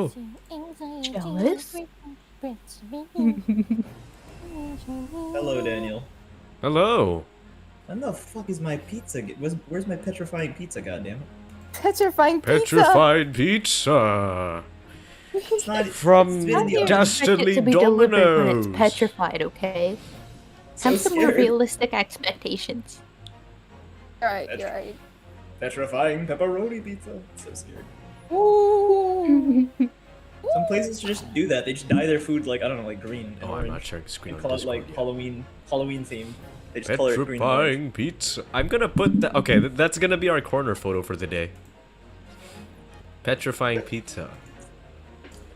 Oh. Jealous? Hello, Daniel. Hello. When the fuck is my pizza? Where's my petrifying pizza? Goddamn it! Petrifying pizza. Petrified pizza. It's not From it's been in the oven. Dastardly to be delivered when Dominoes. it's petrified, okay? So Have some more scared. realistic expectations. You're right, you're right. Petrifying pepperoni pizza. So scared. Ooh. Some places just do that. They just dye their food like I don't know, like green and Oh, I'm orange. not sharing screen And on call it Discord like yet. Halloween themed. They just color it green. and orange. Petrifying pizza. I'm gonna put that. Okay, that's gonna be our corner photo for the day. Petrifying pizza.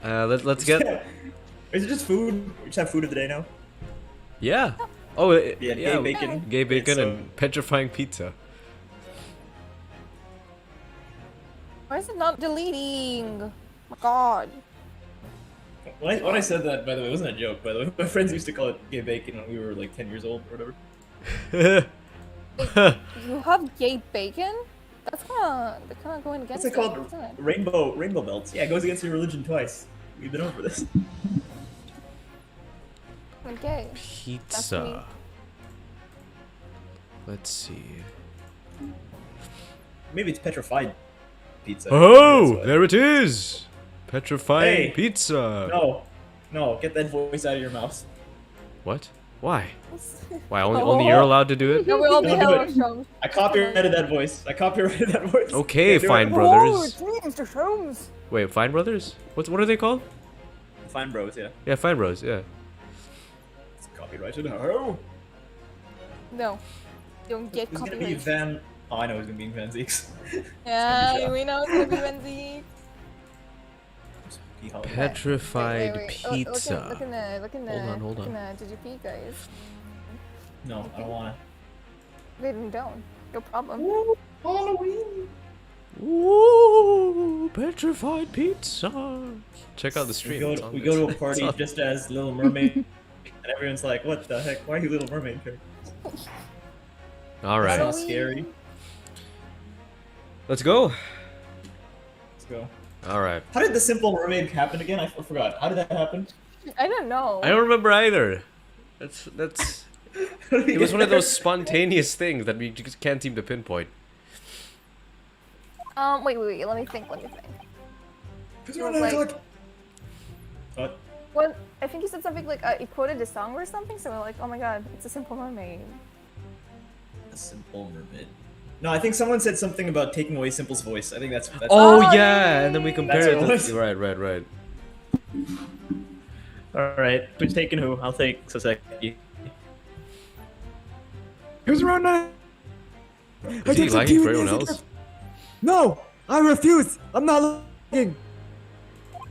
Let's get. Is it just food? We just have food of the day now. Yeah. Oh, Yeah, gay bacon. Gay bacon So- and petrifying pizza. Why is it not deleting? Oh my god. When I said that, by the way, it wasn't a joke. By the way, my friends used to call it gay bacon when we were like 10 years old or whatever. You have gay bacon? That's kinda going against What's it called? isn't it? Rainbow belts. Yeah, it goes against your religion twice. We've been over this. Okay. Pizza. Let's see. Maybe it's petrified pizza. Oh, That's why. there it is. Petrifying Hey. pizza. No, get that voice out of your mouth. What? Why? Why? Oh. Only you're allowed to do it? No, we'll all be Don't do hella it. strong. I copyrighted that voice. Okay, Can't do fine, it. brothers. Oh, Mr. Shrooms. Wait, Fine Brothers? What are they called? Fine bros, yeah. Yeah, Fine Bros. Yeah. It's copyrighted. Oh, No. Don't get who's gonna be copyright. Van? Oh, I know who's gonna be in Van Zeeks. Yeah, we know it's gonna be Wendy. Petrified Wait. pizza. Look in the. Hold on. Did you pee, guys? No, I don't wanna. They don't. No problem. Halloween. Ooh, petrified pizza. Check out the stream. We it's go, on- we go to a it's party on- just as Little Mermaid, and everyone's like, "What the heck? Why are you Little Mermaid characters?" All It's right, not scary. let's go. Let's go. All right. How did the Simple Mermaid happen again? I forgot. How did that happen? I don't know. I don't remember either. That's. It was one of those spontaneous things that we just can't seem to pinpoint. Wait. Let me think. Because we're on 9 o'clock. What? Well, I think you said something like he quoted a song or something, so we're like, oh my god, it's a Simple Mermaid. A Simple Mermaid. No, I think someone said something about taking away Simple's voice. I think that's. Oh Oh, yeah, and then we compare That's it. what it was. To, right. All right. Who's taking who? I'll take Saseki. It was around 9. Is he lagging for everyone else? No! I refuse! I'm not lagging!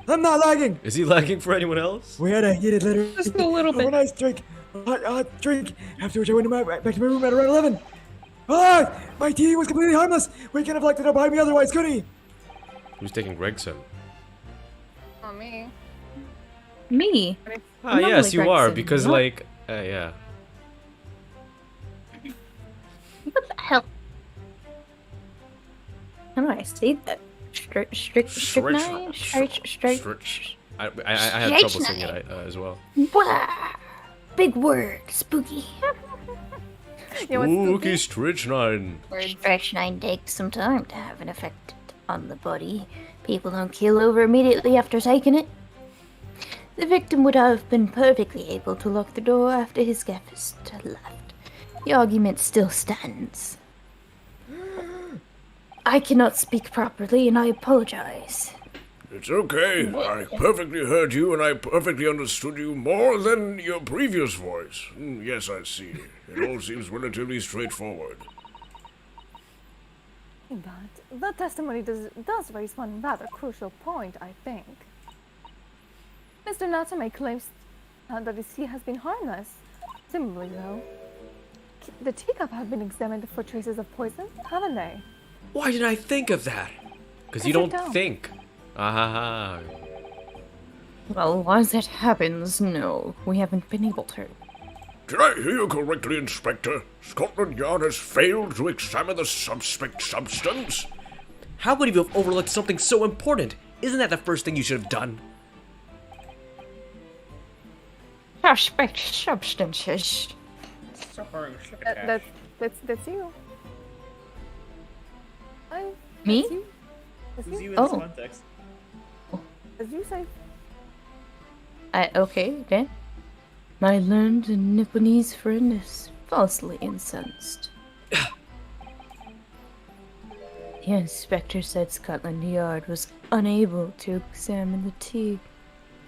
I'm not lagging! Is he lagging for anyone else? We had a heated letter. Just a little bit. A nice drink. A hot drink. After which I went back to my room at around 11. Ah! My TV was completely harmless! We could have locked it up behind me otherwise, could he? Who's taking Gregson? Oh me. Me? Ah, I'm not yes, like you are, Gregson. because What? like, yeah. What the hell? How do I say that? Strychnine? I had trouble saying it as well. Blah! Big word, spooky. You know what's Spooky spooky? strychnine. Strychnine takes some time to have an effect on the body. People don't keel over immediately after taking it. The victim would have been perfectly able to lock the door after his guest had left. The argument still stands. I cannot speak properly, and I apologize. It's okay. I perfectly heard you and I perfectly understood you more than your previous voice. Yes, I see. It all seems relatively straightforward. But the testimony does raise one rather crucial point, I think. Mr. Natsume claims that his tea has been harmless. Similarly, though, the teacup have been examined for traces of poison, haven't they? Why did I think of that? Because you Because you don't don't. think. Ah. Well, as it happens, no. We haven't been able to. Did I hear you correctly, Inspector? Scotland Yard has failed to examine the suspect substance? How could you have overlooked something so important? Isn't that the first thing you should have done? Suspect substances. That's you. Me? That's you. That's Who's you. you in Oh. this context? That's you, Sythe. Okay, then. My learned Nipponese friend is falsely incensed. The inspector said Scotland Yard was unable to examine the tea.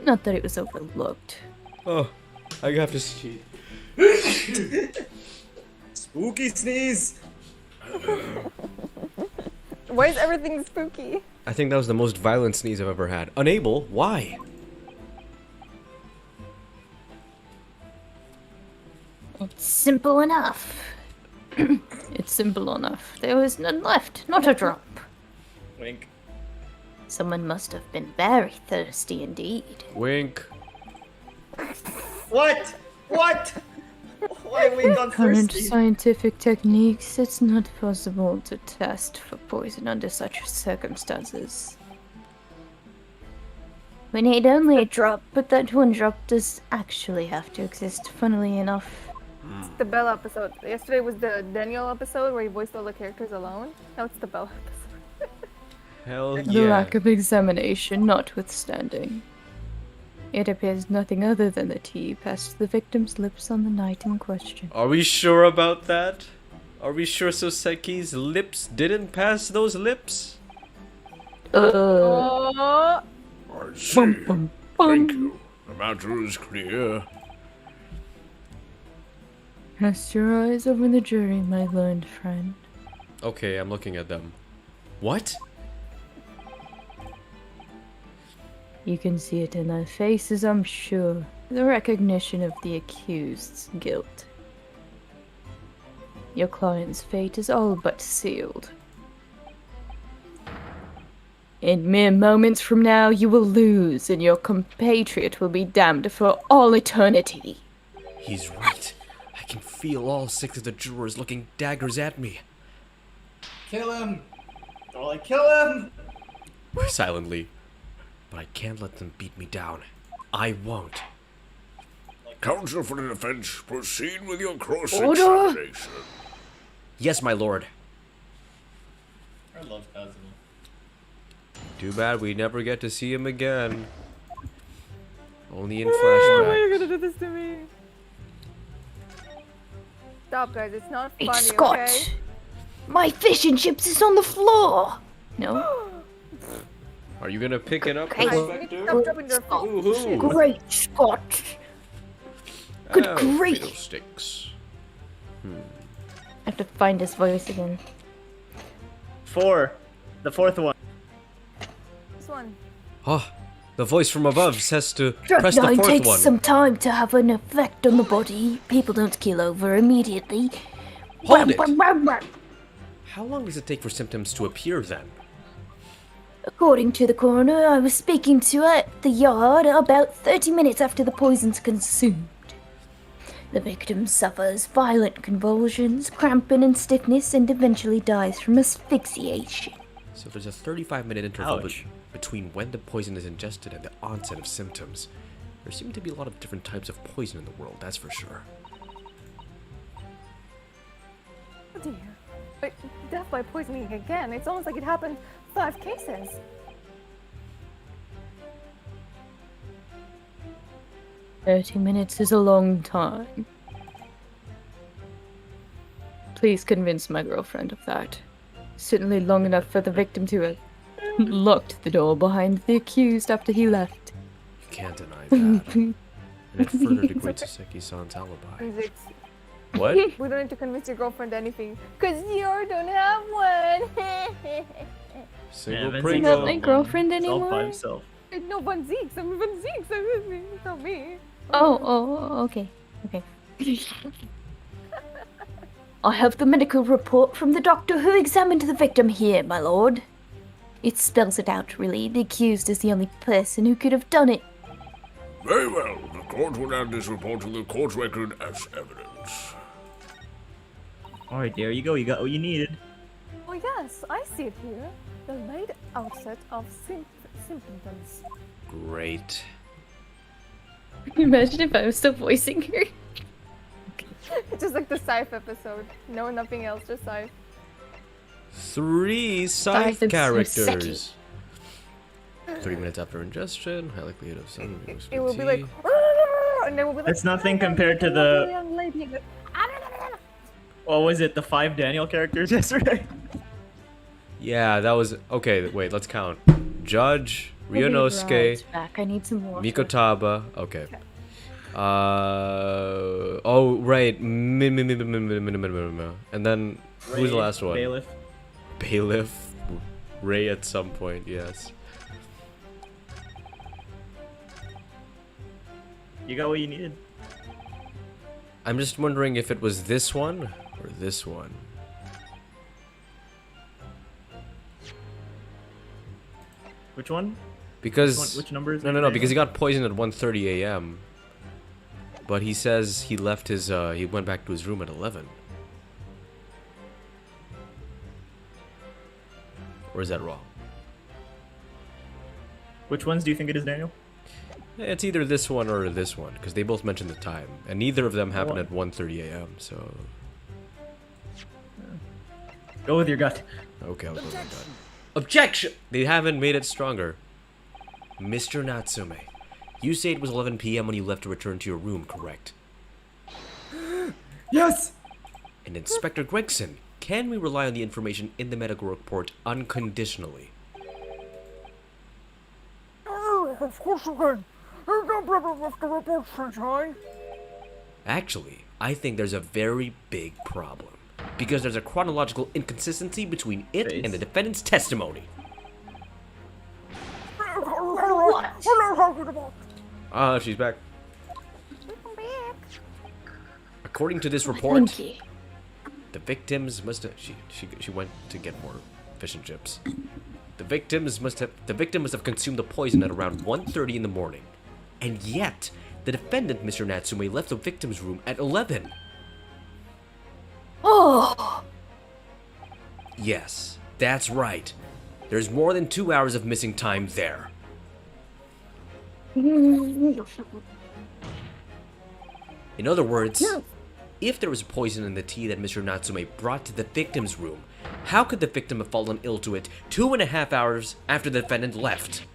Not that it was overlooked. Oh, I have to see. Spooky sneeze. Why is everything spooky? I think that was the most violent sneeze I've ever had. Unable? Why? It's simple enough. It's simple enough. There was none left, not a drop. Wink. Someone must have been very thirsty indeed. Wink. What? What? Why wink on Current thirsty? scientific techniques, it's not possible to test for poison under such circumstances. We need only a drop, but that one drop does actually have to exist, funnily enough. It's the Bella episode. Yesterday was the Daniel episode where he voiced all the characters alone. Now it's the Bella episode. Hell The yeah. lack of examination notwithstanding. It appears nothing other than the tea passed the victim's lips on the night in question. Are we sure about that? Are we sure Soseki's lips didn't pass those lips? Oh, I see. Thank you. The matter is clear. Cast your eyes over the jury, my learned friend. Okay, I'm looking at them. What? You can see it in their faces, I'm sure. The recognition of the accused's guilt. Your client's fate is all but sealed. In mere moments from now, you will lose, and your compatriot will be damned for all eternity. He's right. I can feel all 6 of the jurors looking daggers at me. Kill him. Oh, like kill him. Silently. But I can't let them beat me down. I won't. Counsel for the defense, proceed with your Order! cross-examination. Yes, my lord. I love Kazuo. Too bad we never get to see him again. Only in why are you flashback. gonna do this to me? Stop, guys. It's not Hey, funny, Scott! okay? My fish and chips is on the floor! No? Are you gonna pick it up, Okay. Inspector? Stop dropping your Scott. phone. Woohoo! Great Scott! Good Oh, grief. fiddlesticks. I have to find his voice again. 4. The 4th one. This one. Oh, the voice from above says to Drug press the 9 fourth takes one. some time to have an effect on the body. People don't keel over immediately. Hold it. Wham, wham, wham. How long does it take for symptoms to appear then? According to the coroner, I was speaking to her at the yard about 30 minutes after the poison's consumed. The victim suffers violent convulsions, cramping and stiffness, and eventually dies from asphyxiation. So there's a 35-minute interval Ouch. between when the poison is ingested and the onset of symptoms. There seem to be a lot of different types of poison in the world, that's for sure. Oh dear. Wait, death by poisoning again. It's almost like it happened 5 cases. "30 minutes is a long time. Please convince my girlfriend of that. Certainly long enough for the victim to have locked the door behind the accused after he left." You can't deny that. And it further degrades Saseki-san's alibi. It's, What? we don't need to convince your girlfriend anything, cause you don't have one. Single Vince You're not Pringle. my girlfriend It's all by anymore? himself. No, Van Zeeks. I'm Van Zeeks. It's not me. Oh, okay. Okay. I have the medical report from the doctor who examined the victim here, my lord. It spells it out, really. The accused is the only person who could have done it. Very well. The court will add this report to the court record as evidence. Alright, there you go. You got what you needed. Oh yes, I see it here. The late outset of simpletons. Great. Imagine if I was still voicing her. Just like the Sythe episode. No, nothing else, just Sythe. 3 Sorry, Sythe I'm so characters. 3 minutes after ingestion, high likelihood of some It will be like, and then we'll be like, That's nothing compared to the. What was it? The 5 Daniel characters yesterday. Yeah, that was okay. Wait, let's count. Judge, Maybe Ryunosuke, Rod's back. I need some more. Mikotaba. Okay. Oh right. And then who's the last one? Bailiff. Bailiff. Ray at some point. Yes. You got what you needed. I'm just wondering if it was this one or this one. Which one? Because Which number is no, because he got poisoned at 1:30 a.m. But he says he left his he went back to his room at 11. Or is that wrong? Which ones do you think it is, Daniel? It's either this one or this one because they both mentioned the time, and neither of them happened at 1:30 a.m. So Go with your gut. okay, I'll go with that. Objection! They haven't made it stronger. Mr. Natsume, you say it was 11 p.m. when you left to return to your room, correct? Yes! And Inspector Gregson, can we rely on the information in the medical report unconditionally? Of course you can. There's no problem with the report, sunshine. Actually, I think there's a very big problem. Because there's a chronological inconsistency between it and the defendant's testimony. She's back. According to this report, Thank you. the victims must have she went to get more fish and chips. The victim must have consumed the poison at around 1:30 in the morning. And yet, the defendant, Mr. Natsume, left the victim's room at 11. Oh! Yes, that's right. There's more than 2 hours of missing time there. In other words, if there was poison in the tea that Mr. Natsume brought to the victim's room, how could the victim have fallen ill to it 2.5 hours after the defendant left?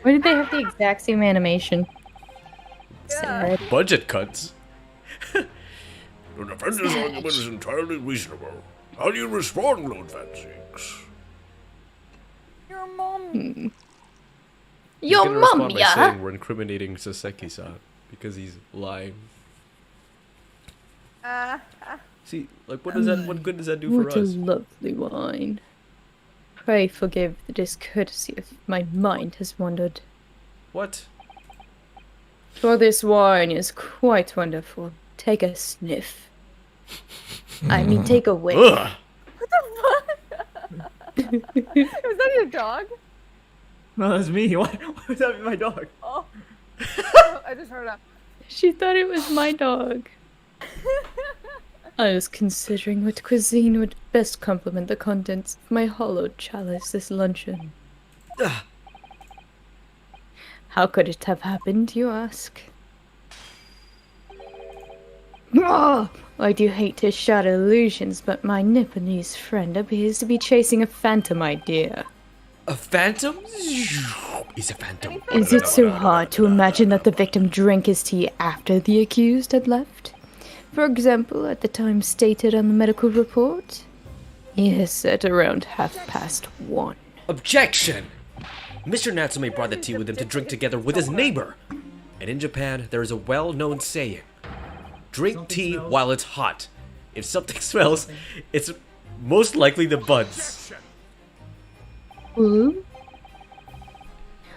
Why did they have the exact same animation? Sad. Budget cuts. The defender's argument is entirely reasonable. How do you respond, Lord Vansix? Your mom. He's Your gonna mom, respond by yeah? saying we're incriminating Saseki-san because he's lying. See, like, what good does that do for What a us? lovely wine. Pray forgive the discourtesy if my mind has wandered. What? For this wine is quite wonderful. Take a sniff. I mean, take a whiff. Ugh! Was that your dog? No, that's me. Why would that be my dog? Oh. I just heard that. She thought it was my dog. I was considering what cuisine would best complement the contents of my hollowed chalice this luncheon. Ugh. How could it have happened, you ask? Oh, I do hate to shatter illusions, but my Nipponese friend appears to be chasing a phantom idea. A phantom? He's a phantom. Is it so hard to imagine that the victim drank his tea after the accused had left? For example, at the time stated on the medical report? Yes, at around 1:30. Objection! Mr. Natsume brought the tea with him to drink together with his neighbor. And in Japan, there is a well-known saying. Drink tea while it's hot. If something smells, it's most likely the buds. And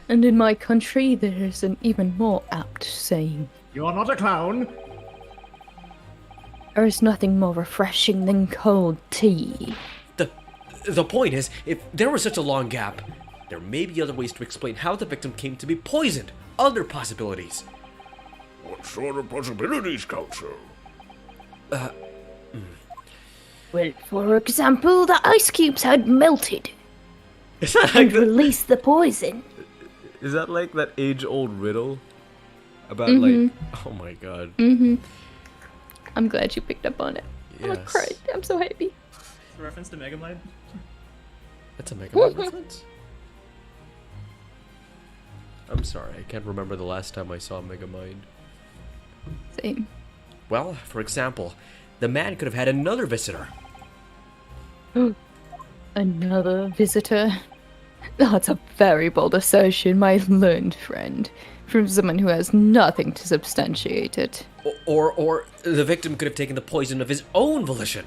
in my country, there's an even more apt saying. You are not a clown. There is nothing more refreshing than cold tea. The point is, if there was such a long gap, there may be other ways to explain how the victim came to be poisoned. Other possibilities. What sort of possibilities, Counsel? Well, for example, the ice cubes had melted. Is that and release the poison. Is that like that age-old riddle about like? Oh my god. I'm glad you picked up on it. Yes. I cried. I'm so happy. It's a reference to Megamind. That's a Mega Man reference. I'm sorry, I can't remember the last time I saw Megamind. Same. Well, for example, the man could have had another visitor. Another visitor? That's a very bold assertion, my learned friend. From someone who has nothing to substantiate it. Or the victim could have taken the poison of his own volition.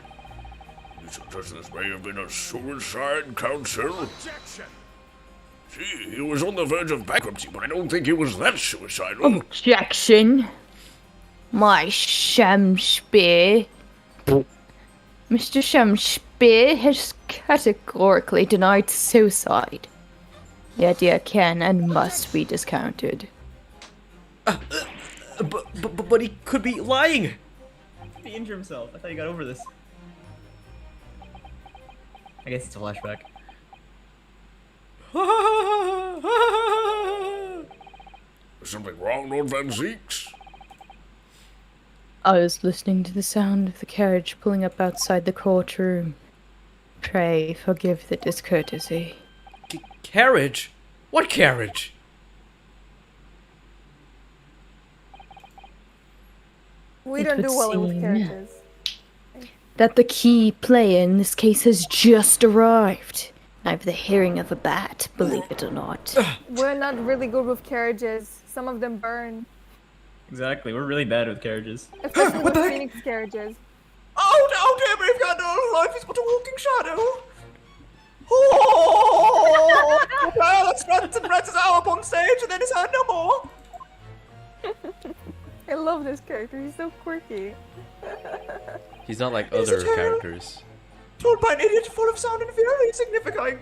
You suggest this may have been a suicide, Counsel? Objection! See, he was on the verge of bankruptcy, but I don't think he was that suicidal. Objection! My Shamspear. Mr. Shamspear has categorically denied suicide. The idea can and must be discounted. But he could be lying. He injured himself. I thought you got over this. I guess it's a flashback. Is something wrong, Lord Van Zeeks? I was listening to the sound of the carriage pulling up outside the courtroom. Pray forgive the discourtesy. Carriage? What carriage? We It don't do would well with seem characters. That the key player in this case has just arrived. I have the hearing of a bat, believe it or not. We're not really good with carriages. Some of them burn. Exactly, we're really bad with carriages. Especially What with the heck? Phoenix carriages. Oh, dear brave Gandalf, life is but a walking shadow. Oh! Well, let's rats his hour upon stage, and then his heard no more. I love this character. He's so quirky. He's not like Is other it, characters. Told by an idiot full of sound and very signifying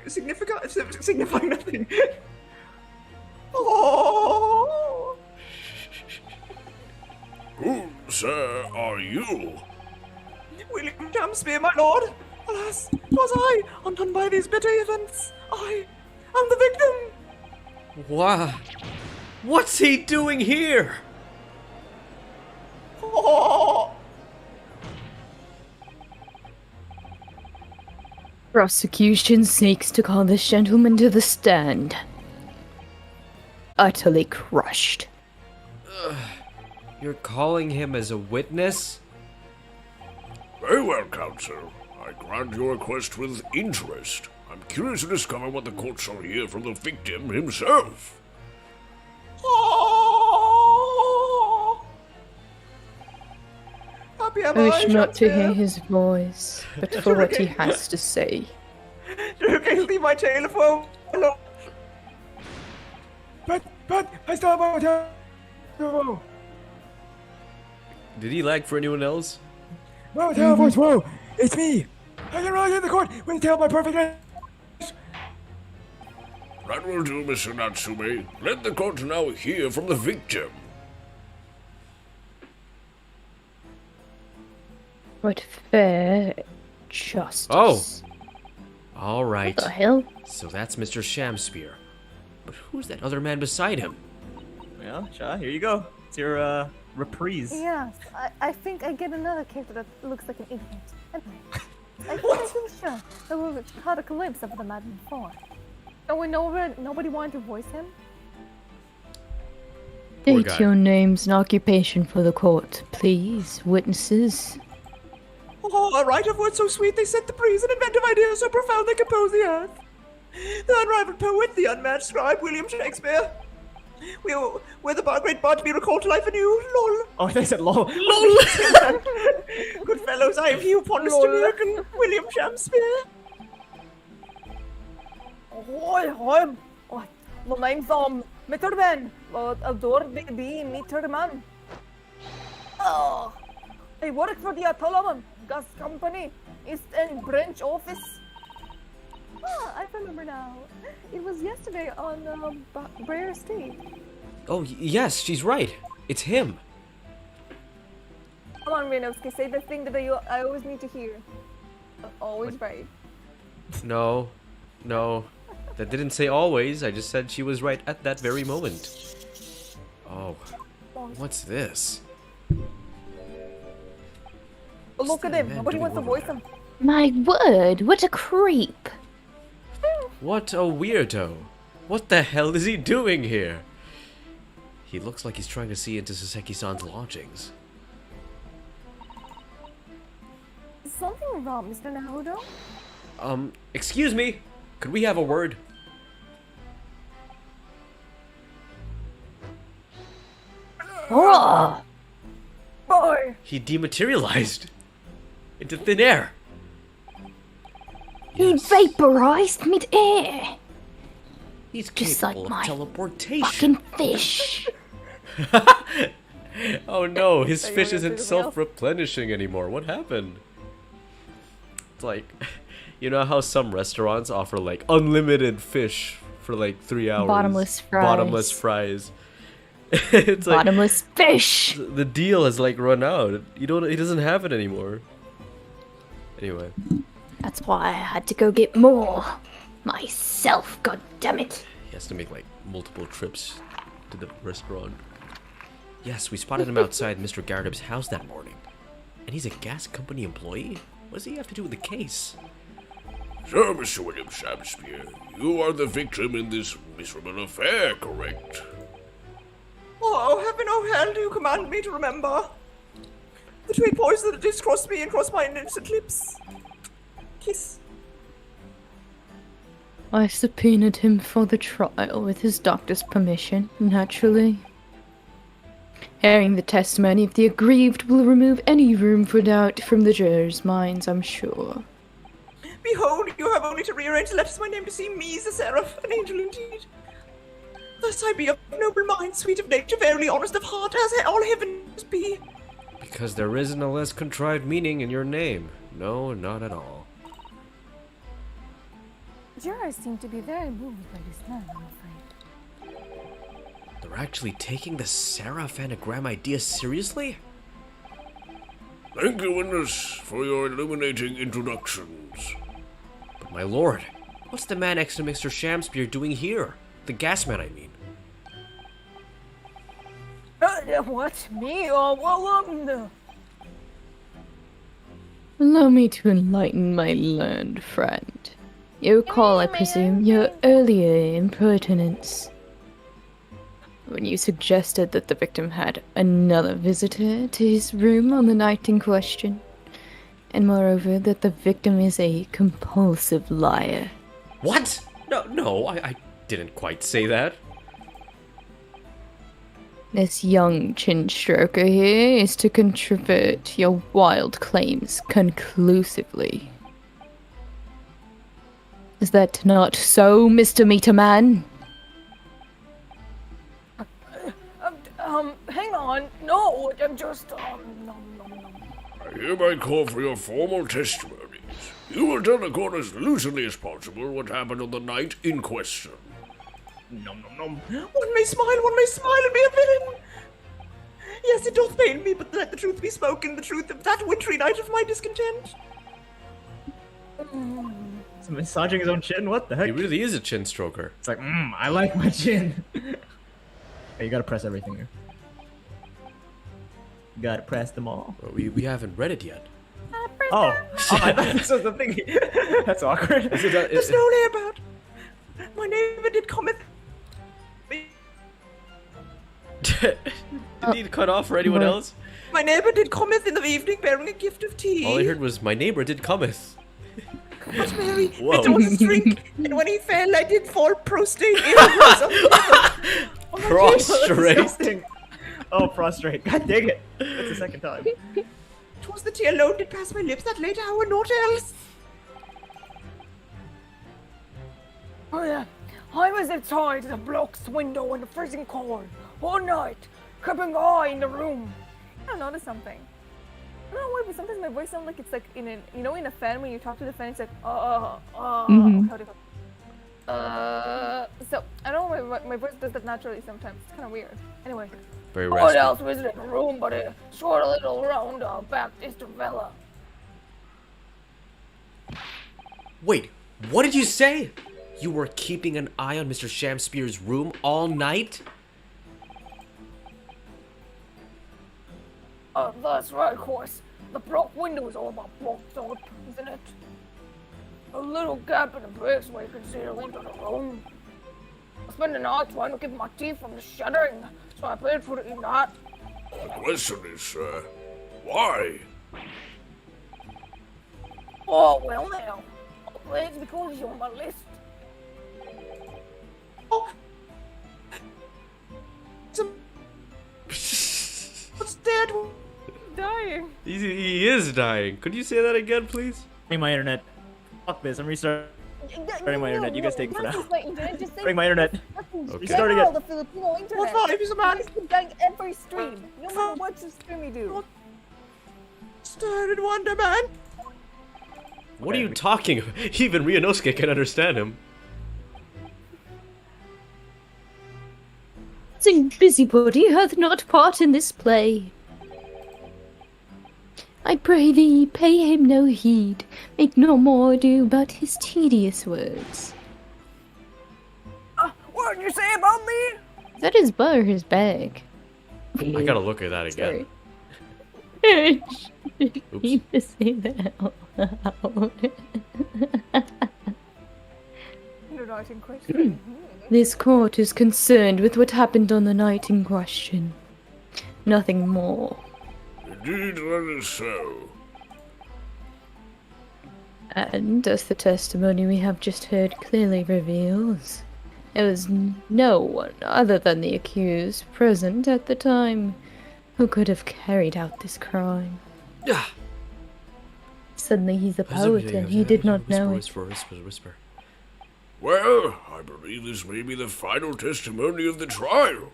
nothing. Oh! Who, sir, are you? William Shamspear, my lord. Alas, 'twas I, undone by these bitter events. I am the victim. Wow. What's he doing here? Oh! Prosecution seeks to call this gentleman to the stand. Utterly crushed. You're calling him as a witness? Very well, Counsel. I grant your request with interest. I'm curious to discover what the court shall hear from the victim himself. Oh! Happy am I wish not to hear Shakespeare. his voice, but for what he has to say. You can leave my tale of woe alone. But, I still have my tale of woe. Did he lag for anyone else? My tale of voice woe. It's me. I can rise in the court with the tale of my perfect life. That will do, Mr. Natsume. Let the court now hear from the victim. What fair justice. Oh. All right. What the hell? So that's Mr. Shamspear. But who's that other man beside him? Well, Shaw, here you go. It's your reprise. Yes, I think I get another character that looks like an idiot. Anyway, I think sure that we caught a glimpse of the man before. So we know nobody wanted to voice him? Poor State guy. your names and occupation for the court, please, witnesses. Oh, a right of words so sweet they set the breeze, an inventive idea so profound they compose the earth. The unrivaled poet, the unmatched scribe, William Shakespeare. We're the great bard to be recalled to life anew. Lol. Oh, I said lol. Lol. Good fellows, I have you upon Mr. Miracle, William Shakespeare. Hi. My name's Mr. Ben. Adore baby, Mr. Man. Oh, I work for the Atollan Gas Company. It's in branch office. Ah, I remember now. It was yesterday on Brer Estate. Oh, yes, she's right. It's him. Come on, Renovsky, say the thing that I always need to hear. Always right. No. That didn't say always, I just said she was right at that very moment. Oh, what's this? Oh, look at him. Nobody wants to voice him. My word, what a creep. What a weirdo. What the hell is he doing here? He looks like he's trying to see into Saseki-san's lodgings. Is something wrong, Mr. Naruto? Excuse me? Could we have a word? Oh, Boy! He dematerialized into thin air. he vaporized mid-air. He's Just capable like of my teleportation. fucking fish. Oh no, his Are you fish gonna isn't do something else? self-replenishing anymore. What happened? It's like, you know how some restaurants offer like unlimited fish for like 3 hours? Bottomless fries. Bottomless fries. It's like Bottomless fish. the deal has like run out. He doesn't have it anymore. Anyway, That's why I had to go get more. Myself, goddammit. he has to make like multiple trips to the restaurant. Yes, we spotted him outside Mr. Gardip's house that morning. And he's a gas company employee? What does he have to do with the case? So, Mr. William Shakespeare, you are the victim in this miserable affair, correct? Oh, heaven, oh hell, do you command me to remember? The trade poison that did cross me and cross my innocent lips. Kiss. I subpoenaed him for the trial with his doctor's permission, naturally. Hearing the testimony of the aggrieved will remove any room for doubt from the jurors' minds, I'm sure. Behold, you have only to rearrange the letters of my name to see me as a seraph, an angel indeed. Thus I be of noble mind, sweet of nature, verily honest of heart, as all heavens be. Because there isn't a less contrived meaning in your name. No, not at all. Jurors seem to be very moved by this man, I'm afraid. They're actually taking the seraph anagram idea seriously? Thank you, witness, for your illuminating introductions. But my lord, what's the man next to Mr. Shamspear doing here? The gas man, I mean. What? Me? Oh, well, no. Allow me to enlighten my learned friend. You recall, I presume, your earlier impertinence when you suggested that the victim had another visitor to his room on the night in question, and moreover that the victim is a compulsive liar. What? No, I didn't quite say that. This young chin stroker here is to controvert your wild claims conclusively. Is that not so, Mr. Meter Man? Hang on. No, I'm just, no. I hereby call for your formal testimonies. You will tell the court as lucidly as possible what happened on the night in question. Nom nom nom. One may smile and be a villain. Yes, it doth pain me, but let the truth be spoken, the truth of that wintry night of my discontent. Is he massaging his own chin? What the heck? He really is a chin stroker. It's like, I like my chin. Hey, you gotta press everything here. You gotta press them all. But we haven't read it yet. Oh, I thought this was the thing. That's awkward. There's no lay about. My neighbor did cometh. Did he cut off for anyone else? My neighbor did cometh in the evening bearing a gift of tea. All I heard was, my neighbor did cometh. But Mary, Whoa. it was a drink, and when he fell, I did fall prostrate. Prostrate. Disgusting. Oh, prostrate. God dang it. That's the second time. 'Twas the tea alone did pass my lips that late hour, naught else. Oh yeah, I was outside the block's window in the freezing cold all night, keeping eye in the room. I noticed something. I don't know why, but sometimes my voice sounds like it's like in an, you know, in a fan when you talk to the fan, it's like how do you go? So I don't know why my voice does that naturally sometimes. It's kind of weird. Anyway, Very what raspy. else was in the room but a short little round Baptist fella? Wait, what did you say? You were keeping an eye on Mr. Shamspear's room all night? That's right, of course. The broke window is all about blocked up, isn't it? A little gap in the bricks where you can see the window of the room. I spent the night trying to keep my teeth from the shuddering, so I paid for it in that. The question is, why? Oh, well now. It's because you're on my list. What's dead? Dying. He is dying. Could you say that again, please? My internet. Fuck this. I'm restarting my internet. You guys take it for now. Bring my internet. Okay. Restarting it. The Filipino internet. What vibes, man? It's dying every stream. No matter what stream you do. Star in wonder, man. What are you talking about? Even Ryunosuke can understand him. Sing busybody hath not part in this play. I pray thee, pay him no heed, make no more ado about his tedious words. What did you say about me? That is but his bag. I gotta look at that again. Sorry. Oops. Need to say that out loud. You're not in question. This court is concerned with what happened on the night in question. Nothing more. Indeed, that is so. And as the testimony we have just heard clearly reveals, there was no one other than the accused present at the time who could have carried out this crime. Ah. Suddenly he's a poet and he did not know it. Whisper. Well, I believe this may be the final testimony of the trial.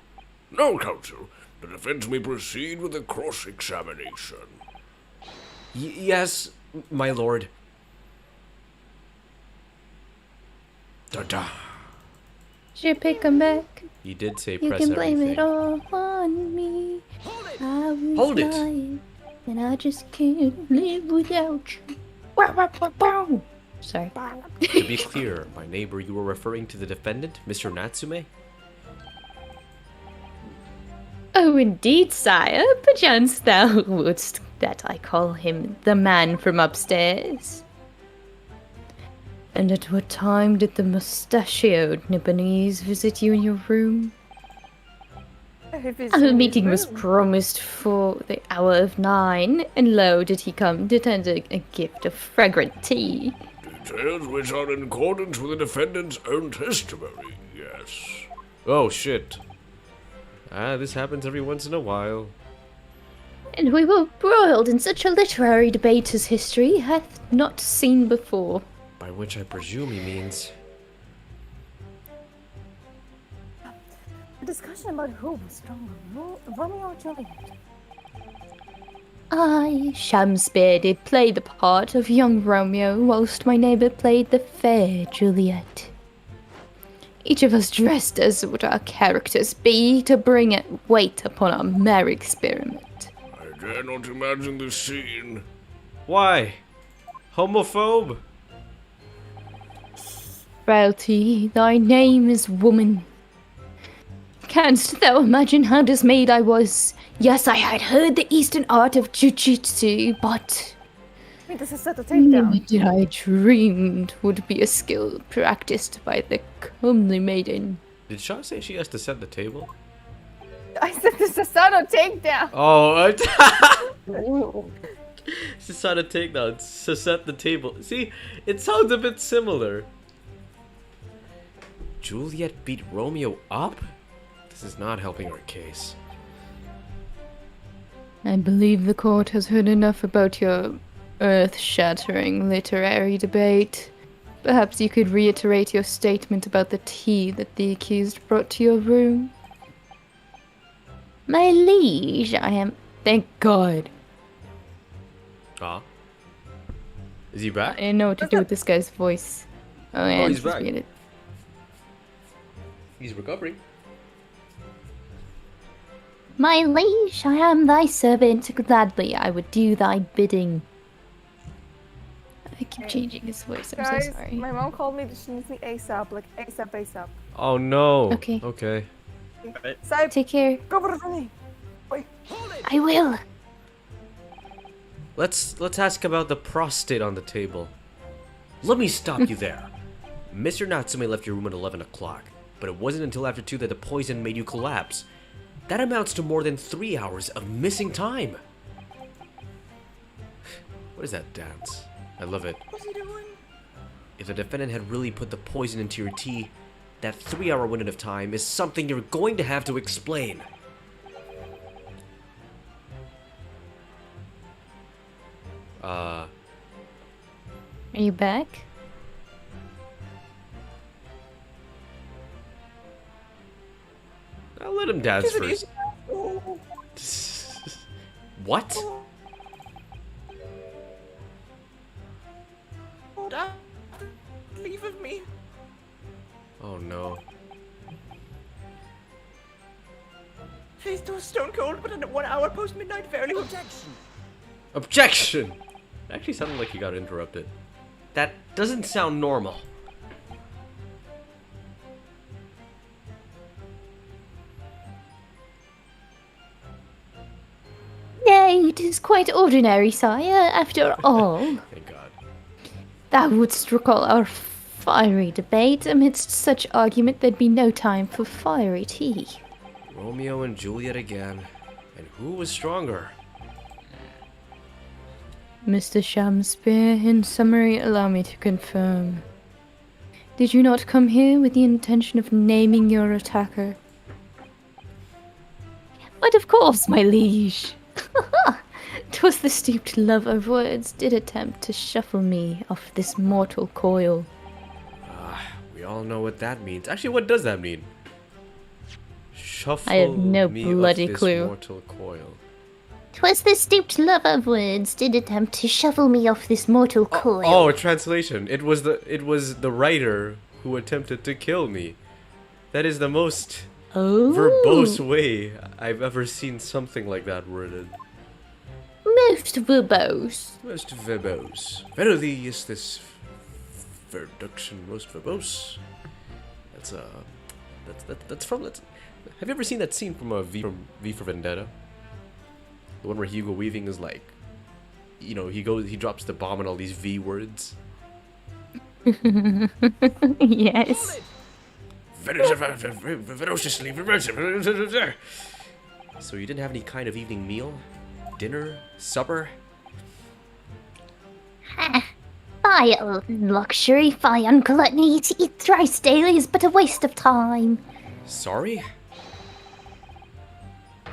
Now, counsel, the defense may proceed with the cross-examination. Yes, my lord. Da-da. Should pick him back. He did say You press can blame everything. it all on me. I was Hold it. lying, and I just can't live without you. Wow, wow, wow, wow. Sorry. To be clear, my neighbor, you were referring to the defendant, Mr. Natsume? Oh, indeed, sire. Perchance thou wouldst that I call him the man from upstairs. And at what time did the mustachioed Nipponese visit you in your room? Our meeting was promised for the hour of 9, and lo, did he come to tender a gift of fragrant tea. Details which are in accordance with the defendant's own testimony, yes. Oh, shit. This happens every once in a while. And we were broiled in such a literary debate as history hath not seen before. By which I presume he means... A discussion about who was stronger, Romeo or Juliet? I, Shamspear, did play the part of young Romeo, whilst my neighbour played the fair Juliet. Each of us dressed as would our characters be to bring it weight upon our merry experiment. I dare not imagine the scene. Why? Homophobe? Frailty, thy name is woman. Canst thou imagine how dismayed I was? Yes, I had heard the eastern art of jujitsu, but Wait, this is set the never takedown. did I dream it would be a skill practiced by the comely maiden. Did Shaw say she has to set the table? I said this is set a takedown. Oh, she's trying to take down to set the table. See, it sounds a bit similar. Juliet beat Romeo up? This is not helping our case. I believe the court has heard enough about your earth-shattering literary debate. Perhaps you could reiterate your statement about the tea that the accused brought to your room. My liege, I am... Thank God. Ah. Is he back? I didn't know what to do with this guy's voice. Oh, yeah, he's back. muted. He's recovering. My liege, I am thy servant. Gladly I would do thy bidding. keep changing his voice. I'm Guys, so sorry. my mom called me that she needs me ASAP, like ASAP, ASAP. Oh no. Okay. Okay. Sythe, Take care. go for me. Wait. I will. Let's ask about the prostate on the table. Let me stop you there. Mr. Natsume left your room at 11 o'clock, but it wasn't until after 2 that the poison made you collapse. That amounts to more than 3 hours of missing time. What is that dance? I love it. What's he doing? If the defendant had really put the poison into your tea, that 3-hour window of time is something you're going to have to explain. Are you back? I'll let him dance Isn't he- first. Oh, What? oh, Dad. Leave of me. Oh no. Please do stone cold, but in 1 hour post midnight, fairly. Objection. Objection! It actually sounded like he got interrupted. That doesn't sound normal. Nay, it is quite ordinary, sire. After all, Thank God. thou wouldst recall our fiery debate. Amidst such argument, there'd be no time for fiery tea. Romeo and Juliet again. And who was stronger? Mr. Shamspeare, in summary, allow me to confirm. Did you not come here with the intention of naming your attacker? But of course, my liege. 'Twas the stooped love of words did attempt to shuffle me off this mortal coil. We all know what that means. Actually, what does that mean? Shuffle I have no me off bloody this clue. mortal coil. 'Twas the stooped love of words did attempt to shuffle me off this mortal coil. Oh, translation. It was the writer who attempted to kill me. That is the most verbose way I've ever seen something like that worded. Most verbose. Most verbose. Verily is this reduction most verbose. That's from. Have you ever seen that scene from V for Vendetta? The one where Hugo Weaving is like, you know, he drops the bomb on all these V words. Yes. Ferociously. So you didn't have any kind of evening meal? Dinner? Supper? Vile luxury, fine gluttony to eat thrice daily is but a waste of time. Sorry?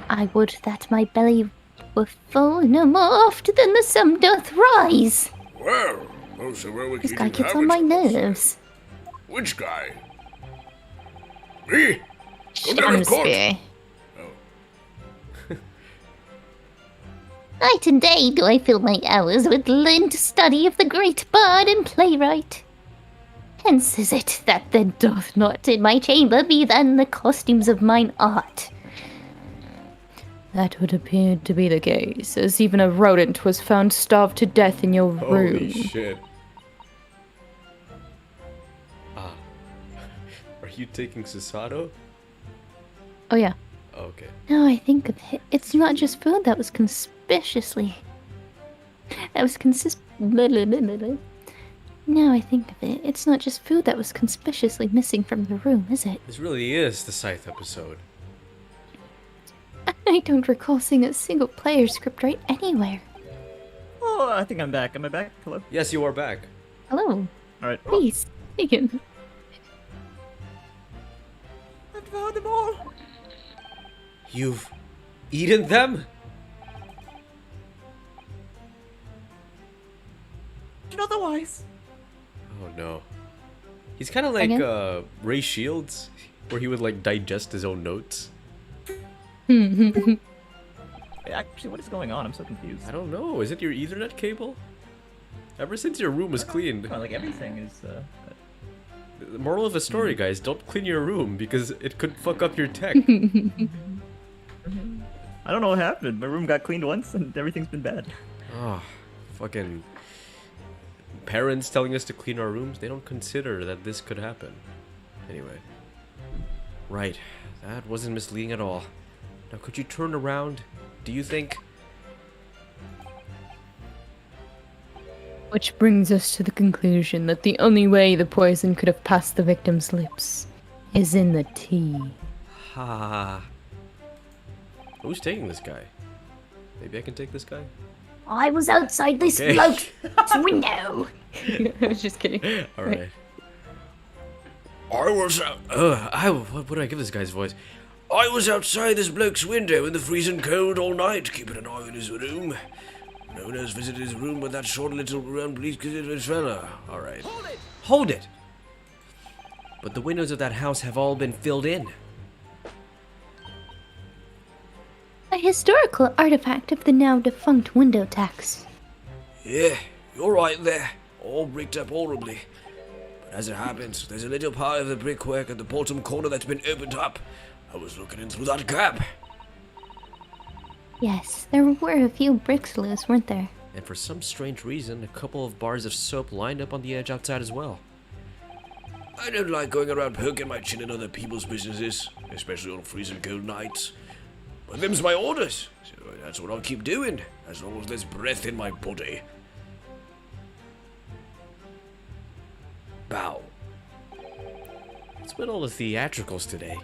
I would that my belly were full no more oft than the sun doth rise. Well, those are where we This keep guy gets on my nerves. Which guy? Me? Go down to court. Shamspeare. Night and day do I fill my hours with learned study of the great bard and playwright. Hence is it that there doth not in my chamber be then the costumes of mine art. That would appear to be the case, as even a rodent was found starved to death in your room. Holy shit. Are you taking Susato? Oh yeah. Okay. Now I think of it, it's not just food that was conspicuously. Now I think of it, it's not just food that was conspicuously missing from the room, is it? This really is the Sythe episode. I don't recall seeing a single player script right anywhere. Oh, I think I'm back. Am I back? Hello? Yes, you are back. Hello, Alright. please, begin. I've devoured them all. You've eaten them? And otherwise. Oh no. He's kind of like Ray Shields, where he would like digest his own notes. Hey, actually, what is going on? I'm so confused. I don't know. Is it your Ethernet cable? Ever since your room was cleaned. Like, everything is, The moral of the story, guys, don't clean your room because it could fuck up your tech. I don't know what happened. My room got cleaned once and everything's been bad. Oh, fucking parents telling us to clean our rooms, they don't consider that this could happen. Anyway. Right. That wasn't misleading at all. Now, could you turn around? Do you think... Which brings us to the conclusion that the only way the poison could have passed the victim's lips is in the tea. Ha. Who's taking this guy? Maybe I can take this guy? I was outside this Okay. bloke's window. I was just kidding. Alright. I was What would I give this guy's voice? I was outside this bloke's window in the freezing cold all night, keeping an eye on his room. No one else visited his room but that short little round bleak-considered fella. Alright. Hold it! But the windows of that house have all been filled in. A historical artifact of the now defunct window tax. Yeah, you're right there. All bricked up horribly. But as it happens, there's a little part of the brickwork at the bottom corner that's been opened up. I was looking in through that gap. Yes, there were a few bricks loose, weren't there? And for some strange reason, a couple of bars of soap lined up on the edge outside as well. I don't like going around poking my chin in other people's businesses, especially on freezing cold nights. But them's my orders, so that's what I'll keep doing, as long as there's breath in my body. Bow. What's with all the theatricals today?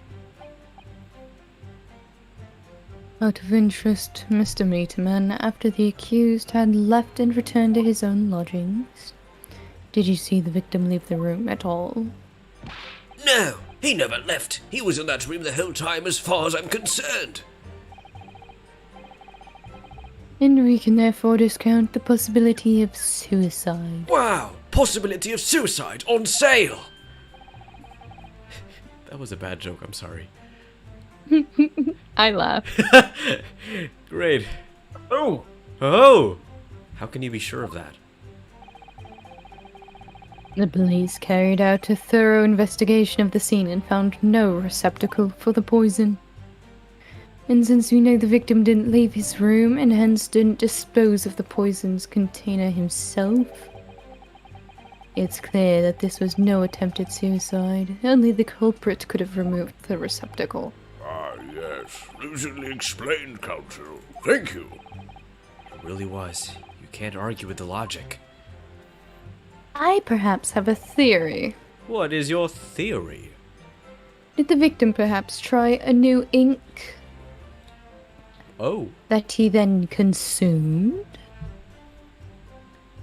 Out of interest, Mr. Meterman, after the accused had left and returned to his own lodgings, did you see the victim leave the room at all? No, he never left. He was in that room the whole time as far as I'm concerned. And we can therefore discount the possibility of suicide. Wow, possibility of suicide on sale. That was a bad joke, I'm sorry. I laugh. Great. Oh! Oh! How can you be sure of that? The police carried out a thorough investigation of the scene and found no receptacle for the poison. And since we know the victim didn't leave his room and hence didn't dispose of the poison's container himself, it's clear that this was no attempted suicide. Only the culprit could have removed the receptacle. Ah, yes. Lucidly explained, Counsel. Thank you. It really was. You can't argue with the logic. I perhaps have a theory. What is your theory? Did the victim perhaps try a new ink Oh. that he then consumed?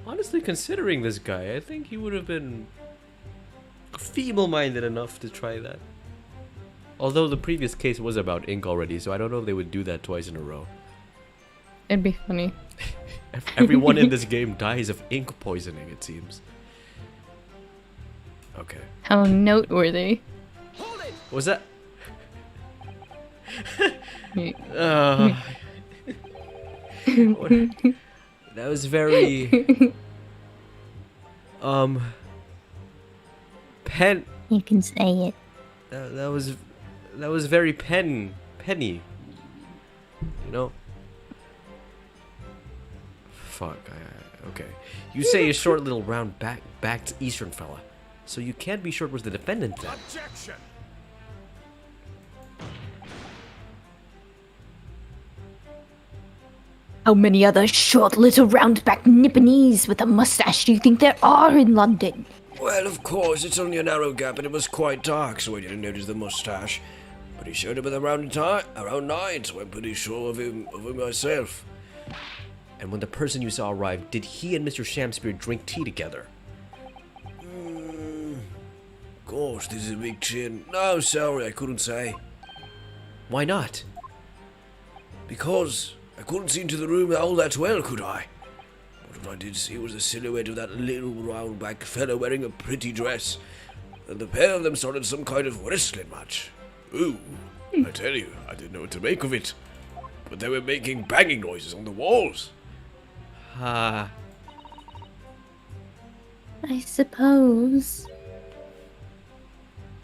Honestly, considering this guy, I think he would have been feeble-minded enough to try that. Although the previous case was about ink already, so I don't know if they would do that twice in a row. It'd be funny. Everyone in this game dies of ink poisoning, it seems. Okay. How noteworthy. What was that? You- What- that was very... Pen... You can say it. That was very penny. You know? Fuck. Okay. You say a short little round backed Eastern fella. So you can't be sure it was the defendant then. Objection. How many other short little round-backed Nipponese with a mustache do you think there are in London? Well, of course, it's only a narrow gap and it was quite dark, so I didn't notice the mustache. But he showed up at around 9, so I'm pretty sure of him myself. And when the person you saw arrived, did he and Mr. Shamspear drink tea together? Gosh, this is a big chin. No, sorry, I couldn't say. Why not? Because I couldn't see into the room all that well, could I? But what I did see was the silhouette of that little round-backed fellow wearing a pretty dress. And the pair of them started some kind of wrestling match. Ooh, I tell you, I didn't know what to make of it. But they were making banging noises on the walls. Ah. I suppose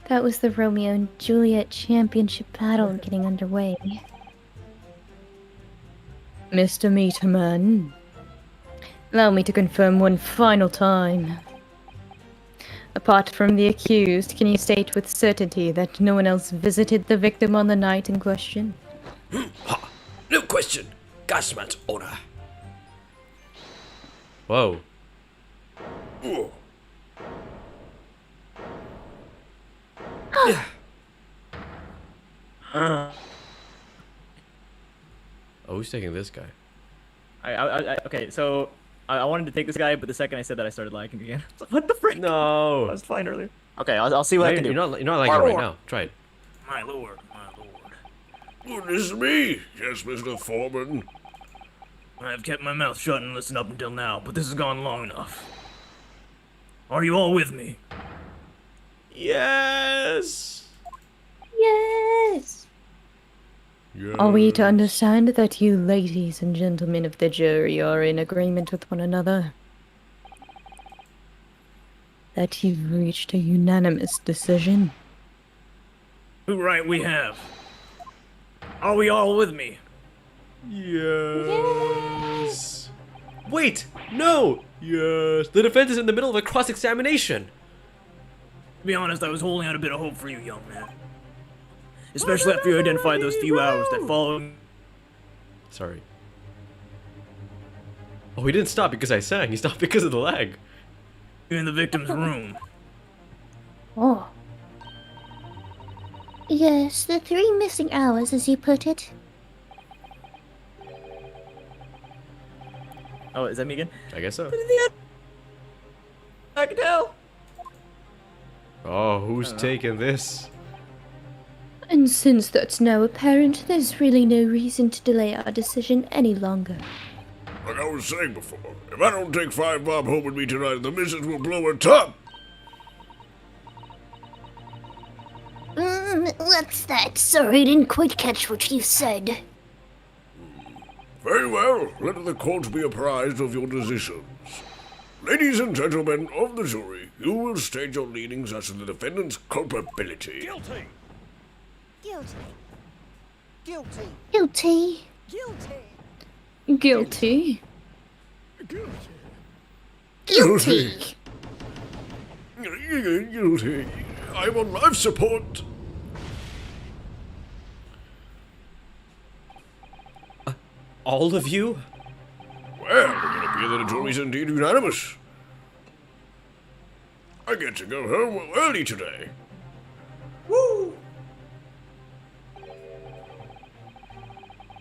that was the Romeo and Juliet championship battle getting underway. Mr. Meterman, Allow me to confirm one final time. Apart from the accused, can you state with certainty that no one else visited the victim on the night in question? Ha! No question. Gasmat honor. Whoa. Oh. Oh, who's taking this guy? Okay, so I wanted to take this guy, but the second I said that, I started lagging again. What the frick? I No. was fine earlier. Okay, I'll see what I can do. You're not like it right now. Try it. My lord, my lord. Goodness me. Yes, Mr. Foreman. I've kept my mouth shut and listened up until now, but this has gone long enough. Are you all with me? Yes. Yes! Yes. Are we to understand that you ladies and gentlemen of the jury are in agreement with one another? That you've reached a unanimous decision? Who right we have? Are we all with me? Yes. Wait. No. Yes. The defense is in the middle of a cross-examination. To be honest, I was holding out a bit of hope for you, young man. Especially after you identified those few hours that followed. Sorry. Oh, he didn't stop because I sang. He stopped because of the lag. You in the victim's room. Oh. Yes, the 3 missing hours, as you put it. Oh, is that me again? I guess so. I can tell. Oh, who's taking this? And since that's now apparent, there's really no reason to delay our decision any longer. Like I was saying before, if I don't take 5 Bob home with me tonight, the missus will blow her top. What's that? Sorry, didn't quite catch what you said. Very well, let the court be apprised of your decisions. Ladies and gentlemen of the jury, you will state your leanings as to the defendant's culpability. Guilty. Guilty. Guilty. Guilty. Guilty. Guilty. I'm on life support. All of you? Well, it would appear that the jury's indeed unanimous. I get to go home early today. Woo!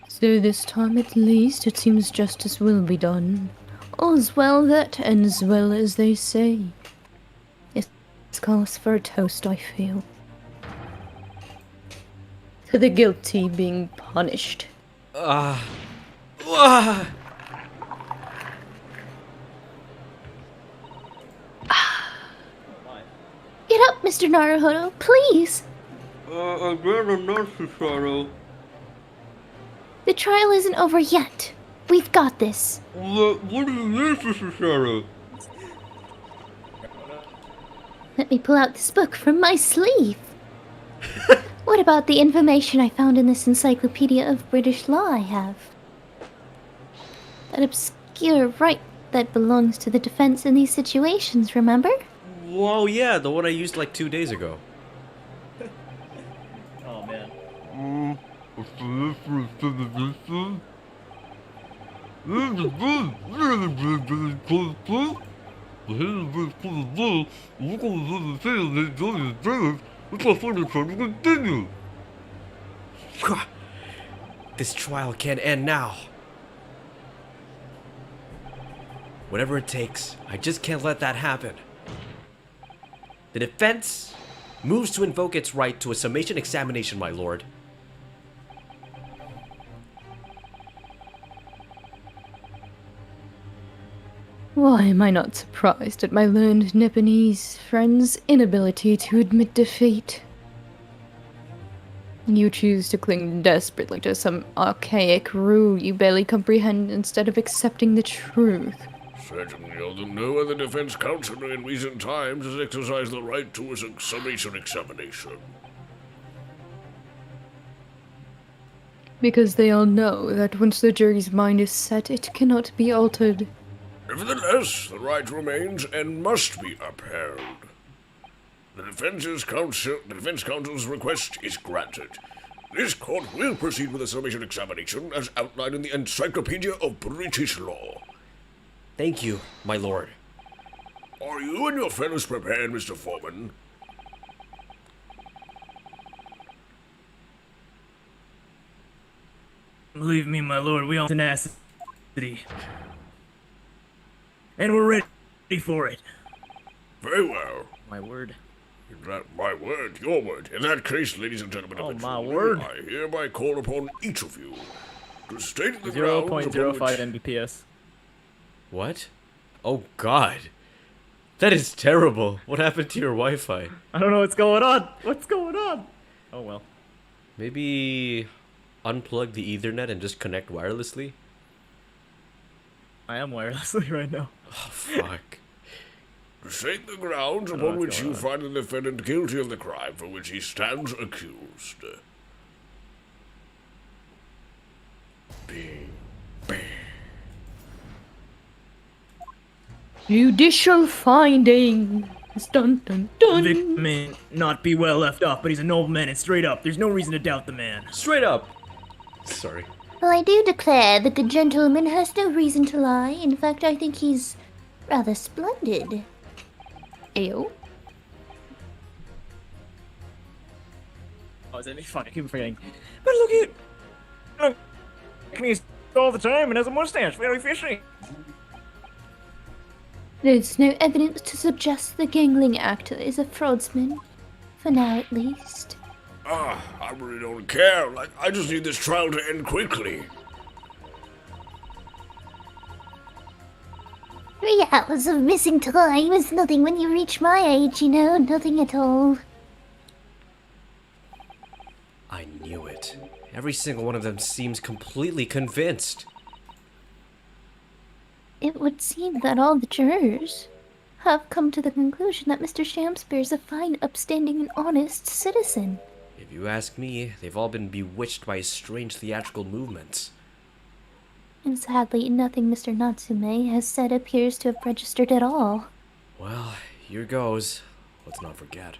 So this time at least it seems justice will be done. All's well that ends well, as they say. It calls for a toast, I feel. To the guilty being punished. Get up, Mr. Naruhodo, please. I'd rather not, Cicero. The trial isn't over yet. We've got this. What do you mean, Cicero? Let me pull out this book from my sleeve. What about the information I found in this encyclopedia of British law I have? That obscure right that belongs to the defense in these situations, remember? Whoa, yeah, the one I used like 2 days ago. Oh man. This trial can't end now. Whatever it takes, I just can't let that happen. The defense moves to invoke its right to a summation examination, my lord. Why am I not surprised at my learned Nipponese friend's inability to admit defeat? You choose to cling desperately to some archaic rule you barely comprehend instead of accepting the truth. Certainly, although no other defense counsel in recent times has exercised the right to a summation examination. Because they all know that once the jury's mind is set, it cannot be altered. Nevertheless, the right remains and must be upheld. The defense counsel's request is granted. This court will proceed with a summation examination as outlined in the Encyclopedia of British Law. Thank you, my lord. Are you and your fellows prepared, Mr. Foreman? Believe me, my lord, we all tenacity. And we're ready for it. Very well. My word. My word, your word. In that case, ladies and gentlemen of the my jury, word. I hereby call upon each of you to state the grounds upon 0.05 which... Mbps. What? Oh god. That is terrible. What happened to your Wi-Fi? I don't know what's going on. What's going on? Oh well. Maybe unplug the Ethernet and just connect wirelessly? I am wirelessly right now. Oh, fuck. To state the grounds I don't know upon what's which you going find the defendant guilty of the crime for which he stands accused. Bing. Bing. Judicial findings. Dun dun dun. Victim may not be well left off, but he's a nobleman and straight up. There's no reason to doubt the man. Straight up. Sorry. Well, I do declare that the gentleman has no reason to lie. In fact, I think he's rather splendid. Ew. Oh, is that funny? I keep forgetting. But look at look, he's all the time and has a mustache. Very fishy. There's no evidence to suggest the gangling actor is a fraudsman. For now, at least. I really don't care. Like, I just need this trial to end quickly. 3 hours of missing time is nothing when you reach my age, you know, nothing at all. I knew it. Every single one of them seems completely convinced. It would seem that all the jurors have come to the conclusion that Mr. Shakespeare is a fine, upstanding, and honest citizen. If you ask me, they've all been bewitched by his strange theatrical movements. And sadly, nothing Mr. Natsume has said appears to have registered at all. Well, here goes. Let's not forget.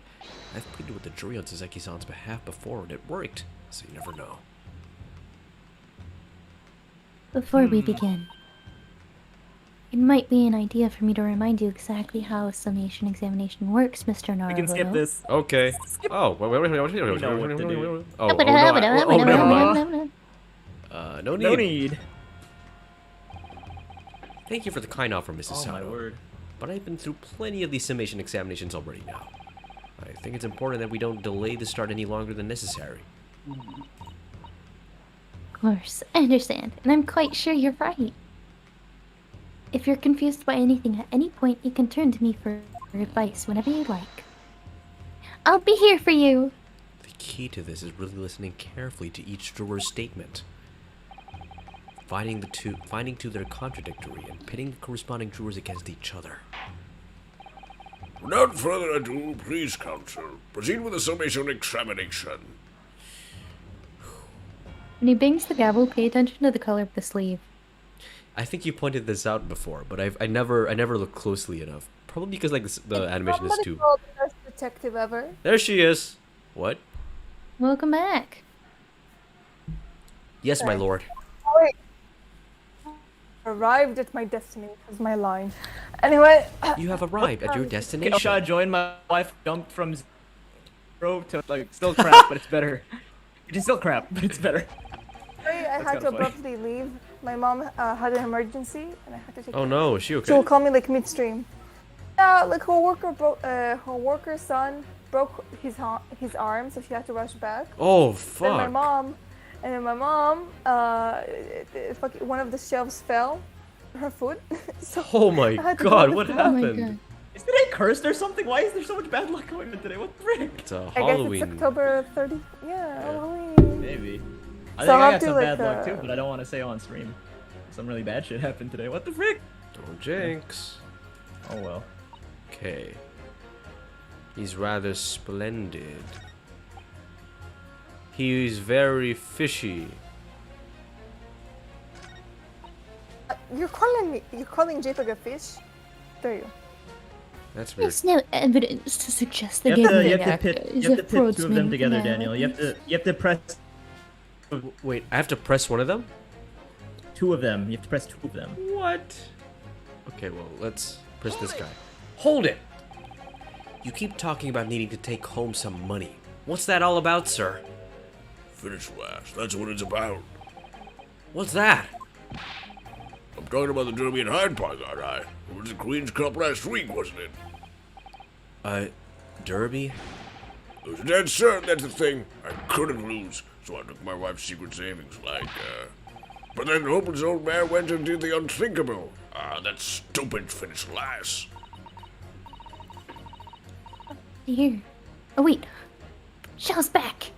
I've pleaded with the jury on Saseki-san's behalf before and it worked, so you never know. Before we begin, it might be an idea for me to remind you exactly how a summation examination works, Mr. Naruto. We can skip this. Okay. Oh, wait. know what to do. Oh, never mind. No need. No need. Thank you for the kind offer, Mrs. Oh Sato. my word. But I've been through plenty of these summation examinations already now. I think it's important that we don't delay the start any longer than necessary. Of course, I understand, and I'm quite sure you're right. If you're confused by anything at any point, you can turn to me for advice whenever you like. I'll be here for you! The key to this is really listening carefully to each juror's statement. Finding to their contradictory and pitting the corresponding jurors against each other. Without further ado, please, counsel, proceed with the summation examination. When he bangs the gavel, pay attention to the color of the sleeve. I think you pointed this out before, but I never looked closely enough. Probably because like the animation is too. Called the best detective ever. There she is. What? Welcome back. Yes, my lord. Oh, wait. Arrived at my destiny was my line. Anyway. You have arrived at your destination. Should I join? My wife jumped from 0 to like still crap, but it's better. It's still crap, but it's better. Sorry, I had to abruptly leave. My mom had an emergency, and I had to take. Oh no, is she okay? She'll call me like midstream. Yeah, like her worker's son broke his arm, so she had to rush back. Oh fuck. Then my mom, one of the shelves fell, her foot. So oh my god, what Oh my happened? god. Is today cursed or something? Why is there so much bad luck going on today? What the frick? It's a I Halloween. guess it's October 30th. Yeah, Halloween. Maybe. I So think I'll I got do, some like, bad luck too, but I don't want to say on stream. Some really bad shit happened today. What the frick? Don't jinx. Oh well. Okay. He's rather splendid. He's very fishy. you're calling JPEG a fish? Do you? That's weird. There's no evidence to suggest the You gambling have to actor pit, is you have a to pit two of them fraudster together, now. Daniel. You have to press Wait, I have to press one of them? two of them. You have to press two of them. What? Okay, well, let's press this guy. Hold it! You keep talking about needing to take home some money. What's that all about, sir? Finish last. That's what it's about. What's that? I'm talking about the Derby and Hyde Park, aren't I? It was the Queen's Cup last week, wasn't it? Derby? I was dead certain that's the thing. I couldn't lose, so I took my wife's secret savings, But then Hopeless Old Man went and did the unthinkable. That stupid finished last. Here. Oh wait. Shaw's back.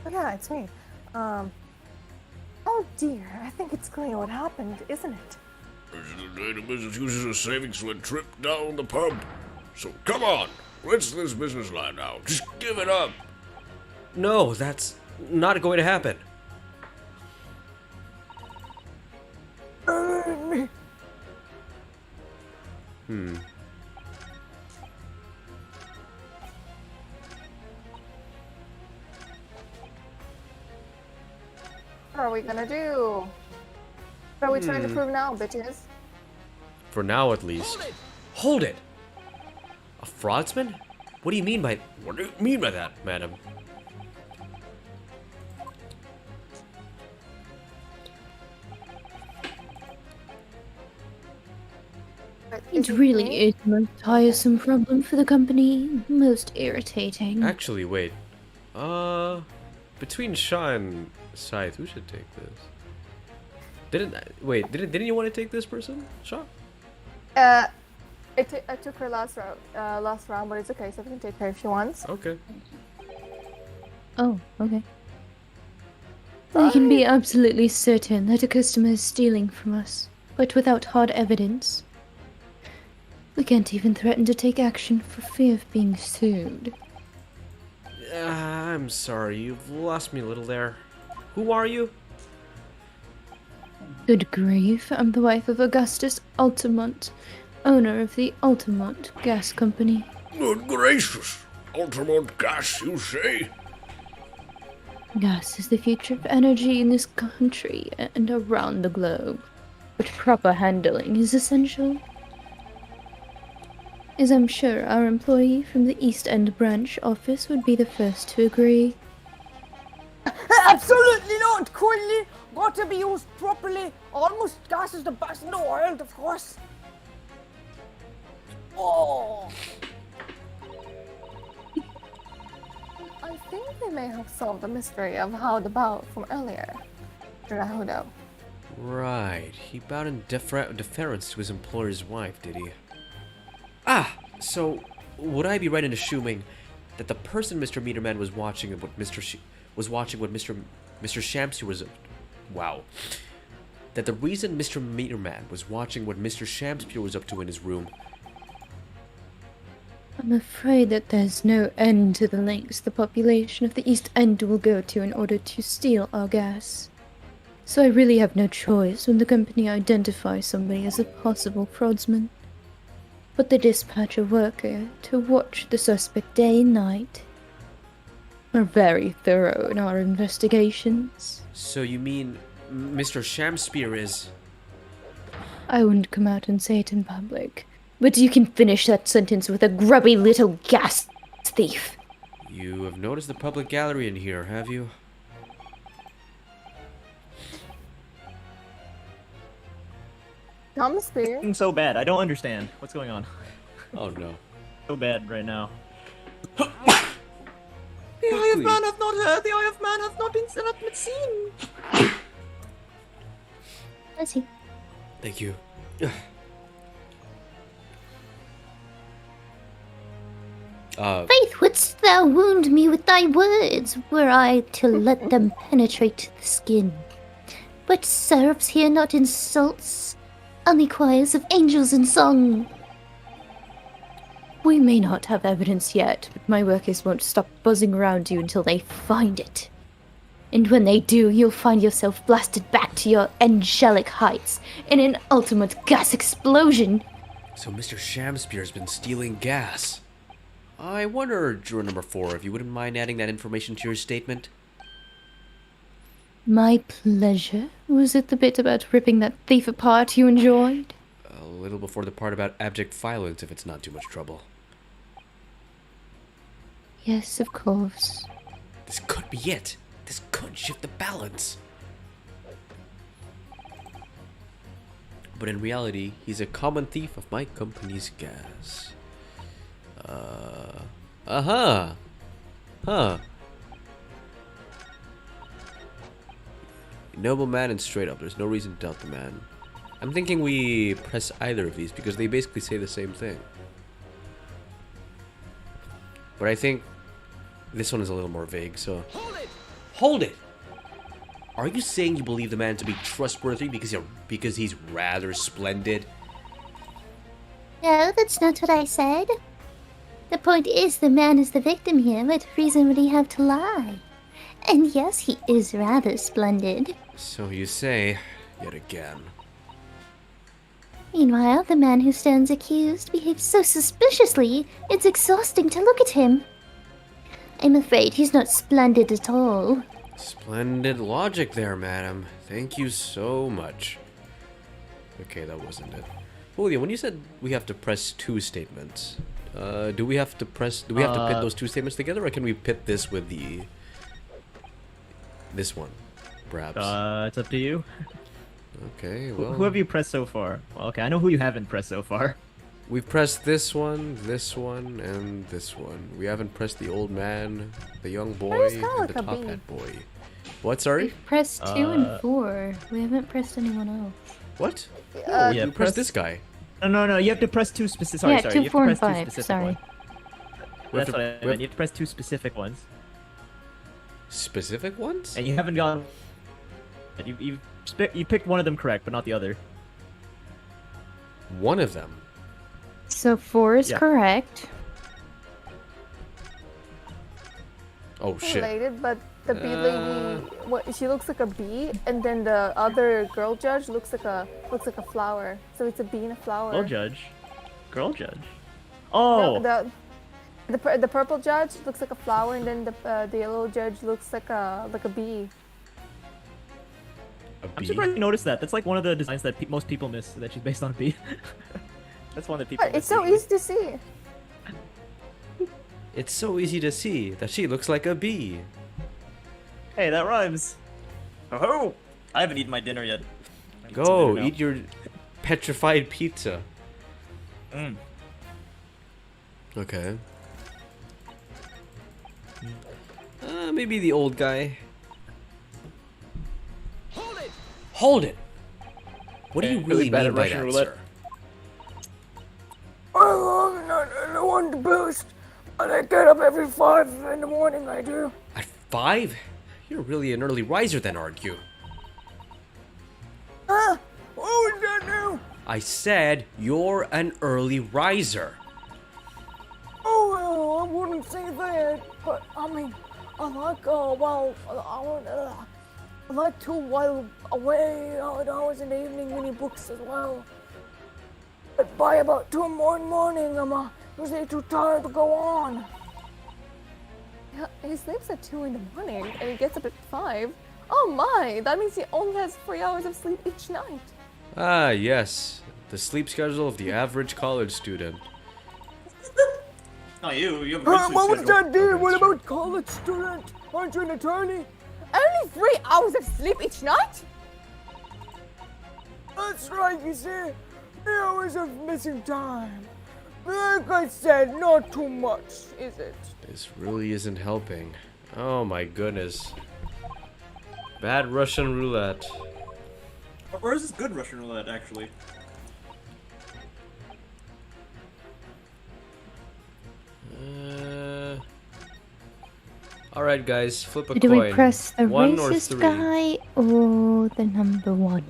Oh, yeah, it's me. Oh dear, I think it's clear what happened, isn't it? This is the day the business uses a savings for a trip down the pub. So come on, rinse this business line out. Just give it up. No, that's not going to happen. What are we gonna do? What are we trying to prove now, bitches? For now, at least. Hold it! A fraudsman? What do you mean by that, madam? It really is the most tiresome problem for the company. Most irritating. Actually, wait. Between Shaw and Sythe, who should take this? Didn't you want to take this person, Shaw? I took her last round, but it's okay, so we can take her if she wants. Okay. Oh, okay. We can be absolutely certain that a customer is stealing from us, but without hard evidence. We can't even threaten to take action for fear of being sued. I'm sorry, you've lost me a little there. Who are you? Good grief, I'm the wife of Augustus Altamont, owner of the Altamont Gas Company. Good gracious. Altamont gas, you say? Gas is the future of energy in this country and around the globe, but proper handling is essential. As I'm sure our employee from the East End branch office would be the first to agree. Absolutely not, Coley. Got to be used properly. Almost gas is the best in the world, of course. Oh. I think they may have solved the mystery of how the bout from earlier. Rahudo. Right, he bowed in deference to his employer's wife, did he? So would I be right in assuming that the person Mr. Meterman was watching and what Mr. Shampster was... Wow. That the reason Mr. Meterman was watching what Mr. Shampster was up to in his room... I'm afraid that there's no end to the lengths the population of the East End will go to in order to steal our gas. So I really have no choice when the company identifies somebody as a possible fraudsman. But they dispatch a worker to watch the suspect day and night. We're very thorough in our investigations. So you mean Mr. Shamspear is... I wouldn't come out and say it in public, but you can finish that sentence with a grubby little gas thief. You have noticed the public gallery in here, have you? Thomas Spear. It's so bad. I don't understand what's going on. Oh no. So bad right now. The eye of man hath not heard. The eye of man hath not been seen. I see. Thank you. Faith, wouldst thou wound me with thy words, were I to let them penetrate the skin? But serfs hear not insults, only choirs of angels in song. We may not have evidence yet, but my workers won't stop buzzing around you until they find it. And when they do, you'll find yourself blasted back to your angelic heights in an ultimate gas explosion. So Mr. Shamspeare's been stealing gas. I wonder, juror number 4, if you wouldn't mind adding that information to your statement? My pleasure. Was it the bit about ripping that thief apart you enjoyed? A little before the part about abject violence, if it's not too much trouble. Yes, of course. This could be it. This could shift the balance. But in reality, he's a common thief of my company's gas. Huh. Noble man and straight up. There's no reason to doubt the man. I'm thinking we press either of these because they basically say the same thing. But I think this one is a little more vague, so... Hold it! Are you saying you believe the man to be trustworthy because he's rather splendid? No, that's not what I said. The point is the man is the victim here. What reason would he have to lie? And yes, he is rather splendid. So you say, yet again. Meanwhile, the man who stands accused behaves so suspiciously, it's exhausting to look at him. I'm afraid he's not splendid at all. Splendid logic there, madam. Thank you so much. Okay, that wasn't it. Julia, when you said we have to press 2 statements, do we have to pit those 2 statements together, or can we pit this with this one, perhaps? It's up to you. Okay, well... Who have you pressed so far? Well, okay, I know who you haven't pressed so far. We've pressed this one, and this one. We haven't pressed the old man, the young boy, and the top hat boy. What, sorry? We've pressed 2 and 4. We haven't pressed anyone else. What? No, you pressed this guy. No, you have to press 2 specific... Sorry, sorry, 2, you have 4, to and press 2 5, specific sorry. ones. That's what I meant. You have to press 2 specific ones. Specific ones? And you haven't gone... You picked one of them correct, but not the other. One of them? So 4 is correct. Oh shit. Related, but the bee lady, she looks like a bee, and then the other girl judge looks like a flower. So it's a bee and a flower. Girl judge. Oh. The purple judge looks like a flower, and then the yellow judge looks like a bee. I'm surprised you noticed that. That's like one of the designs that most people miss, that she's based on a bee. That's one that people miss. It's so easy to see. It's so easy to see that she looks like a bee. Hey, that rhymes. Oh, I haven't eaten my dinner yet. Go, eat your petrified pizza. Okay. Maybe the old guy. Hold it! What are you really mean by that, sir? I'm not the one to boost, but I get up every 5 in the morning, I do. At 5? You're really an early riser then, aren't you? Huh? What was that now? I said you're an early riser. Oh, well, I wouldn't say that, but I mean, I like, I like to while away hours in the evening reading books as well. But by about 2 morning, I'm usually too tired to go on. Yeah, he sleeps at 2 in the morning and he gets up at 5. Oh my, that means he only has 3 hours of sleep each night. Ah, yes. The sleep schedule of the average college student. Not you. You have a good sleep What was schedule. that, dear? What about college student? Aren't you an attorney? Only 3 hours of sleep each night? That's right, you see. 3 hours of missing time. Like I said, not too much, is it? This really isn't helping. Oh my goodness. Bad Russian roulette. Or is this good Russian roulette, actually? Alright guys, flip a Do coin. we press the 1 or racist 3? guy or the number 1?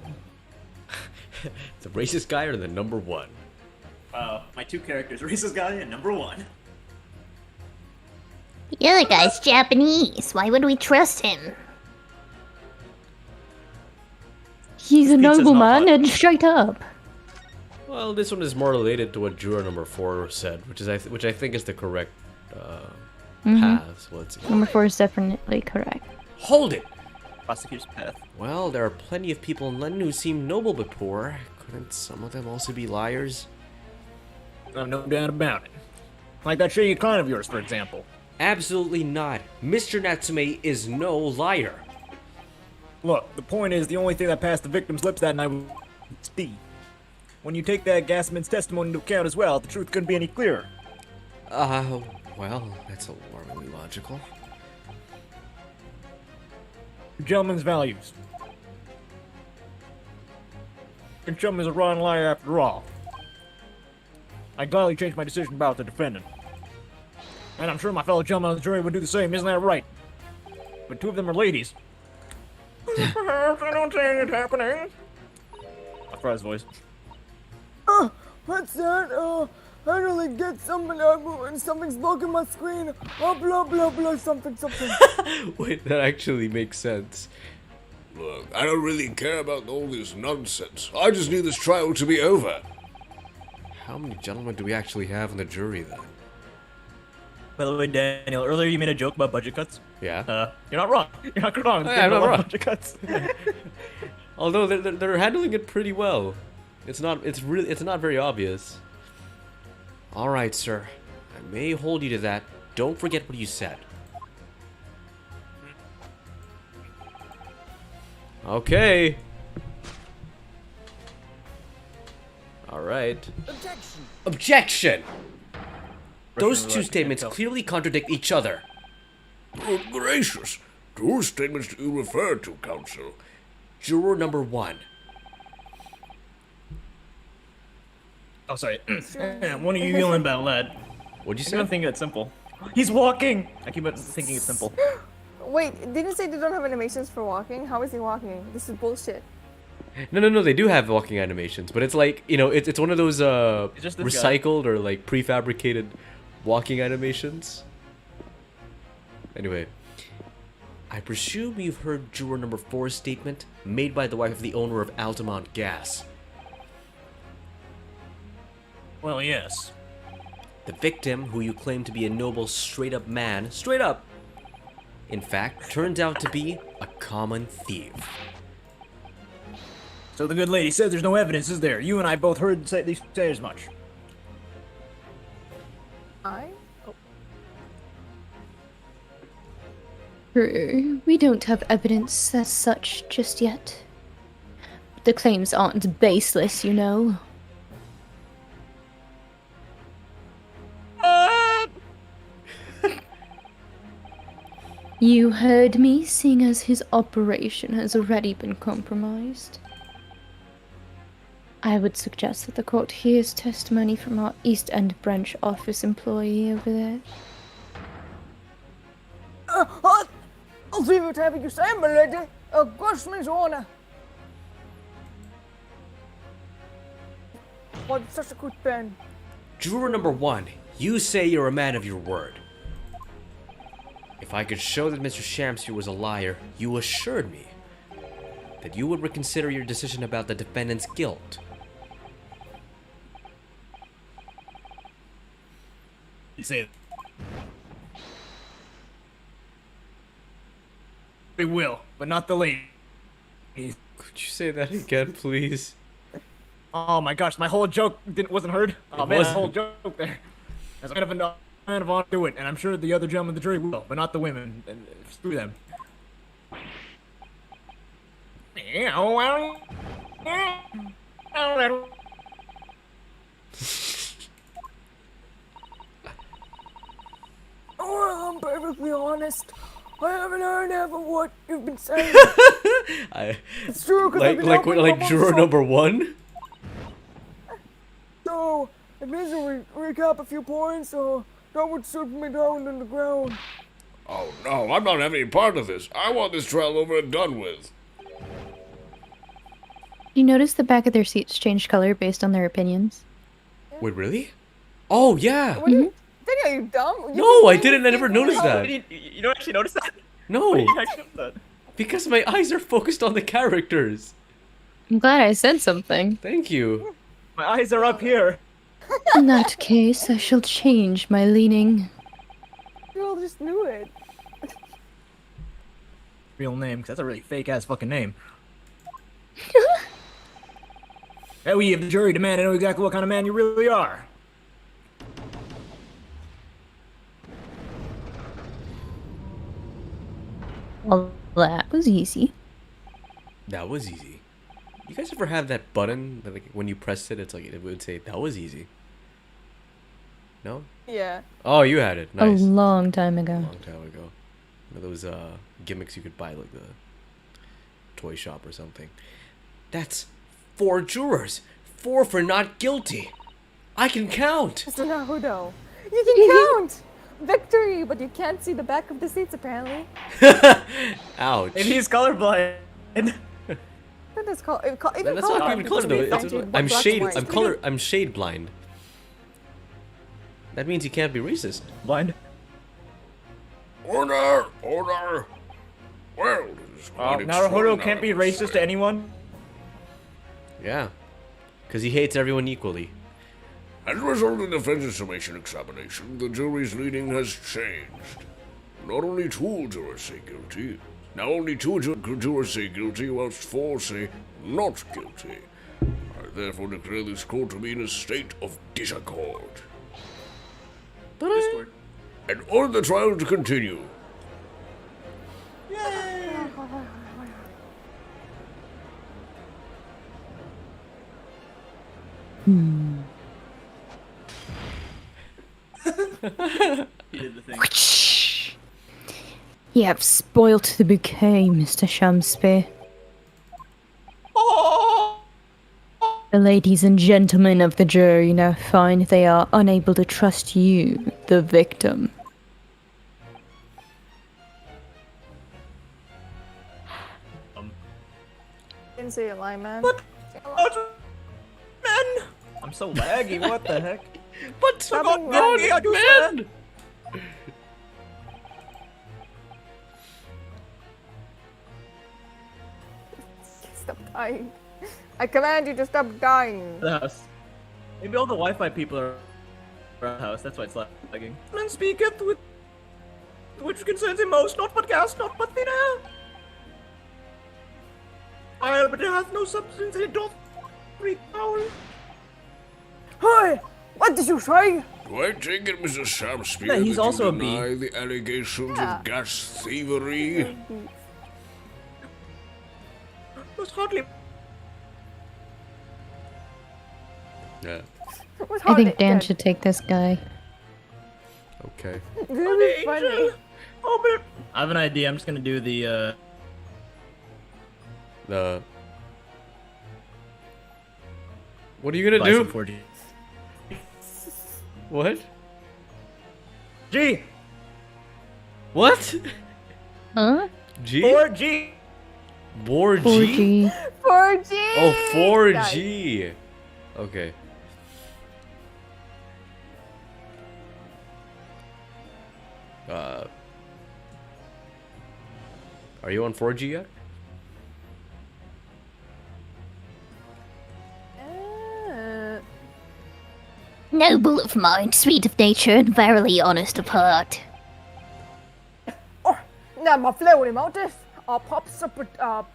The racist guy or the number 1? My 2 characters, racist guy and number 1. The other guy's Japanese. Why would we trust him? He's a This pizza's not nobleman hot. and straight up. Well, this one is more related to what juror number 4 said, which I think is the correct path. So let's see. Number 4 is definitely correct. Hold it! Prosecutor's path. Well, there are plenty of people in London who seem noble but poor. Couldn't some of them also be liars? I've no doubt about it. Like that shitty client of yours, for example. Absolutely not. Mr. Natsume is no liar. Look, the point is, the only thing that passed the victim's lips that night was speed. When you take that gasman's testimony into account as well, the truth couldn't be any clearer. Well, that's alarmingly logical. Gentleman's values. Your gentleman's a rotten liar after all. I gladly changed my decision about the defendant. And I'm sure my fellow gentlemen on the jury would do the same, isn't that right? But 2 of them are ladies. Perhaps I don't see it happening. I forgot his voice. What's that? I really get something and something's blocking my screen. Blah blah blah something. Wait, that actually makes sense. Look, I don't really care about all this nonsense. I just need this trial to be over. How many gentlemen do we actually have in the jury, then? By the way, Daniel, earlier you made a joke about budget cuts. Yeah. You're not wrong. You're not wrong. I'm not wrong. Budget cuts. Although they're handling it pretty well. It's not very obvious. All right, sir. I may hold you to that. Don't forget what you said. Okay. All right. Objection! Those 2 statements clearly contradict each other. Good gracious. Whose statements do you refer to, counsel? Juror number 1. Oh, sorry. What are you yelling about, lad? What'd you I say? don't think it's simple. He's walking! I keep thinking it's simple. Wait, didn't you say they don't have animations for walking? How is he walking? This is bullshit. No, they do have walking animations, but it's like, it's one of those just this guy. recycled or like prefabricated walking animations. Anyway, I presume you've heard juror number 4's statement made by the wife of the owner of Altamont Gas. Well, yes. The victim, who you claim to be a noble straight-up man, straight up, in fact, turns out to be a common thief. So the good lady said there's no evidence, is there? You and I both heard say as much. We don't have evidence as such just yet. The claims aren't baseless, you know. You heard me, seeing as his operation has already been compromised. I would suggest that the court hears testimony from our East End branch office employee over there. I'll see what have you say, my lady. Gosh, Miss Honor. What such a good pen. Juror number 1, you say you're a man of your word. If I could show that Mr. Shamsur was a liar, you assured me that you would reconsider your decision about the defendant's guilt. You say it. They will, but not the lady. Could you say that again, please? Oh my gosh, my whole joke wasn't heard. Oh It man, wasn't. the whole joke there. As kind of on to it, and I'm sure the other gentlemen of the jury will, but not the women. And screw them. Oh, I'm perfectly honest. I haven't heard half of what you've been saying. It's true, because I've been helping like them juror also. number 1? So, it means to recap a few points, that would suit me down in the ground. Oh no, I'm not having any part of this. I want this trial over and done with. You notice the back of their seats changed color based on their opinions? Wait, really? Oh, yeah! What are you, Daniel, are you dumb? No, I didn't. I never noticed that. You don't actually notice that? No, You actually notice that? because my eyes are focused on the characters. I'm glad I said something. Thank you. My eyes are up here. In that case, I shall change my leaning. You all just knew it. Real name, because that's a really fake-ass fucking name. Hey, we have the jury demand to know exactly what kind of man you really are. Well, that was easy. That was easy. You guys ever have that button that like, when you pressed it, it's like it would say that was easy? No? Yeah. Oh, you had it. Nice. A long time ago. Long time ago. One of those gimmicks you could buy like the toy shop or something. That's 4 jurors. 4 for not guilty. I can count. Mr. Naruto, you can count! Victory! But you can't see the back of the seats, apparently. Ouch. Maybe he's colorblind. That is called. That's what people call it though. I'm shade blind. That means you can't be racist. Blind? Order! Order! Well, this is quite Naruto can't be extraordinary, racist to anyone? Yeah. Because he hates everyone equally. As a result of the defense's summation examination, the jury's leading has changed. Not only 2 jurors say guilty, now only 2 jurors say guilty, whilst 4 say not guilty. I therefore declare this court to be in a state of disaccord. Discord. And order the trial to continue. He did the thing. You have spoilt the bouquet, Mr. Shamspeare. The ladies and gentlemen of the jury now find they are unable to trust you, the victim. Didn't say a lie, man. But, man! I'm so laggy, what the heck? But Stop God, being man, laggy. I do say. Stop dying. I command you to stop dying. The house. Maybe all the Wi-Fi people are around the house, that's why it's lagging. Man speaketh with which concerns him most, not but gas, not but thin air. Fire, but it hath no substance, and it doth breathe power. Hey, what did you say? Do I take it, Mr. Shamspeare, Yeah, he's that also a you bee. deny the allegations Yeah. of gas thievery? Most hardly. Yeah. I think Dan should take this guy. Okay. This is funny. Oh, but I have an idea, I'm just gonna do the, What are you gonna bicep do? 4G. What? G! What? Huh? G? 4G! 4G? 4G. 4G! Oh, 4G. Okay. Are you on 4G yet? Noble of mind, sweet of nature, and verily honest of heart. Now, my flowery motive, pops up with,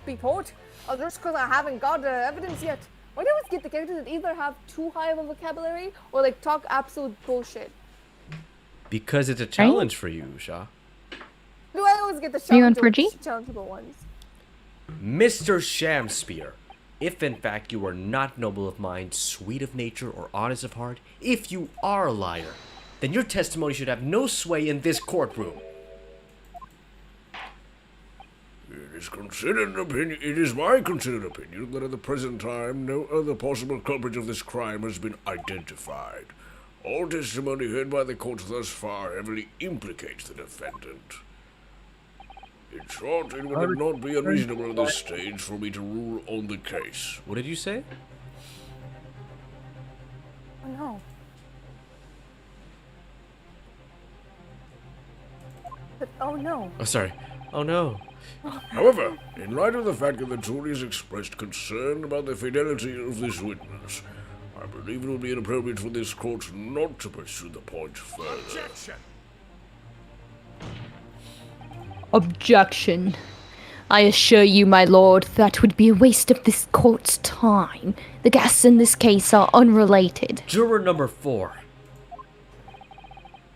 report, just because I haven't got evidence yet. Why do I always get the characters that either have too high of a vocabulary or like talk absolute bullshit? Because it's a challenge for you, Shah. Do I always get the Are you on challengeable ones? Mr. Shamspeare, if in fact you are not noble of mind, sweet of nature, or honest of heart, if you are a liar, then your testimony should have no sway in this courtroom. It is my considered opinion that at the present time no other possible culprit of this crime has been identified. All testimony heard by the court thus far heavily implicates the defendant. In short, it would not be unreasonable at this stage for me to rule on the case. What did you say? Oh no. But oh no. Oh, sorry. Oh no. However, in light of the fact that the jury has expressed concern about the fidelity of this witness, I believe it would be inappropriate for this court not to pursue the point further. Objection. I assure you, my lord, that would be a waste of this court's time. The guests in this case are unrelated. Juror number 4.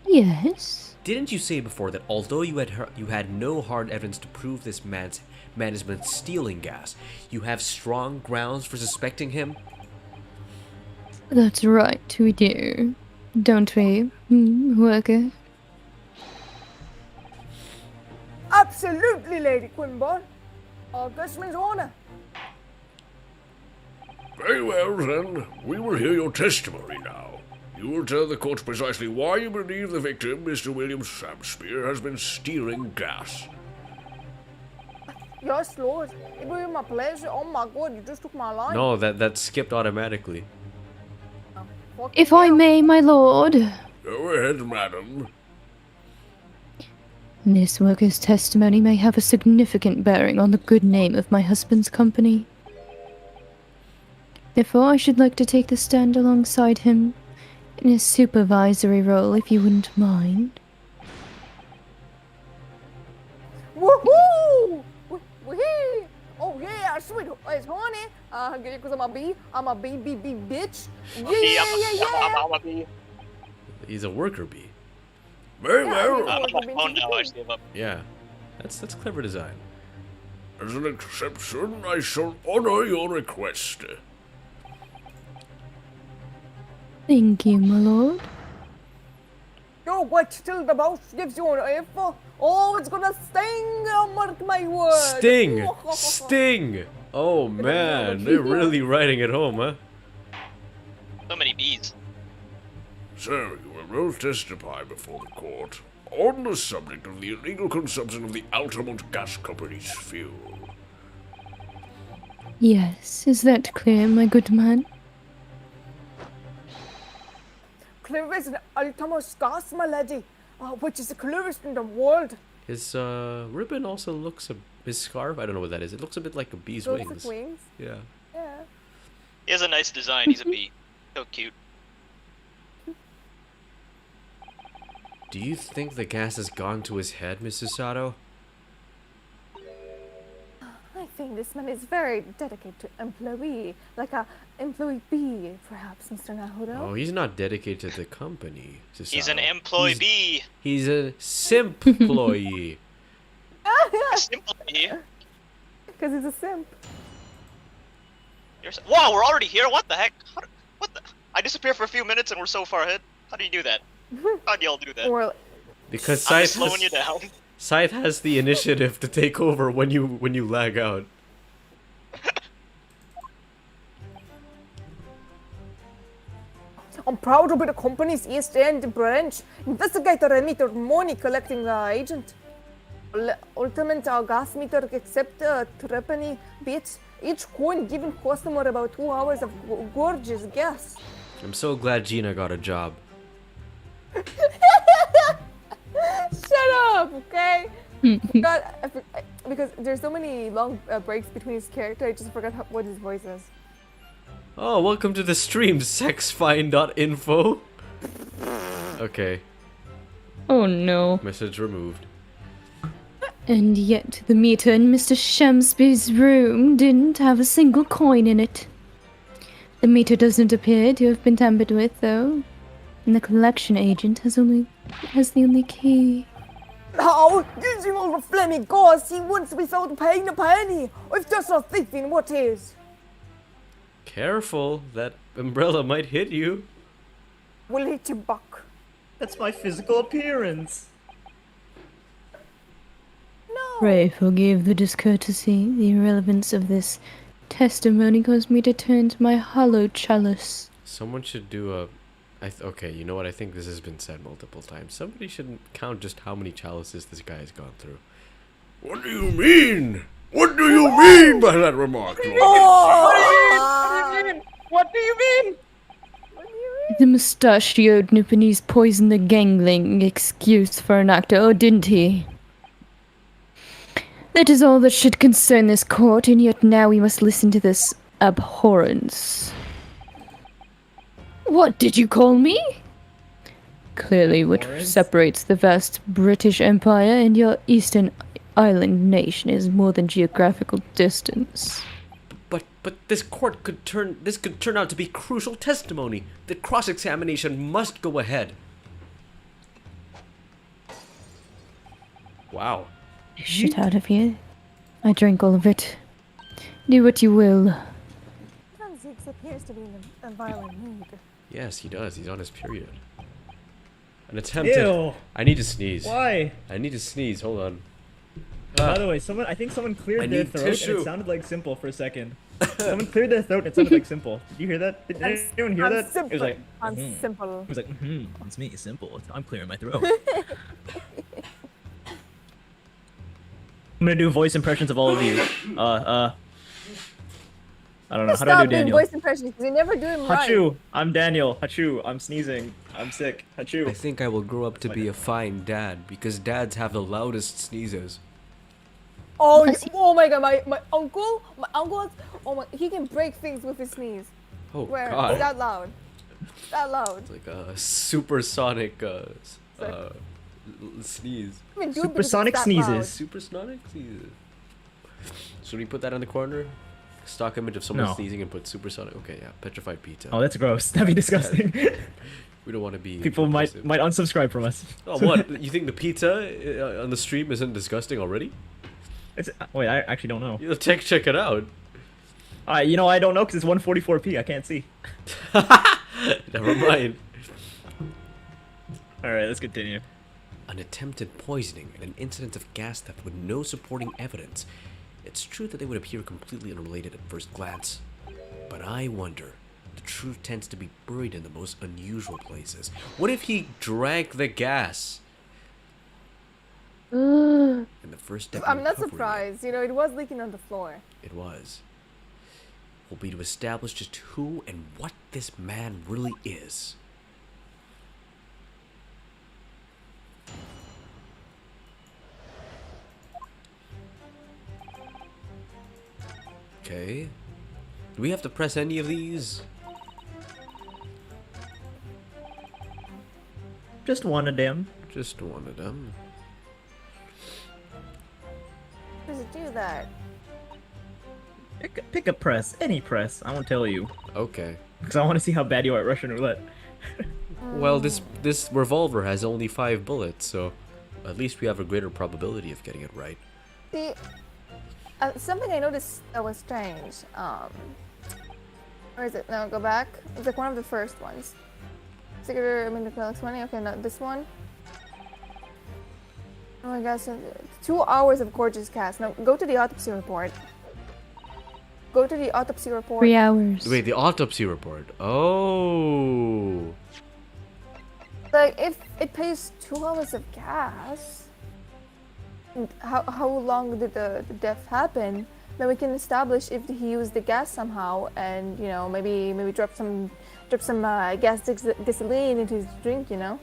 Yes? Didn't you say before that although you had no hard evidence to prove this man has been stealing gas, you have strong grounds for suspecting him? That's right, we do. Don't we, worker? Absolutely, Lady Quimborn. Gusman's honor. Very well, then. We will hear your testimony now. You will tell the court precisely why you believe the victim, Mr. William Shamspeare, has been stealing gas. Yes, Lord. It will be my pleasure. Oh my god, you just took my line. No, that skipped automatically. If I may, my lord. Go ahead, madam. This worker's testimony may have a significant bearing on the good name of my husband's company. Therefore, I should like to take the stand alongside him in a supervisory role, if you wouldn't mind. Woohoo! Wee! Oh yeah, sweet. It's honey. Because I'm a bee bitch. Yeah. He's a worker bee. Very well. Oh no, I just gave up. Yeah, that's clever design. As an exception, I shall honor your request. Thank you, my lord. Yo, what till the mouse gives you an info? Oh, it's gonna sting. I'll mark my words. Sting! Sting! Oh man, they're really writing it home, huh? So many bees. So, you will both testify before the court on the subject of the illegal consumption of the Altamont Gas Company's fuel. Yes, is that clear, my good man? Clear as an Altamont gas, my lady, which is the clearest in the world. His ribbon also looks his scarf, I don't know what that is. It looks a bit like a bee's Looks wings. like wings. Yeah. Yeah. He has a nice design. He's a bee. So cute. Do you think the gas has gone to his head, Mrs. Sato? I think this man is very dedicated to employee, like a employee bee, perhaps, Mr. Nahudo. Oh, he's not dedicated to the company. He's an Sato. employee bee. He's a simp employee. Simply. Because he's a simp. Wow, we're already here? What the heck? What the? I disappeared for a few minutes and we're so far ahead. How do you do that? How'd y'all do that? Well, Because I'm just slowing you down. Sythe has the initiative to take over when you lag out. I'm proud to be the company's East End branch. Investigator emitter money collecting agent. Ultimate gas meter accept trepenny bits. Each coin giving customer about 2 hours of gorgeous gas. I'm so glad Gina got a job. Shut up, okay? Because there's so many long breaks between his character, I just forgot what his voice is. Oh, welcome to the stream, sexfine.info. Okay. Oh no. Message removed. And yet the meter in Mr. Shamspeare's room didn't have a single coin in it. The meter doesn't appear to have been tampered with, though. And the collection agent has the only key. Now, using all the flaming gas he wants without paying a penny. If that's not thieving, what is? Careful, that umbrella might hit you. We'll hit you back. That's my physical appearance. No. Pray forgive the discourtesy. The irrelevance of this testimony caused me to turn to my hollow chalice. Someone should do a... okay, you know what? I think this has been said multiple times. Somebody should count just how many chalices this guy has gone through. What do you mean? What do you mean by that remark, Lord? What do you mean? The mustachioed Nipponese poisoned the gangling excuse for an actor, oh didn't he? That is all that should concern this court, and yet now we must listen to this abhorrence. What did you call me? Clearly, what separates the vast British Empire and your Eastern Island nation is more than geographical distance. But this could turn out to be crucial testimony. The cross-examination must go ahead. Wow. Shit out of here. I drank all of it. Do what you will. Ziggs appears to be in a violent mood. Yes, he does. He's on his period. An attempted. Ew. I need to sneeze. Why? I need to sneeze. Hold on. By the way, I think someone cleared I their need throat tissue. and it sounded like Simple for a second. Someone cleared their throat and it sounded like Simple. Did you hear that? Did anyone hear that? Simple. It was like, I'm simple. it was like, it's me, Simple. I'm clearing my throat. I'm gonna do voice impressions of all of you. I don't know. How do I Stop do doing Daniel? voice impressions because you never do them right. Hachu! I'm Daniel. Hachu! I'm sneezing. I'm sick. Hachu! I think I will grow up to be a fine dad because dads have the loudest sneezes. Oh, oh my god, my uncle, he can break things with his sneeze. Oh Where God! it's that loud. That loud. It's like a supersonic sneeze. Even do it because it's Supersonic that sneezes. loud. Supersonic sneezes. Should we put that on the corner? Stock image of someone No. sneezing and put supersonic. Okay, yeah, petrified pizza. Oh, that's gross. That'd be disgusting. We don't want to be. People might unsubscribe from us. Oh, what? You think the pizza on the stream isn't disgusting already? Wait, I actually don't know. You check it out. You know, I don't know because it's 144p. I can't see. Never mind. All right, let's continue. An attempted poisoning and an incident of gas theft with no supporting evidence. It's true that they would appear completely unrelated at first glance, but I wonder. The truth tends to be buried in the most unusual places. What if he drank the gas? And the first step in I'm not recovering surprised. You know, it was leaking on the floor. It was. Will be to establish just who and what this man really is. Okay. Do we have to press any of these? Just one of them. Just one of them. How does it do that? Pick a press, any press. I won't tell you Okay. because I want to see how bad you are at Russian roulette. Well, this revolver has only 5 bullets, so at least we have a greater probability of getting it right. See, something I noticed that was strange. Where is it? No, go back. It's like one of the first ones. Secret, I mean, the Chronicles 20. Okay, not this one. Oh my gosh, 2 hours of gorgeous cast. Now go to the autopsy report. Go to the autopsy report. 3 hours. Wait, the autopsy report. Oh. Like, if it pays 2 hours of gas, how long did the death happen? Then we can establish if he used the gas somehow, and you know, maybe drop some gas gasoline into his drink. You know.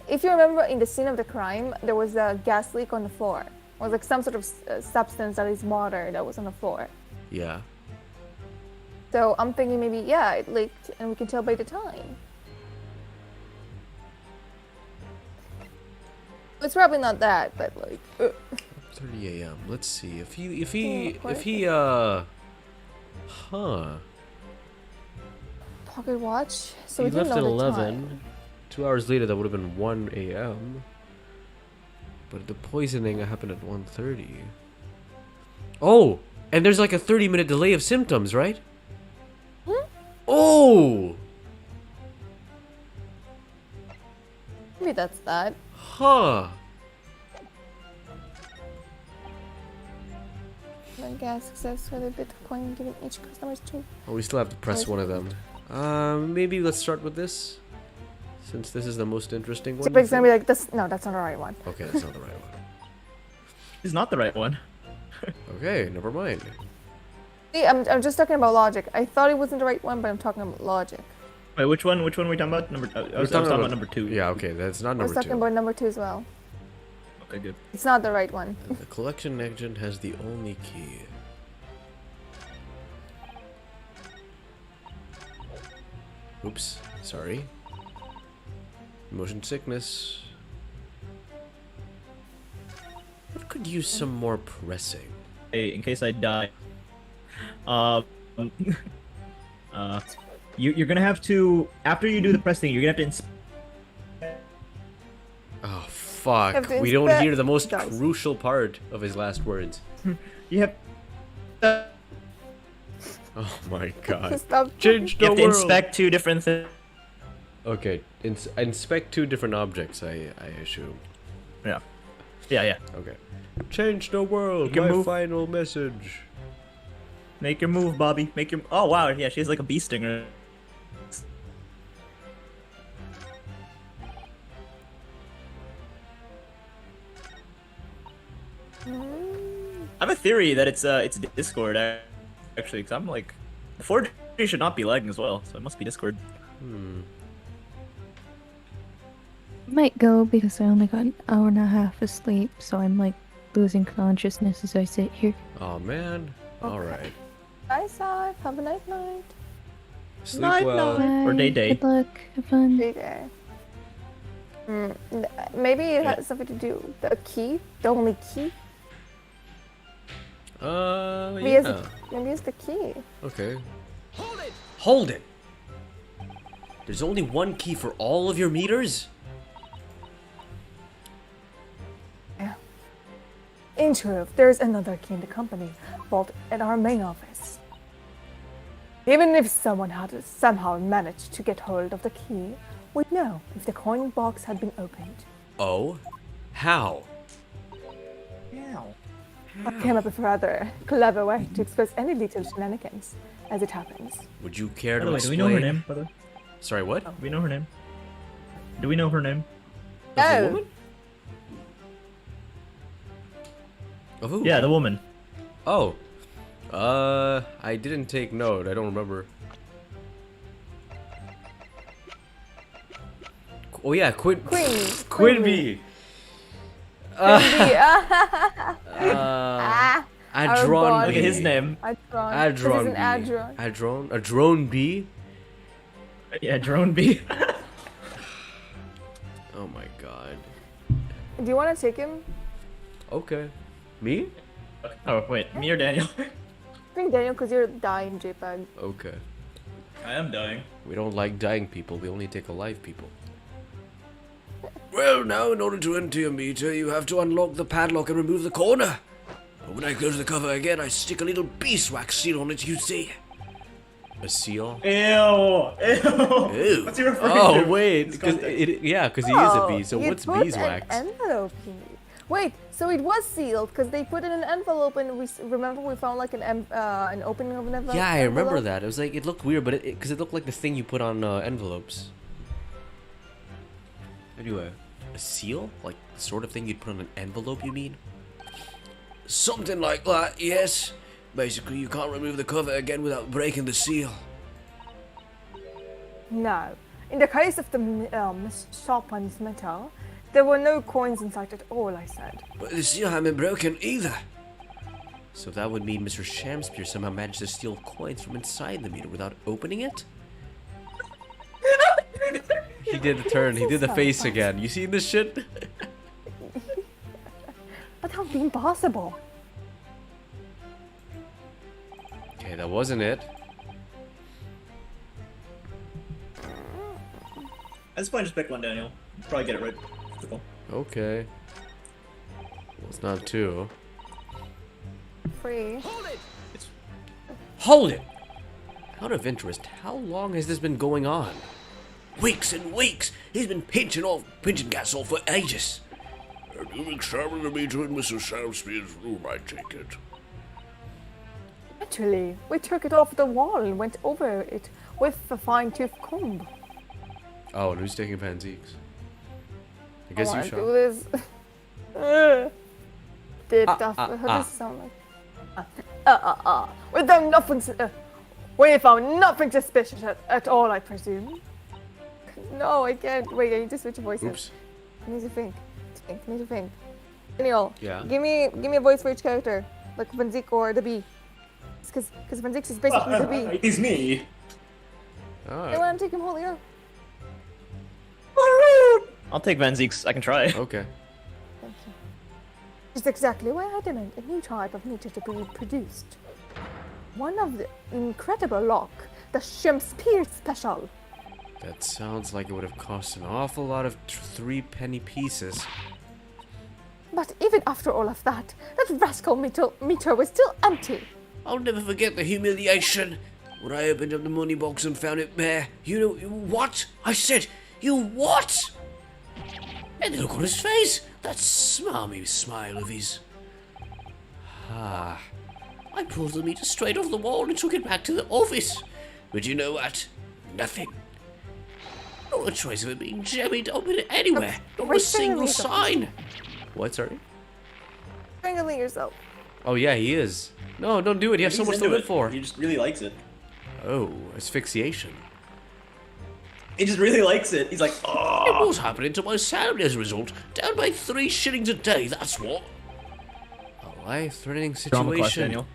If you remember, in the scene of the crime, there was a gas leak on the floor. It was like some sort of substance that is water that was on the floor. Yeah. So I'm thinking maybe, yeah, it leaked, and we can tell by the time. It's probably not that, but like. 30 a.m. Let's see if he Pocket watch. So he we didn't left at know the 11. time. 2 hours later, that would have been 1 a.m. But the poisoning happened at 1:30. Oh, and there's like a 30-minute delay of symptoms, right? Oh, Maybe that's that. huh. The gas success for the Bitcoin giving each customer's two. Oh, we still have to press one of them. Maybe let's start with this, since this is the most interesting one. So it's gonna be like this. No, that's not the right one. Okay, that's not the right one. It's not the right one. Okay, never mind. See, I'm just talking about logic. I thought it wasn't the right one, but I'm talking about logic. Wait, which one? Which one are we talking about? I was talking about number 2. Yeah, okay, that's not I was number talking 2. about number 2 as well. Very good. It's not the right one. The collection agent has the only key. Oops, sorry. Motion sickness. What could use some more pressing? Hey, in case I die. You're gonna have to, after you do the press thing, you're gonna have to Oh, fuck. Have to We don't inspect hear the most dice. crucial part of his last words. you have Oh my god. Stop. Change you the have to world! inspect 2 different things. Okay, inspect 2 different objects, I assume. Yeah. Yeah. Okay. Change the world, You can my move. final message. Make your move, Bobby. Make your. Oh wow, yeah, she has like a bee stinger. I have a theory that it's Discord actually, because I'm like, the 4G should not be lagging as well, so it must be Discord. Might go because I only got an hour and a half of sleep, so I'm like losing consciousness as I sit here. Oh man. Alright. Bye, Sythe. Have a night night. Sleep Night, well. night. Or Bye, day. Good luck. Have fun. Stay there. Maybe it has something to do with the key, the only key. Maybe, Yeah. maybe it's the key. Okay. Hold it! There's only one key for all of your meters? In truth, there's another key in the company vault at our main office. Even if someone had somehow managed to get hold of the key, we'd know if the coin box had been opened. Oh? How? I came up with a rather clever way to expose any little shenanigans, as it happens. Would you care By to the way, do we explain? know her name? By the way? Sorry, what? Do we know her name? Do we know her name? Of the Oh. woman? Of who? Yeah, the woman. Oh. I didn't take note. I don't remember. Oh yeah, Quinby. Quinby. Adron. Look at his name. Adron. This is an Adron. Adron. Adron B. Yeah, drone bee. Oh my god. Do you want to take him? Okay. Me? Oh wait, me or Daniel? I think Daniel, because you're dying, JPEG. Okay. I am dying. We don't like dying people. We only take alive people. Well, now, in order to enter your meter, you have to unlock the padlock and remove the corner. But when I close the cover again, I stick a little beeswax seal on it, you see. A seal? Ew! Ew! Ew. What's he referring Oh to? wait, It's because context. yeah, because he is a bee. So you what's put beeswax? An envelope in it. Wait, so it was sealed because they put it in an envelope, and remember we found like an opening of an envelope. Yeah, I remember envelope? that. It was like it looked weird, but because it looked like the thing you put on envelopes. Anyway, a seal, like the sort of thing you'd put on an envelope. You mean? Something like that, yes. Basically, you can't remove the cover again without breaking the seal. No. In the case of the sharpened metal, there were no coins inside at all, I said. But the seal hadn't been broken either. So that would mean Mr. Shamspear somehow managed to steal coins from inside the meter without opening it? He did the turn. He did the face again. You seen this shit? But that would be impossible. Okay, that wasn't it. At this point, just pick one, Daniel. You probably get it right. Cool. Okay. Well, it's not two. Free. Hold it! Out of interest, how long has this been going on? Weeks and weeks. He's been pinching gas off for ages. And you've examined the meter in Mr. Shamspear's room, I take it. Actually, we took it off the wall and went over it with a fine-tooth comb. Oh, and who's taking Panzeeks? I guess you I shall. do this. How does it sound like? We found nothing. We found nothing suspicious at all, I presume. No, I can't. Wait, I need to switch voices. Oops. I need to think. I need to think. Daniel, Yeah. give me a voice for each character, like Van Zik or the bee. Because Van Zik is basically the bee. He's me. I want to take him Julio. I'll take Van Zeek's. I can try. Okay. Thank you. It's exactly why I demand a new type of meter to be produced. One of the incredible lock, the Shakespeare special. That sounds like it would have cost an awful lot of 3-penny pieces. But even after all of that, that rascal meter was still empty. I'll never forget the humiliation when I opened up the money box and found it bare. You know what? I said, you what? And the look on his face, that smarmy smile of his. Ah. I pulled the meter straight off the wall and took it back to the office. But you know what? Nothing. Not a trace of it being jammed open anywhere. Not a single sign. What, sorry? Strangling yourself. Oh, yeah, he is. No, don't do it. You have so much to live for. He just really likes it. Oh, asphyxiation. He just really likes it. He's like, oh. It was happening to my salary as a result. Down by 3 shillings a day, that's what. A life-threatening Drama class, situation. Daniel.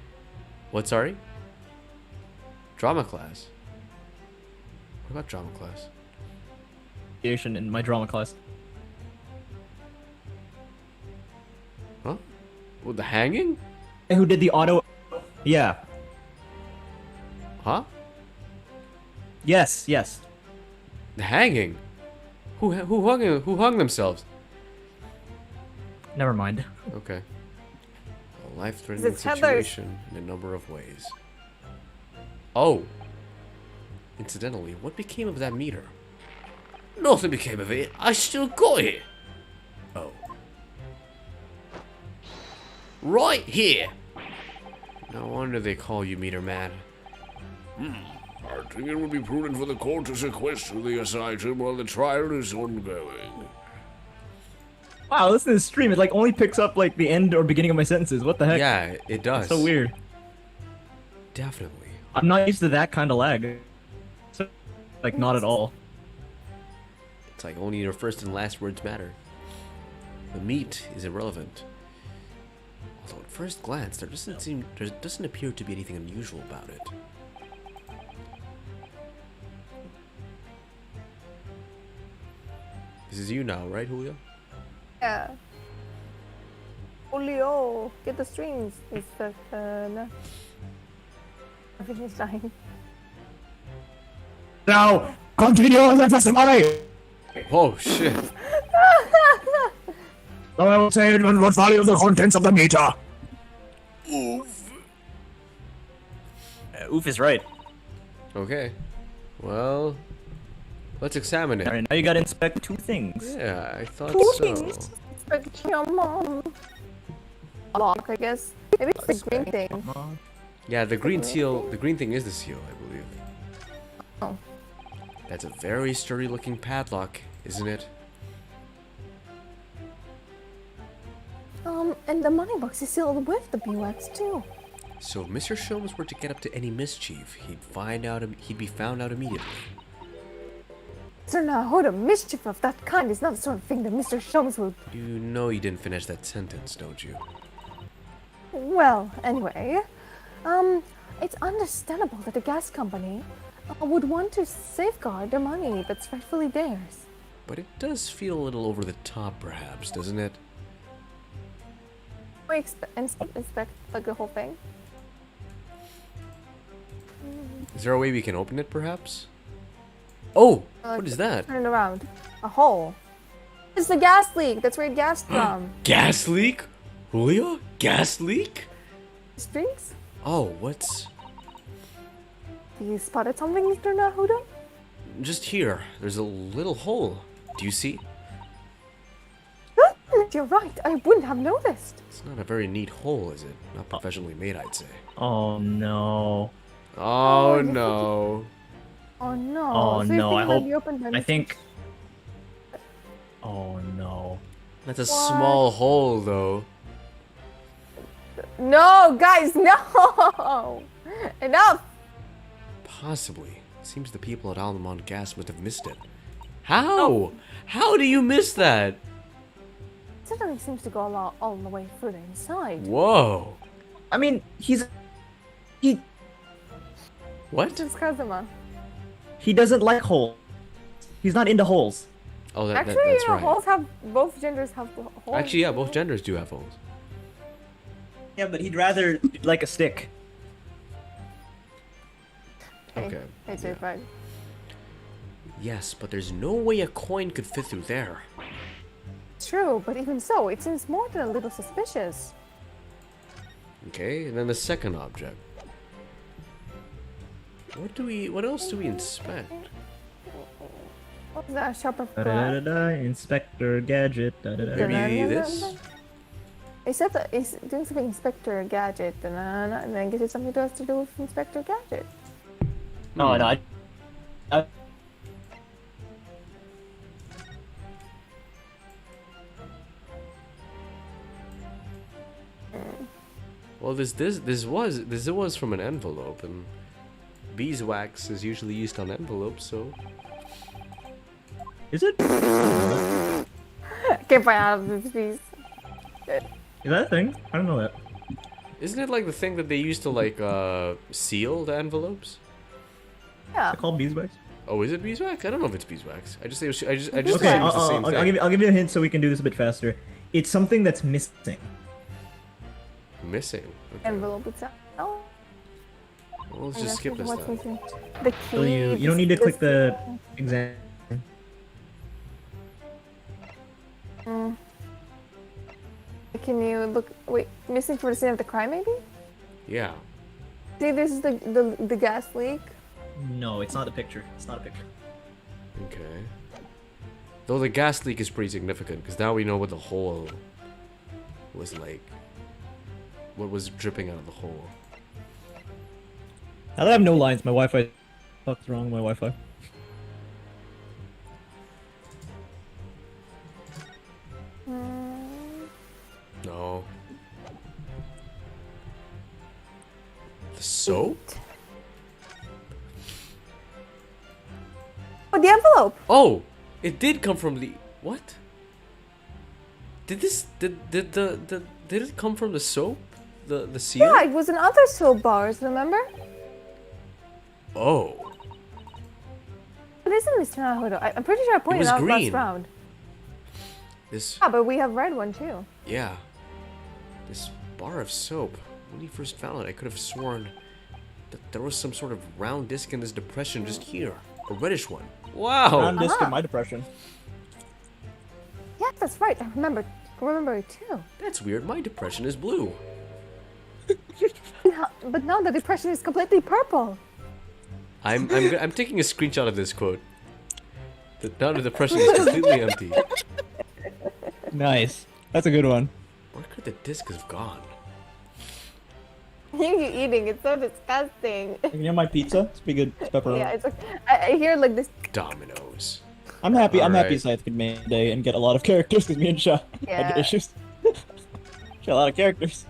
What, sorry? Drama class? What about drama class? In my drama class. Huh? What, the hanging? Who did the auto? Yeah. Huh? Yes. The hanging? Who hung themselves? Never mind. Okay. A life-threatening It's Heather's. situation in a number of ways. Oh. Incidentally, what became of that meter? Nothing became of it. I still got it. Oh. Right here. No wonder they call you Meter Man. I think it would be prudent for the court to sequester the item while the trial is ongoing. Wow, listen to this stream. It like only picks up like the end or beginning of my sentences. What the heck? Yeah, it does. So weird. Definitely. I'm not used to that kind of lag. So, like not at all. It's like only your first and last words matter. The meat is irrelevant. Although at first glance, there doesn't appear to be anything unusual about it. This is you now, right, Julio? Yeah. Julio, get the strings. It's the no. I think he's dying. Now, continue the testimony. Oh shit! I will say it will value the contents of the meter. Oof. Oof is right. Okay. Well, let's examine it. Alright, now you gotta inspect 2 things. Yeah, I thought Cool so. things. Expect your mom. Lock, I guess. Maybe it's the green thing. Yeah, the green seal. The green thing is the seal, I believe. Oh. That's a very sturdy-looking padlock, isn't it? And the money box is sealed with the BUX too. So if Mr. Sholmes were to get up to any mischief, he'd be found out immediately. So now, the mischief of that kind is not the sort of thing that Mr. Sholmes would. You know you didn't finish that sentence, don't you? Well, anyway, it's understandable that the gas company would want to safeguard the money that's rightfully theirs. But it does feel a little over the top, perhaps, doesn't it? We inspect like the whole thing. Is there a way we can open it, perhaps? Oh! What is that? Turn it around. A hole. It's the gas leak. That's where it gassed from. Gas leak? Julio? Gas leak? Strings? Oh, what's... You spotted something, Mr. Nahuda? Just here. There's a little hole. Do you see? You're right. I wouldn't have noticed. It's not a very neat hole, is it? Not professionally made, I'd say. Oh no. Oh no. Oh no. Oh So you no, think I it might hope. be open by I think. Oh no. That's a small hole, though. No, guys, no! Enough! Possibly. Seems the people at Almond Gas must have missed it. How? How do you miss that? certainly seems to go all the way further inside. Whoa. I mean, he What? This is Kazuma. he doesn't like holes. He's not into holes. Oh, Actually, that's right. holes have both genders have holes. Actually, yeah, both genders do have holes. Yeah, but he'd rather like a stick. Okay. It's fine. Yes, but there's no way a coin could fit through there. True, but even so, it seems more than a little suspicious. Okay, and then the second object. What else do we inspect? What's that? Shopper Inspector Gadget. Maybe this? Except that it's doing something Inspector Gadget, and then guess it's something that has to do with Inspector Gadget. No, no. Well, this was from an envelope, and beeswax is usually used on envelopes, so. Is it? Get out of this piece. Is that a thing? I don't know that. Isn't it like the thing that they used to like seal the envelopes? Yeah. Is it called beeswax? Oh, is it beeswax? I don't know if it's beeswax. I just think Okay, it's the same thing. I'll give you a hint so we can do this a bit faster. It's something that's missing. Missing. Okay. Envelope itself. Oh. Well, let's just skip this What's then. missing? The key. So you don't need to click the exam. Can you look? Wait, missing for the scene of the crime, maybe? Yeah. See, this is the gas leak. No, it's not a picture. It's not a picture. Okay. Though the gas leak is pretty significant, because now we know what the hole was like. What was dripping out of the hole. Now that I have no lines, my Wi-Fi. What's wrong with my Wi-Fi? No. The soap? Oh, the envelope. Oh, it did come from the what? Did it come from the soap? The seal? Yeah, it was in other soap bars. Remember? Oh. It isn't Mr. Naruto. I'm pretty sure I pointed was out last green. round. This Yeah, but we have red one too. yeah. This bar of soap. When you first found it, I could have sworn that there was some sort of round disc in this depression just here. A reddish one. Wow. Round disc in my depression. Yeah, that's right. I remember it too. That's weird. My depression is blue. But now the depression is completely purple. I'm taking a screenshot of this quote. Now the depression is completely empty. Nice. That's a good one. Where could the disc have gone? You eating? It's so disgusting. You know my pizza? It's pretty good. It's pepperoni. Yeah, it's like I hear like this. Dominoes. I'm happy. I'm happy Alright. Sythe could make a day and get a lot of characters because me and Sha Yeah. had issues. Got a lot of characters.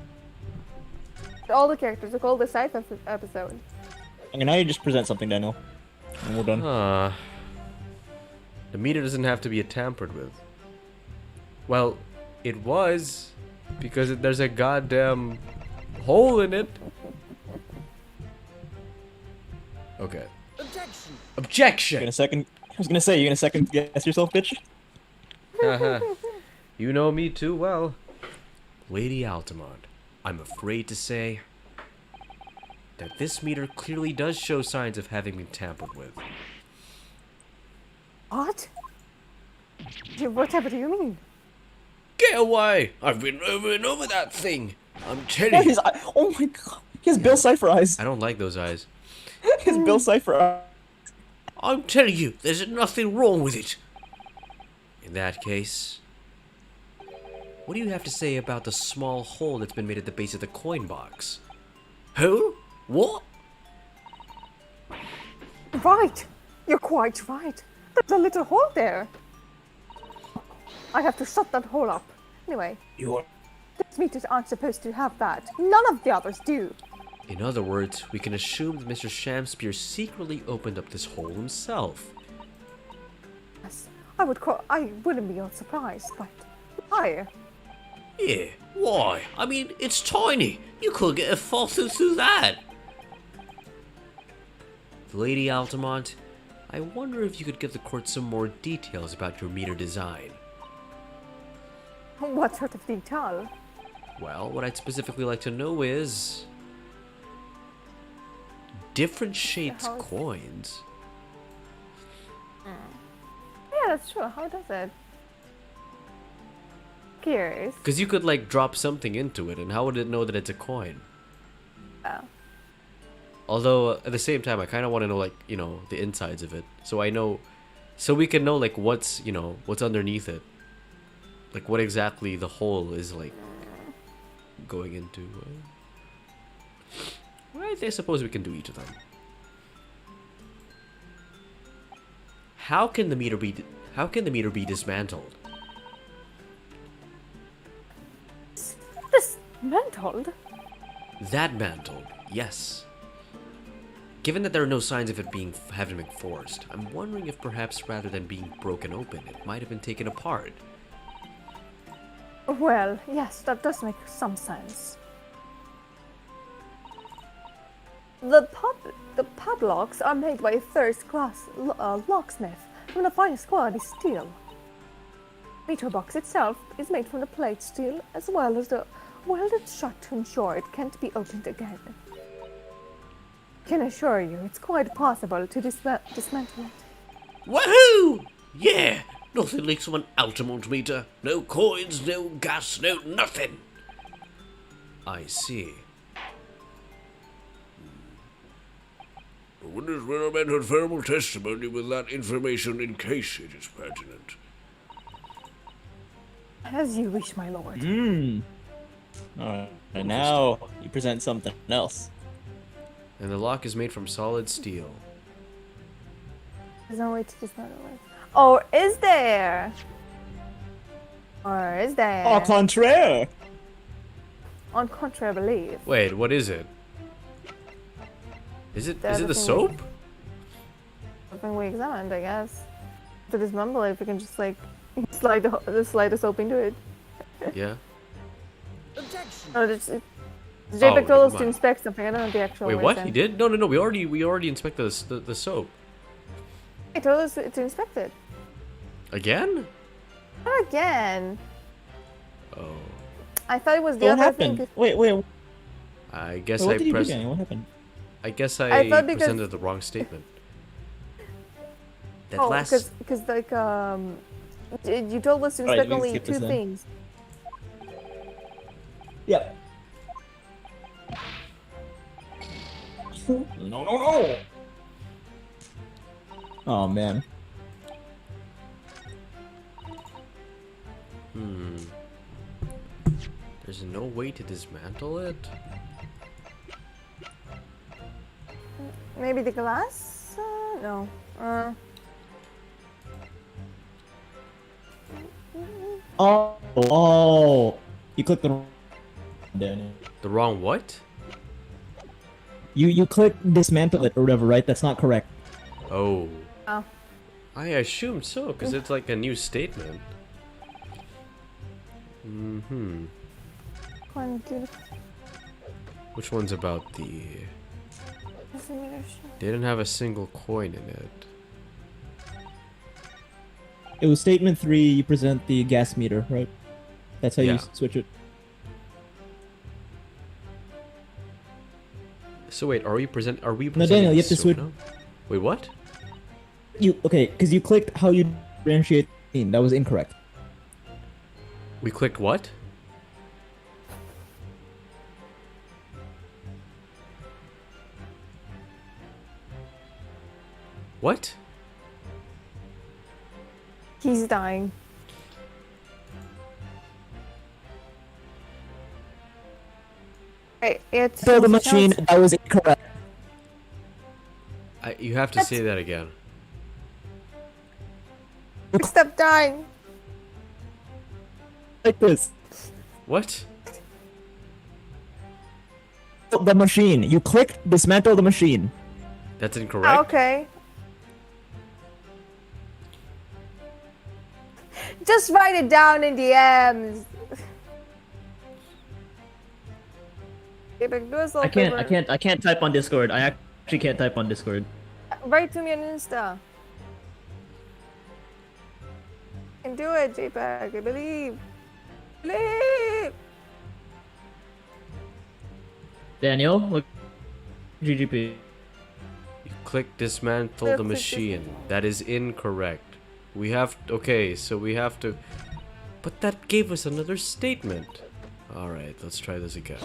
All the characters are called the Sythe episode. Okay, now you just present something, Daniel, and we're done. The meter doesn't have to be tampered with. Well, it was because there's a goddamn hole in it. Okay. Objection. I was gonna say, you gonna second guess yourself, bitch? Haha. You know me too well. Lady Altamont, I'm afraid to say that this meter clearly does show signs of having been tampered with. What? Whatever do you mean? Get away! I've been over and over that thing. I'm telling you. Oh my god, he has Bill Cipher eyes. I don't like those eyes. He has Bill Cipher eyes. I'm telling you, there's nothing wrong with it. In that case, what do you have to say about the small hole that's been made at the base of the coin box? Hole? What? Right. You're quite right. There's a little hole there. I have to shut that hole up. Anyway, You're... these meters aren't supposed to have that. None of the others do. In other words, we can assume that Mr. Shamspear secretly opened up this hole himself. Yes, I wouldn't be surprised, but why? Yeah, why? I mean, it's tiny. You could get a fossil through that. Lady Altamont, I wonder if you could give the court some more details about your meter design. What sort of detail? Well, what I'd specifically like to know is... different shaped How is- coins. Yeah, that's true. How does it? Curious. Because you could, like, drop something into it, and how would it know that it's a coin? Oh. Although, at the same time, I kind of want to know, like, you know, the insides of it. So I know... So we can know, like, what's, you know, what's underneath it. Like, what exactly the hole is, like, going into. Well, I suppose we can do each of them. How can the meter be dismantled? Dismantled? That mantled, yes. Given that there are no signs of it having been forced, I'm wondering if perhaps rather than being broken open, it might have been taken apart. Well, yes, that does make some sense. The padlocks are made by a first-class locksmith from the finest quality steel. Meter box itself is made from the plate steel as well as the welded shut to ensure it can't be opened again. Can assure you, it's quite possible to dismantle it. Woohoo! Yeah, nothing leaks from an Altamont meter. No coins, no gas, no nothing. I see. I wonder if we're meant to verbal testimony with that information in case it is pertinent. As you wish, my lord. Alright, and now you present something else. And the lock is made from solid steel. There's no way to dismantle it. Or is there? Or is there? Au contraire! On contrary, I believe. Wait, what is it? Is it the soap? Something we examined, I guess. To dismember it, we can just like slide the soap into it. Yeah. Oh, JPEG told us never to mind. inspect something. I don't know the actual Wait, what? reason. He did? No. We already inspected the soap. He told us to inspect it. Again? Not again. Oh. I thought it was the What other happened? thing. Wait. I guess What I did you do pressed. again? What happened? I guess I I thought because- presented the wrong statement. That Oh, last. because like you told us to Alright, inspect we can only skip two this then. things. Yep. No. Oh man. There's no way to dismantle it. Maybe the glass? No. Oh. You clicked the wrong button. The wrong what? You clicked dismantle it or whatever, right? That's not correct. Oh. Oh. I assumed so, because it's like a new statement. Which one's about the... They didn't have a single coin in it. It was statement 3, you present the gas meter, right? That's how Yeah. you switch it. So wait, are we presenting Daniel, you have to soap switch- now? Wait, what? Because you clicked how you differentiate the scene. That was incorrect. We clicked what? What? He's dying. Right, it's So the machine, that was incorrect. You have to say that again. Stop dying. Like this. What? The machine. You clicked dismantle the machine. That's incorrect. Okay. Just write it down in the M's. JPEG, do us all I favor. can't type on Discord. I actually can't type on Discord. Write to me on Insta. You can do it, JPEG. I believe. Believe. Daniel, look. GGP. You click dismantle the machine. That is incorrect. We have... Okay, so we have to... But that gave us another statement. Alright, let's try this again.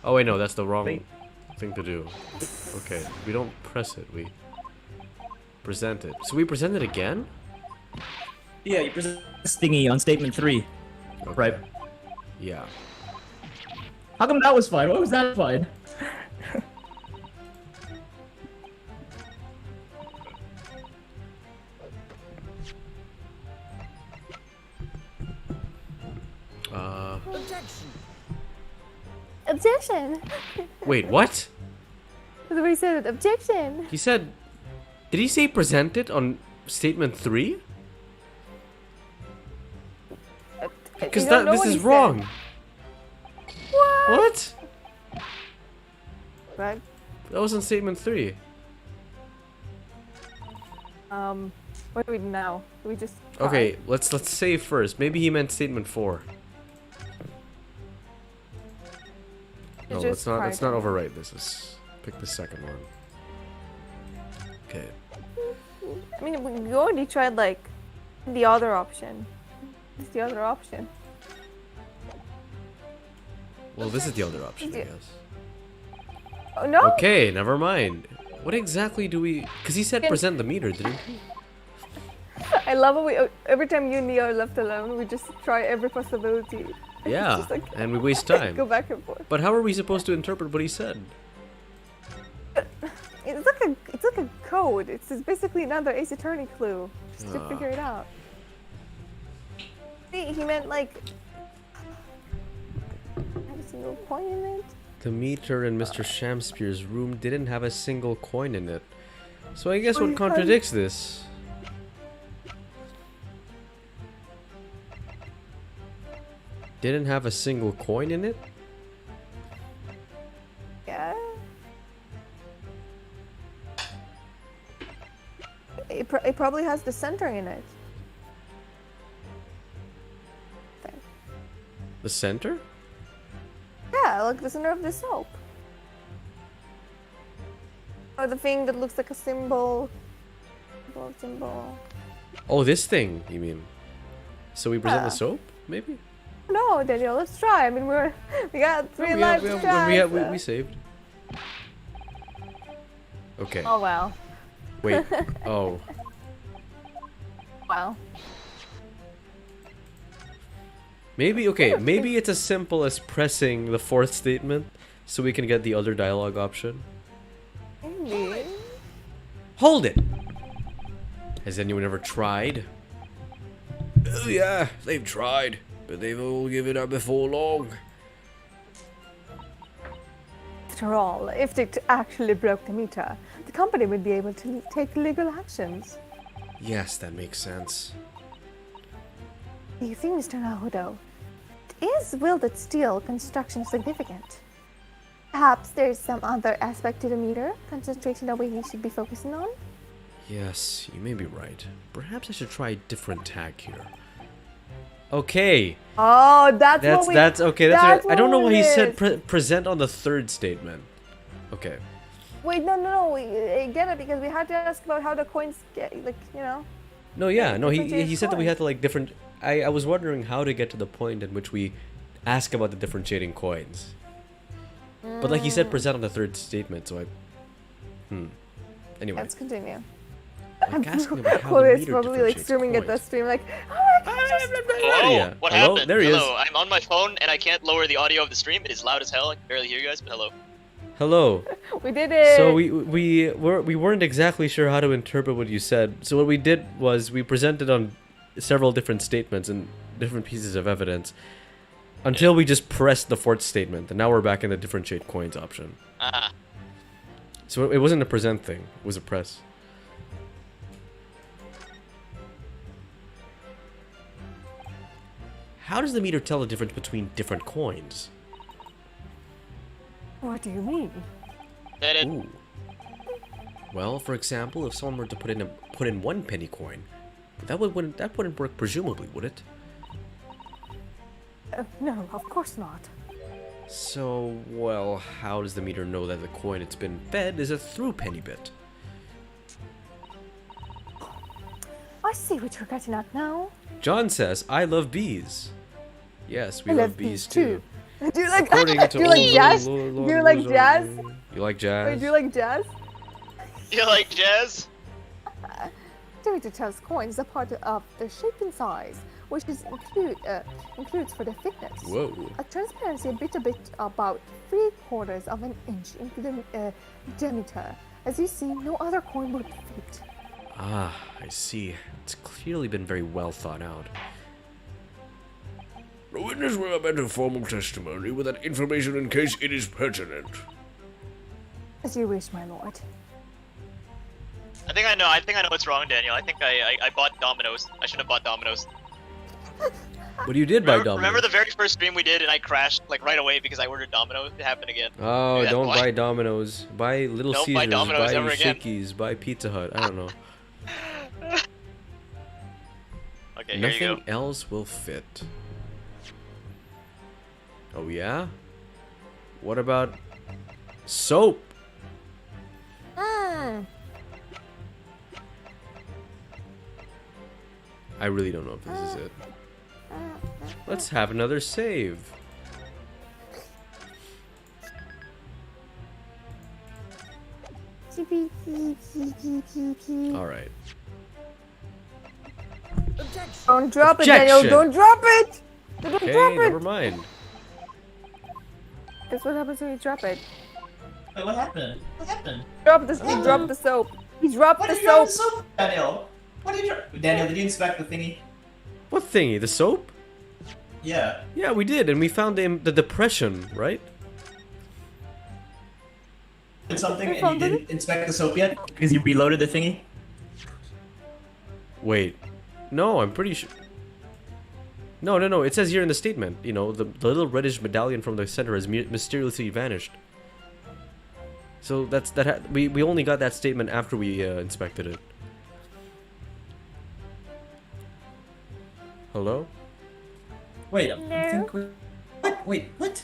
Oh wait, no, that's the wrong thing to do. Okay, we don't press it, we present it. So we present it again? Yeah, you present this thingy on statement 3. Okay. Right. Yeah. How come that was fine? What was that fine? Objection! Wait, what? That's what he said. Objection! He said... Did he say present it on statement 3? Because this is wrong. What? Right. That was in statement 3. What do we do now? Do we just try? Okay, let's save first. Maybe he meant statement 4. No, let's not overwrite this. Let's pick the second one. Okay. I mean, we already tried like the other option. It's the other option. Well, this is the other option, I guess. Oh no! Okay, never mind. What exactly do we... Because he said present the meter, didn't he? I love it. Every time you and me are left alone, we just try every possibility. Yeah, Just like, and we waste time. go back and forth. But how are we supposed to interpret what he said? It's like a code. It's just basically another Ace Attorney clue, just to figure it out. See, he meant like have a single coin in it. The meter in Mr. Shamspeare's room didn't have a single coin in it. So I guess what contradicts this? Didn't have a single coin in it? Yeah. It probably has the center in it. The center? Yeah, like the center of the soap. Or the thing that looks like a symbol. Symbol. Oh, this thing, you mean? So we present the soap, maybe? No, Daniel, let's try. I mean, we got 3 lives to try. We saved. Okay. Oh, wow. Wait. Oh. Wow. Maybe, okay, maybe it's as simple as pressing the 4th statement so we can get the other dialogue option. Maybe. Hold it! Has anyone ever tried? Oh yeah, they've tried, but they've all given up before long. After all, if they actually broke the meter, the company would be able to take legal actions. Yes, that makes sense. Do you think, Mr. Naruto, is welded steel construction significant? Perhaps there's some other aspect to the meter concentration that we should be focusing on? Yes, you may be right. Perhaps I should try a different tag here. Okay. Oh, that's what we... That's okay. That's I don't know why he said it present on the 3rd statement. Okay. Wait, no, I get it because we had to ask about how the coins get, like, you know. No, yeah, no. He said that we coins. had to like different. I was wondering how to get to the point in which we ask about the differentiating coins. But like he said, present on the 3rd statement, so I. Anyway. Let's continue. Like asking about how Chloe the is meter probably like differentiates screaming at the coins. stream like, oh my god, Hello? Yeah. What Hello? happened? There he is. Hello, I'm on my phone and I can't lower the audio of the stream. It is loud as hell. I can barely hear you guys, but hello. Hello. we did it. So we weren't exactly sure how to interpret what you said. So what we did was we presented on several different statements and different pieces of evidence until we just pressed the 4th statement, and now we're back in the differentiate coins option. Ah. So it wasn't a present thing; it was a press. How does the meter tell the difference between different coins? What do you mean? That it. Ooh. Well, for example, if someone were to put in 1 penny coin, that wouldn't work presumably, would it? No, of course not. So, well, how does the meter know that the coin it's been fed is a through penny bit? I see what you're getting at now. John says, "I love bees." Yes, we I love bees too. Do you like? According to Do you like jazz? Do Lord, you like jazz? You like jazz? Wait, do you like jazz? You like jazz? Due to Chell's coins, a part of the shape and size, which is includes for the thickness. Whoa. A transparency a bit about 3/4 of an inch into the diameter. As you see, no other coin would fit. Ah, I see. It's clearly been very well thought out. The witness will amend her formal testimony with that information in case it is pertinent. As you wish, my lord. I think I know what's wrong, Daniel. I think I bought Domino's. I shouldn't have bought Domino's. But you did buy Domino's. Remember the very first stream we did and I crashed like right away because I ordered Domino's? It happened again. Oh, Dude, don't why? buy Domino's. Buy Little Don't Caesars. buy Domino's buy ever again. Shakey's. Buy Pizza Hut. I don't know. Okay, here you go. Nothing else will fit. Oh yeah? What about soap? I really don't know if this is it. Let's have another save. Alright. Don't drop it, Daniel. Don't drop it. Don't Okay, drop it. never mind. That's what happens when you drop it. Wait, what happened? What happened? Drop this. He dropped the soap. He dropped What the did you drop soap. the soap, Daniel? What did you drop? Daniel, did you inspect the thingy? What thingy? The soap? Yeah. Yeah, we did, and we found the depression, right? Did something and you didn't inspect the soap yet? Because you reloaded the thingy? Wait. No, I'm pretty sure. No. It says here in the statement, you know, the little reddish medallion from the center has mysteriously vanished. So we only got that statement after we inspected it. Hello? Wait, what? Wait, what?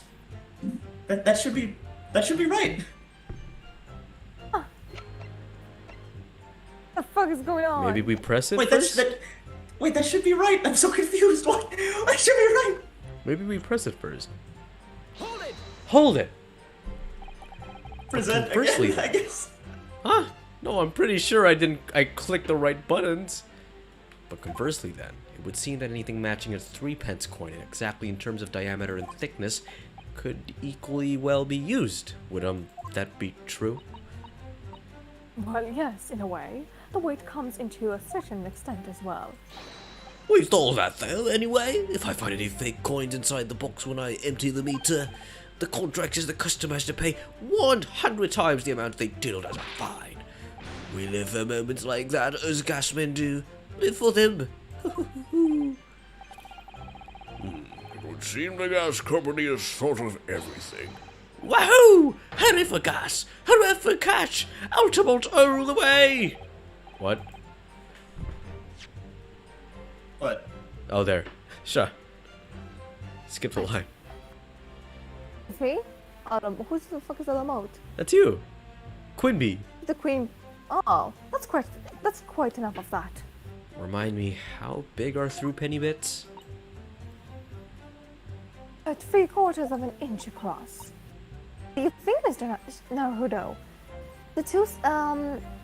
That should be right. What the fuck is going on? Maybe we press it Wait, first? that should be right. I'm so confused. What? That should be right. Maybe we press it first. Hold it! Present conversely, again, I guess. Huh? No, I'm pretty sure I clicked the right buttons. But conversely then, it would seem that anything matching a 3p coin exactly in terms of diameter and thickness could equally well be used. Would that be true? Well, yes, in a way. The weight comes into a certain extent as well. With all that though, anyway, if I find any fake coins inside the box when I empty the meter, the contract says the customer has to pay 100 times the amount they dealt as a fine. We live for moments like that, as gasmen do. Live for them. It would seem the gas company is sort of everything. Wahoo! Hurry for gas! Hurry for cash! Ultimate all the way! What? What? Oh, there. Sure. Skip the line. It's me? Who the fuck is the remote? That's you. Quinby. The queen. Oh, that's quite enough of that. Remind me, how big are through penny bits? At 3/4 of an inch across. Do you think, Mr. Naruto, the 2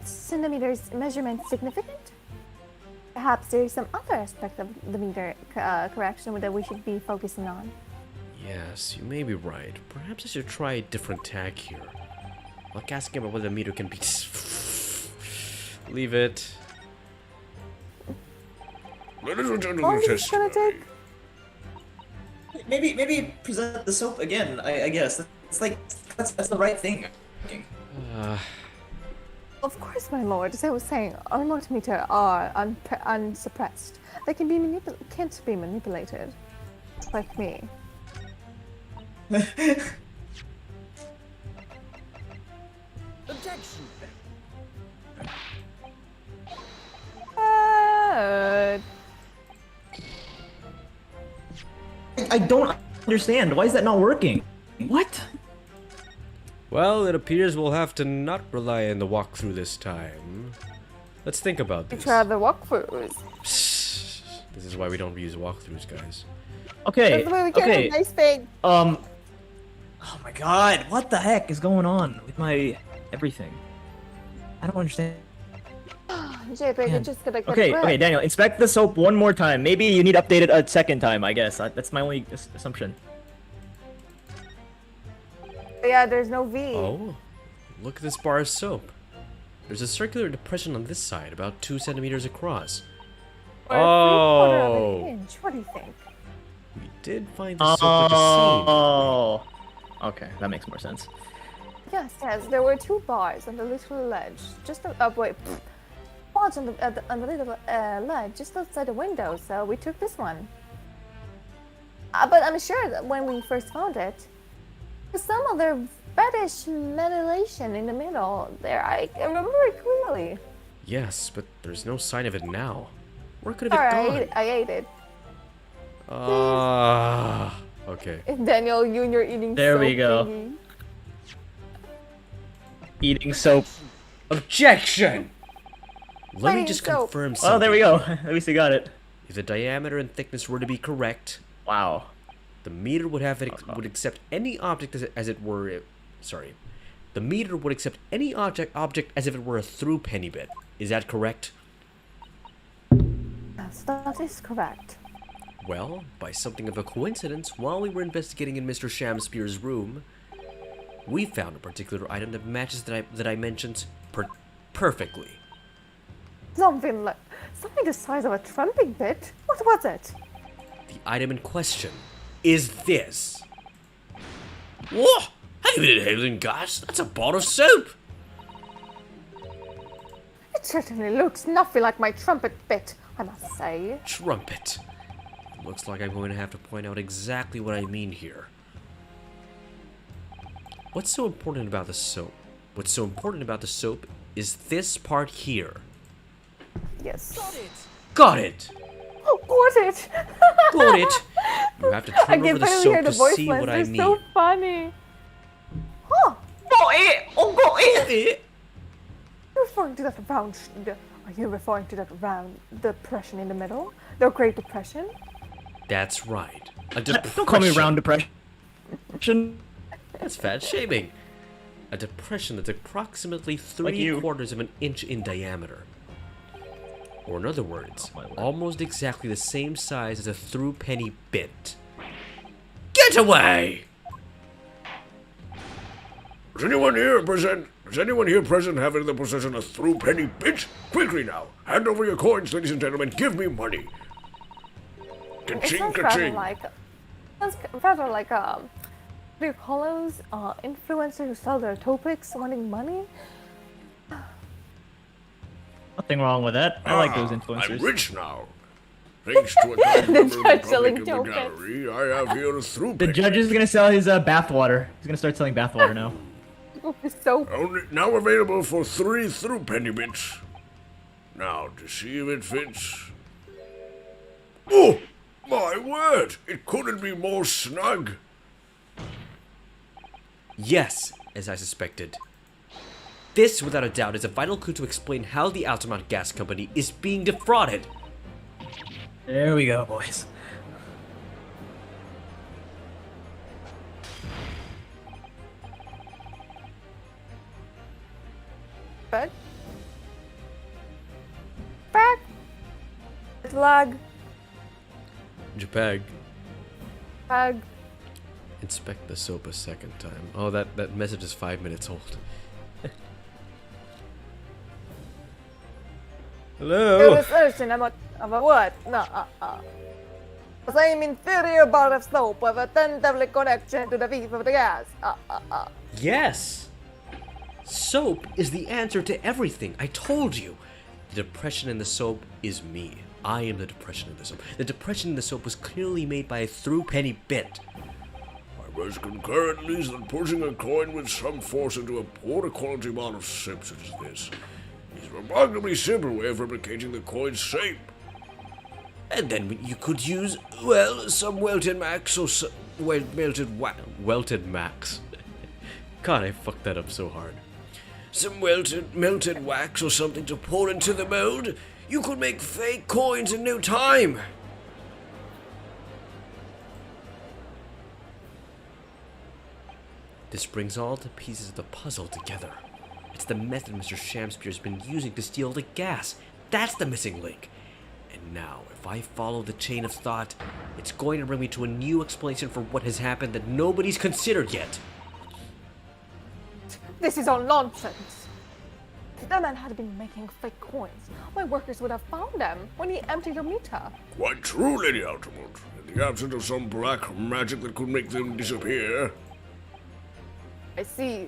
centimeters measurement significant? Perhaps there is some other aspect of the meter correction that we should be focusing on. Yes, you may be right. Perhaps I should try a different tag here. Like asking about whether the meter can be... Leave it. Ladies and How gentlemen, long is this gonna take? Maybe present the soap again. I guess it's like that's the right thing. Of course, my lord. As I was saying, our multimeter are unsuppressed. They can be can't be manipulated, like me. Objection. I don't understand. Why is that not working? What? Well, it appears we'll have to not rely on the walkthrough this time. Let's think about this. Try the walkthroughs. This is why we don't use walkthroughs, guys. Okay. That's why we get a nice thing. Oh my god, what the heck is going on with my everything? I don't understand. JPEG, you're just gonna get Okay, wrecked. okay, Daniel, inspect the soap one more time. Maybe you need updated a second time, I guess. That's my only assumption. Yeah, there's no V. Oh, look at this bar of soap. There's a circular depression on this side, about 2 centimeters across. Or a 3/4 of Oh, an inch. What do you think? we did find the soap with the seam. Oh, okay, that makes more sense. Yes, yes. There were 2 bars on the little ledge, just bars on the little ledge just outside the window. So we took this one. But I'm sure that when we first found it, there's some other reddish metalation in the middle there. I remember it clearly. Yes, but there's no sign of it now. Where could it have Alright, gone? I ate it. Okay. Daniel, you and your eating There soap we go. thingy. Eating soap. Objection! Let me Eating just soap. confirm something. Oh, there we go. At least we got it. If the diameter and thickness were to be correct, Wow. the meter would would accept any object as it were. Sorry, the meter would accept any object as if it were a through penny bit. Is that correct? Yes, that is correct. Well, by something of a coincidence, while we were investigating in Mr. Shamspeare's room, we found a particular item that matches that I mentioned perfectly. Something the size of a trumpet bit. What was it? The item in question is this. Whoa! Have you been inhaling gas? That's a bar of soap! It certainly looks nothing like my trumpet bit, I must say. Trumpet. Looks like I'm going to have to point out exactly what I mean here. What's so important about the soap? What's so important about the soap is this part here. Yes. Got it! Got it! Got it! You have to I turn can over the finally hear soap the to voice see lines. what I They're mean. so funny. Huh. Got it! Oh, got it! Referring to that round... Are you referring to that round depression in the middle? The Great Depression? That's right. A depression. Don't call me round depression. That's fat shaming. A depression that's approximately 3/4 of an inch in diameter. Or in other words, almost exactly the same size as a through penny bit. Get away! Does anyone here present have in their possession a through penny bit? Quickly now, hand over your coins, ladies and gentlemen. Give me money. It Ka-ching, sounds ka-ching. rather like what do you call those? Influencers who sell their topics wanting money? Nothing wrong with that. I like those I'm influencers. rich now. Thanks to a kind member of the judge selling public in the tokens. gallery, I have here a through The penny. judge is gonna sell his bathwater. He's gonna start selling bathwater now. So Only now available for 3 through penny bits. Now to see if it fits. Oh, my word! It couldn't be more snug. Yes, as I suspected. This, without a doubt, is a vital clue to explain how the Altamont Gas Company is being defrauded. There we go, boys. back. Back. Lag. JPEG. Lag. Inspect the soap a second time. Oh, that message is 5 minutes old. Hello? Illustration about what? No, The same inferior bar of soap with a tentatively connection to the beef of the gas. Yes! Soap is the answer to everything. I told you. The depression in the soap is me. I am the depression in the soap. The depression in the soap was clearly made by a through penny bit. I whereas concurrently that pushing a coin with some force into a poor quality bottle of sip such as this is a remarkably simple way of replicating the coin's shape. And then you could use, well, some welted max or welted max. God, I fucked that up so hard. Some melted wax or something to pour into the mold. You could make fake coins in no time. This brings all the pieces of the puzzle together. It's the method Mr. Shamspeare's been using to steal the gas. That's the missing link. And now, if I follow the chain of thought, it's going to bring me to a new explanation for what has happened that nobody's considered yet. This is all nonsense. If that man had been making fake coins, my workers would have found them when he emptied your meter. Quite true, Lady Altamont. In the absence of some black magic that could make them disappear. I see.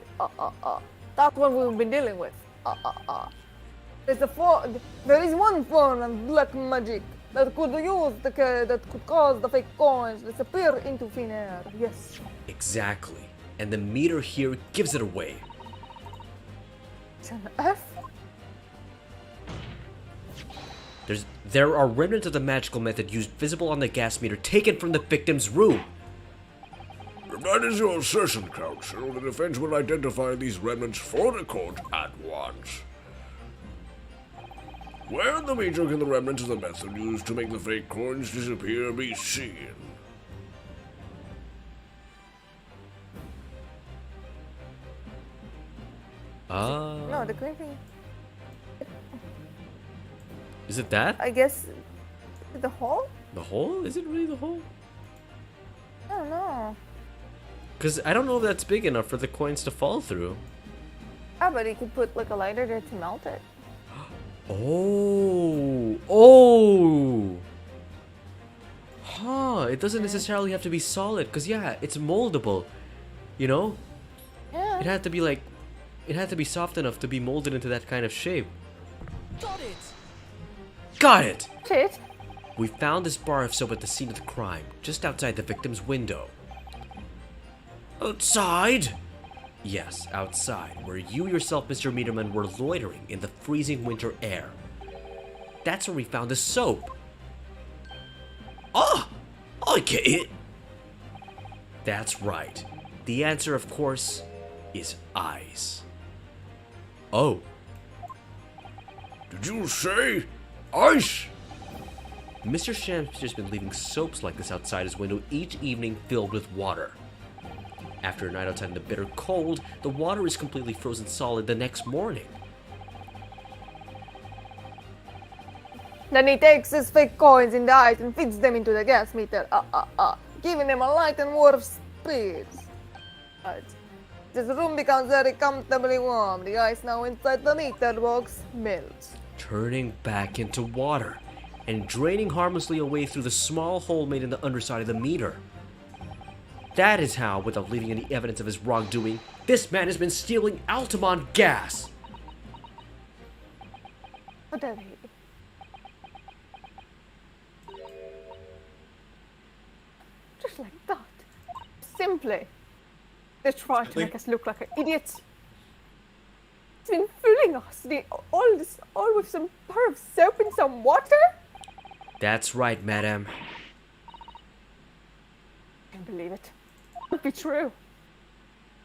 That's what we've been dealing with. There is one form of black magic that could cause the fake coins to disappear into thin air. Yes. Exactly. And the meter here gives it away. It's an F? There are remnants of the magical method used visible on the gas meter taken from the victim's room. If that is your assertion, Counsel, the defense will identify these remnants for the court at once. Where the meter can the remnants of the method used to make the fake coins disappear be seen? No, the green thing. Is it that? I guess the hole? The hole? Is it really the hole? I don't know. Because I don't know if that's big enough for the coins to fall through. Ah, but he could put like a lighter there to melt it. Oh! Huh, it doesn't necessarily have to be solid, because yeah, it's moldable. You know? Yeah. It had to be soft enough to be molded into that kind of shape. Got it! Shit. We found this bar of soap at the scene of the crime, just outside the victim's window. Outside? Yes, outside, where you yourself, Mr. Meterman, were loitering in the freezing winter air. That's where we found the soap. Ah! I get it. That's right. The answer, of course, is ice. Oh. Did you say ice? Mr. Shamspeare's been leaving soaps like this outside his window each evening filled with water. After a night outside in the bitter cold, the water is completely frozen solid the next morning. Then he takes his fake coins in the ice and feeds them into the gas meter, giving them a light and warp speed. But this room becomes very comfortably warm. The ice now inside the meter box melts, Turning back into water and draining harmlessly away through the small hole made in the underside of the meter. That is how, without leaving any evidence of his wrongdoing, this man has been stealing Altamont gas. What dare he? Just like that. Simply. They try to make us look like idiots. He's been fooling us. All with some bar of soap and some water? That's right, madam. I can't believe it. Can't be true.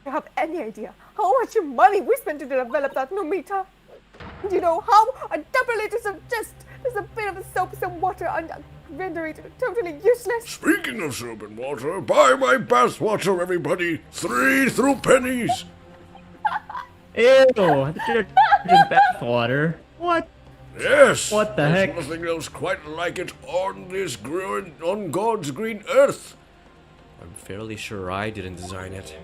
You have any idea how much money we spent to develop that new meter? And you know how I double to suggest there's a bit of soap, some water, and render it totally useless. Speaking of soap and water, buy my bath water, everybody. 3 through pennies. Ew, just bathwater. What? Yes. What the There's heck? nothing else quite like it on God's green earth. I'm fairly sure I didn't design it.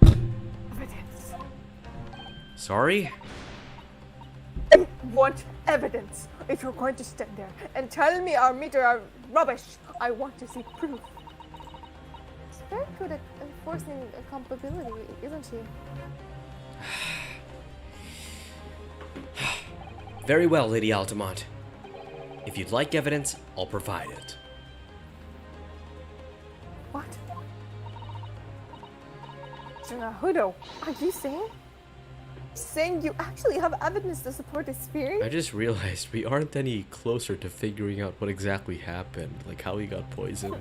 Evidence. Sorry? I want evidence. If you're going to stand there and tell me our meter are rubbish, I want to see proof. She's very good at enforcing compatibility, isn't she? Very well, Lady Altamont. If you'd like evidence, I'll provide it. What? Mr. Naruto, are you saying you actually have evidence to support this theory? I just realized we aren't any closer to figuring out what exactly happened, like how he got poisoned.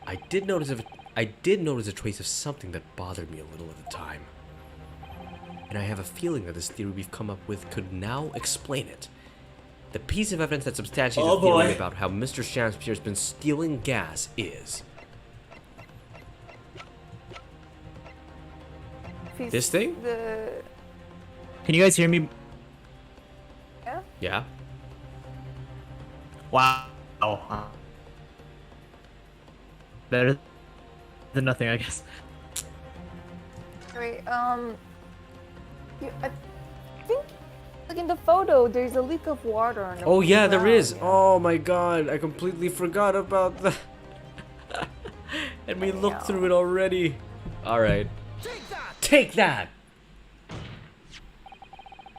I did notice a trace of something that bothered me a little at the time. And I have a feeling that this theory we've come up with could now explain it. The piece of evidence that substantiates the theory about how Mr. Shamspierre has been stealing gas is... this thing? Can you guys hear me? Yeah? Yeah? Wow. Better than nothing, I guess. Wait, I think, like in the photo, there's a leak of water on the Oh yeah, there ground. is. Oh my god, I completely forgot about that. And we looked through it already. Alright. Take that!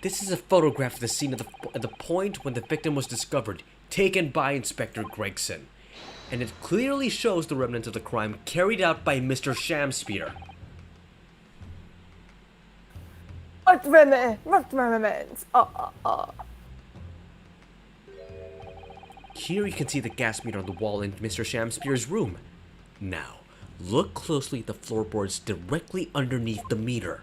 This is a photograph of the scene at the point when the victim was discovered, taken by Inspector Gregson. And it clearly shows the remnants of the crime carried out by Mr. Shamspierre. What remnants? Here you can see the gas meter on the wall in Mr. Shamspierre's room. Now, look closely at the floorboards directly underneath the meter.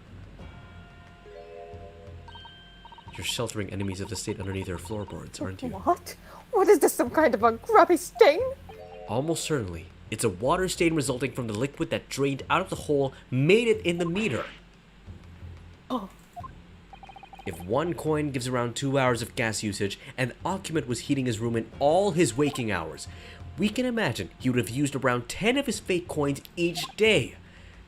You're sheltering enemies of the state underneath their floorboards, aren't you? What? What is this, some kind of a grubby stain? Almost certainly. It's a water stain resulting from the liquid that drained out of the hole made it in the meter. Oh. If one coin gives around 2 hours of gas usage, and the occupant was heating his room in all his waking hours, we can imagine he would have used around 10 of his fake coins each day.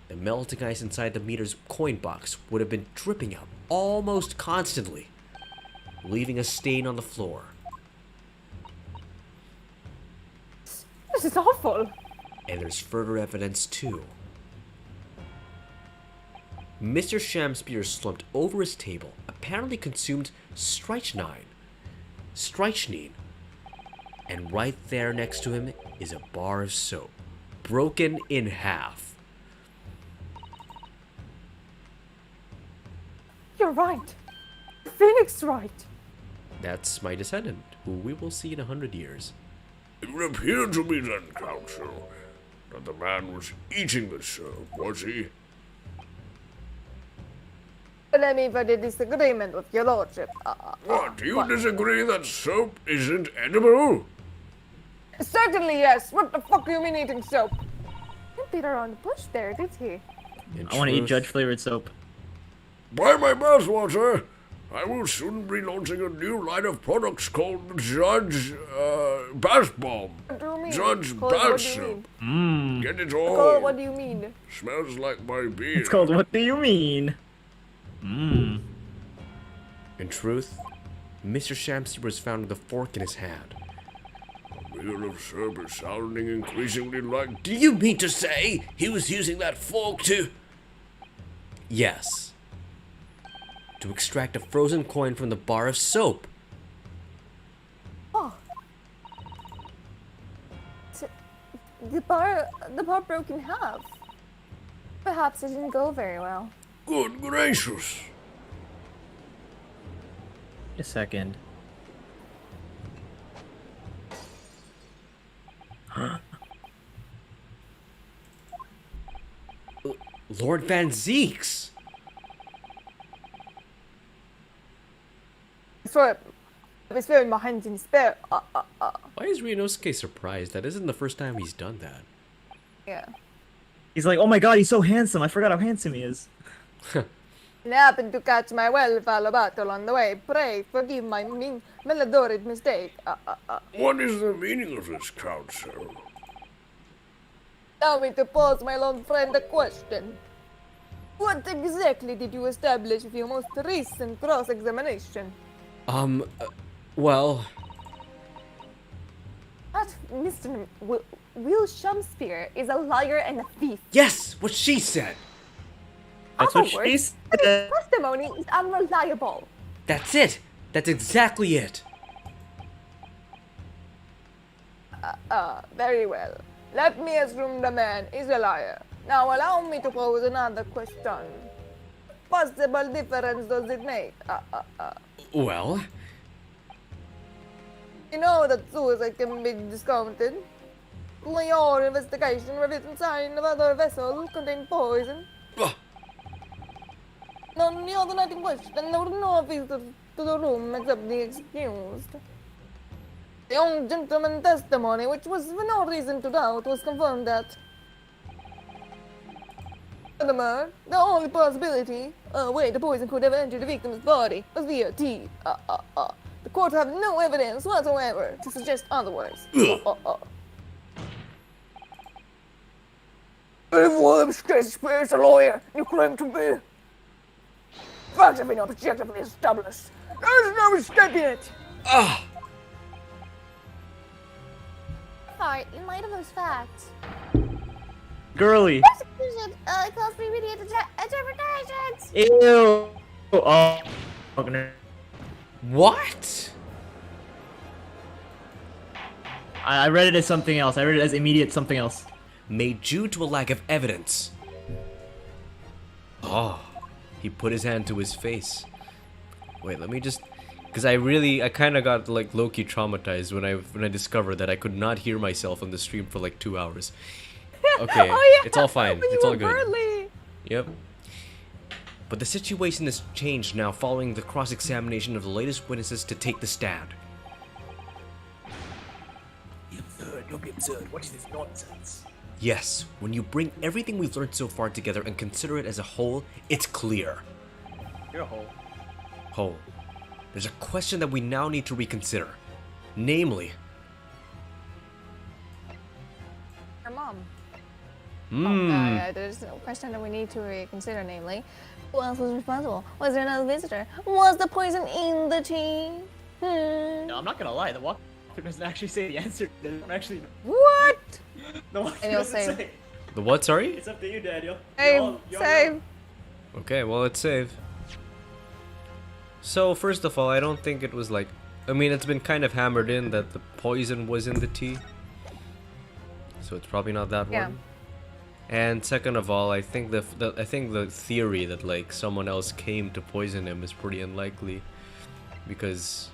The melting ice inside the meter's coin box would have been dripping out almost constantly, leaving a stain on the floor. This is awful. And there's further evidence too. Mr. Shamspierre slumped over his table, apparently consumed strychnine. And right there next to him is a bar of soap, broken in half. You're right. Phoenix right. That's my descendant, who we will see in 100 years. It would appear to me then, Counsel, that the man was eating the soap, was he? Let me put a disagreement with your lordship. What, do you disagree that soap isn't edible? Certainly yes. What the fuck do you mean eating soap? Didn't beat around the bush there, did he? I want to eat judge flavored soap. By my bathwater, I will soon be launching a new line of products called Judge Bath Bomb. What do you mean? Judge Cole, Bath what do you Soap. mean? Get it Cole, all. what do you mean? Smells like my beer. It's called What Do You Mean? In truth, Mr. Shamspierre was found with a fork in his hand. A reel of soap is sounding increasingly like... Do you mean to say he was using that fork to... Yes. To extract a frozen coin from the bar of soap. Oh. The bar broke in half. Perhaps it didn't go very well. Good gracious. Wait a second. Lord Van Zeeks! It's very my hands in spare. Why is Ryunosuke surprised? That isn't the first time he's done that. Yeah. He's like, oh my god, he's so handsome. I forgot how handsome he is. I happened to catch my well-fellow battle on the way. Pray forgive my malodorous mistake. What is the meaning of this, Counsel? Allow me to pose my long friend a question. What exactly did you establish with your most recent cross-examination? Well... That Mr. Will Shamspierre is a liar and a thief. Yes! What she said! That's what she His said. testimony is unreliable. That's it! That's exactly it! Very well. Let me assume the man is a liar. Now allow me to pose another question. Possible difference does it make? Well, You know that suicide can be discounted. Your investigation revealed sign of other vessels contain poison. On the other night in question, there were no visitors to the room except the excused. The young gentleman's testimony, which was for no reason to doubt, was confirmed that. Furthermore, the only possibility, way the poison could have entered the victim's body was via tea. The court have no evidence whatsoever to suggest otherwise. If William Shakespeare is a lawyer, you claim to be. Facts have been objectively established. There is no escaping it. Sorry, in light of those facts, Girly. prosecution calls for immediate interpretations. Ew. Oh. Okay. what? I read it as something else. I read it as immediate something else. Made due to a lack of evidence. Oh, he put his hand to his face. Wait, let me just, because I kind of got like low-key traumatized when I discovered that I could not hear myself on the stream for like 2 hours. Okay, it's all fine. It's all good. Burly. Yep. But the situation has changed now following the cross-examination of the latest witnesses to take the stand. Absurd, don't be absurd. What is this nonsense? Yes, when you bring everything we've learned so far together and consider it as a whole, it's clear. You're a hole. Whole. There's a question that we now need to reconsider. Namely, Her mom. Hmm. There's a question that we need to reconsider, namely, who else was responsible? Was there another visitor? Was the poison in the tea? No, I'm not gonna lie. The walkthrough doesn't actually say the answer. They don't actually. What? The walkthrough Daniel, doesn't save. say. The what, sorry? It's up to you, Daniel. Save, save. Okay, well, let's save. So, first of all, I don't think it was like... I mean, it's been kind of hammered in that the poison was in the tea. So it's probably not that Yeah. one. And second of all, I think the theory that like someone else came to poison him is pretty unlikely, because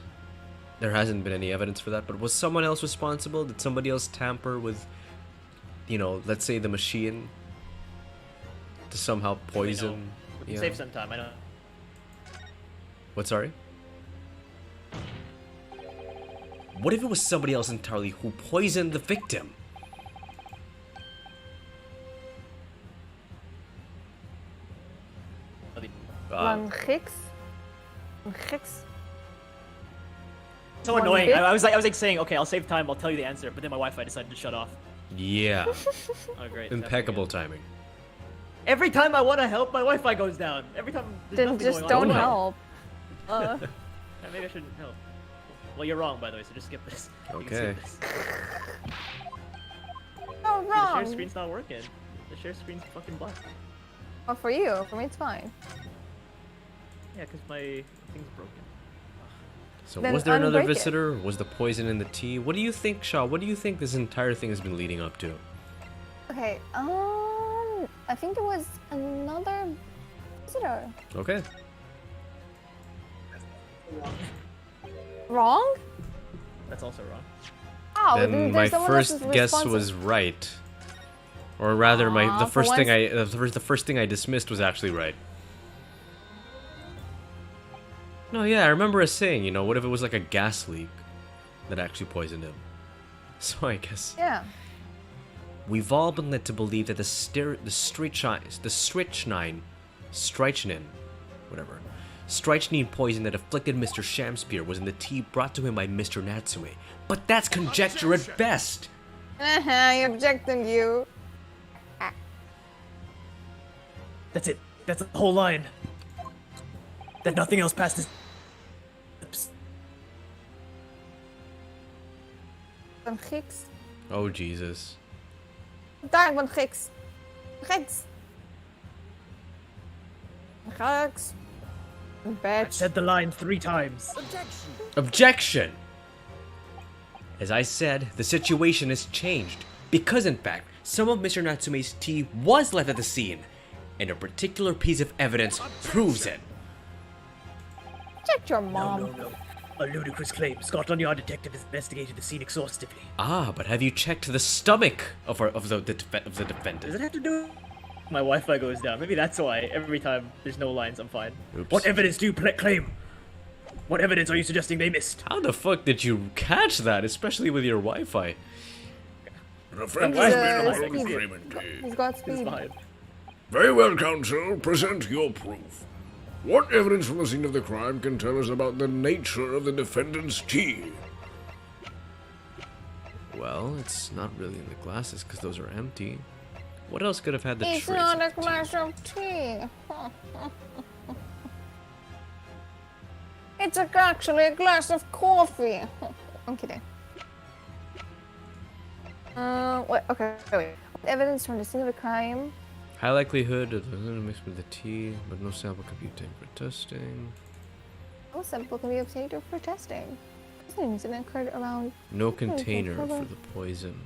there hasn't been any evidence for that. But was someone else responsible? Did somebody else tamper with, you know, let's say the machine to somehow poison? Yeah. Save some time. I know. What? Sorry. What if it was somebody else entirely who poisoned the victim? One Hicks? Hicks? So One annoying. bit? I was like saying, okay, I'll save time. I'll tell you the answer, but then my Wi-Fi decided to shut off. Yeah. Oh great. Impeccable timing. Every time I want to help, my Wi-Fi goes down. Every time. There's Then nothing just going don't on. help. Yeah, maybe I shouldn't help. Well, you're wrong, by the way, so just skip this. You can Okay. skip this. Oh, The share wrong. screen's not working. The share screen's fucking black. Oh, for you. For me, it's fine. Yeah, because my thing's broken. So Then was there another unbreak it. visitor? Was the poison in the tea? What do you think, Shaw? What do you think this entire thing has been leading up to? Okay, I think it was another visitor. Okay. Wrong? That's also wrong. Oh, Then there's my someone first else's guess responsible. was right, or rather, the for first thing once- the first thing I dismissed was actually right. No, yeah, I remember us saying, you know, what if it was like a gas leak that actually poisoned him? So I guess Yeah. we've all been led to believe that the strychnine poison that afflicted Mr. Shamspear was in the tea brought to him by Mr. Natsume. But that's conjecture at best. I objecting you. That's it. That's the whole line. That nothing else passed his lips. Van Hicks. Oh Jesus. Daar, Van Hicks. Hicks. Hicks. I Bitch. said the line 3 times. Objection! As I said, the situation has changed. Because in fact, some of Mr. Natsume's tea was left at the scene, and a particular piece of evidence proves it. Check your mom. No. A ludicrous claim. Scotland Yard detective has investigated the scene exhaustively. Ah, but have you checked the stomach of the defendant? Does it have to do? My Wi-Fi goes down. Maybe that's why. Every time there's no lines, I'm fine. Oops. What evidence do you claim? What evidence are you suggesting they missed? How the fuck did you catch that, especially with your Wi-Fi? The friend He's, has been he's- on claimant tea. He's got It's speed. fine. Very well, counsel. Present your proof. What evidence from the scene of the crime can tell us about the nature of the defendant's tea? Well, it's not really in the glasses because those are empty. What else could have had the It's trace not a of tea? glass of tea. It's actually a glass of coffee. I'm kidding. Wait, okay, wait. Evidence from the scene of the crime. High likelihood of the mixed with the tea, but no sample can be obtained for testing. No sample can be obtained for testing. This incident occurred around. No container for the poison.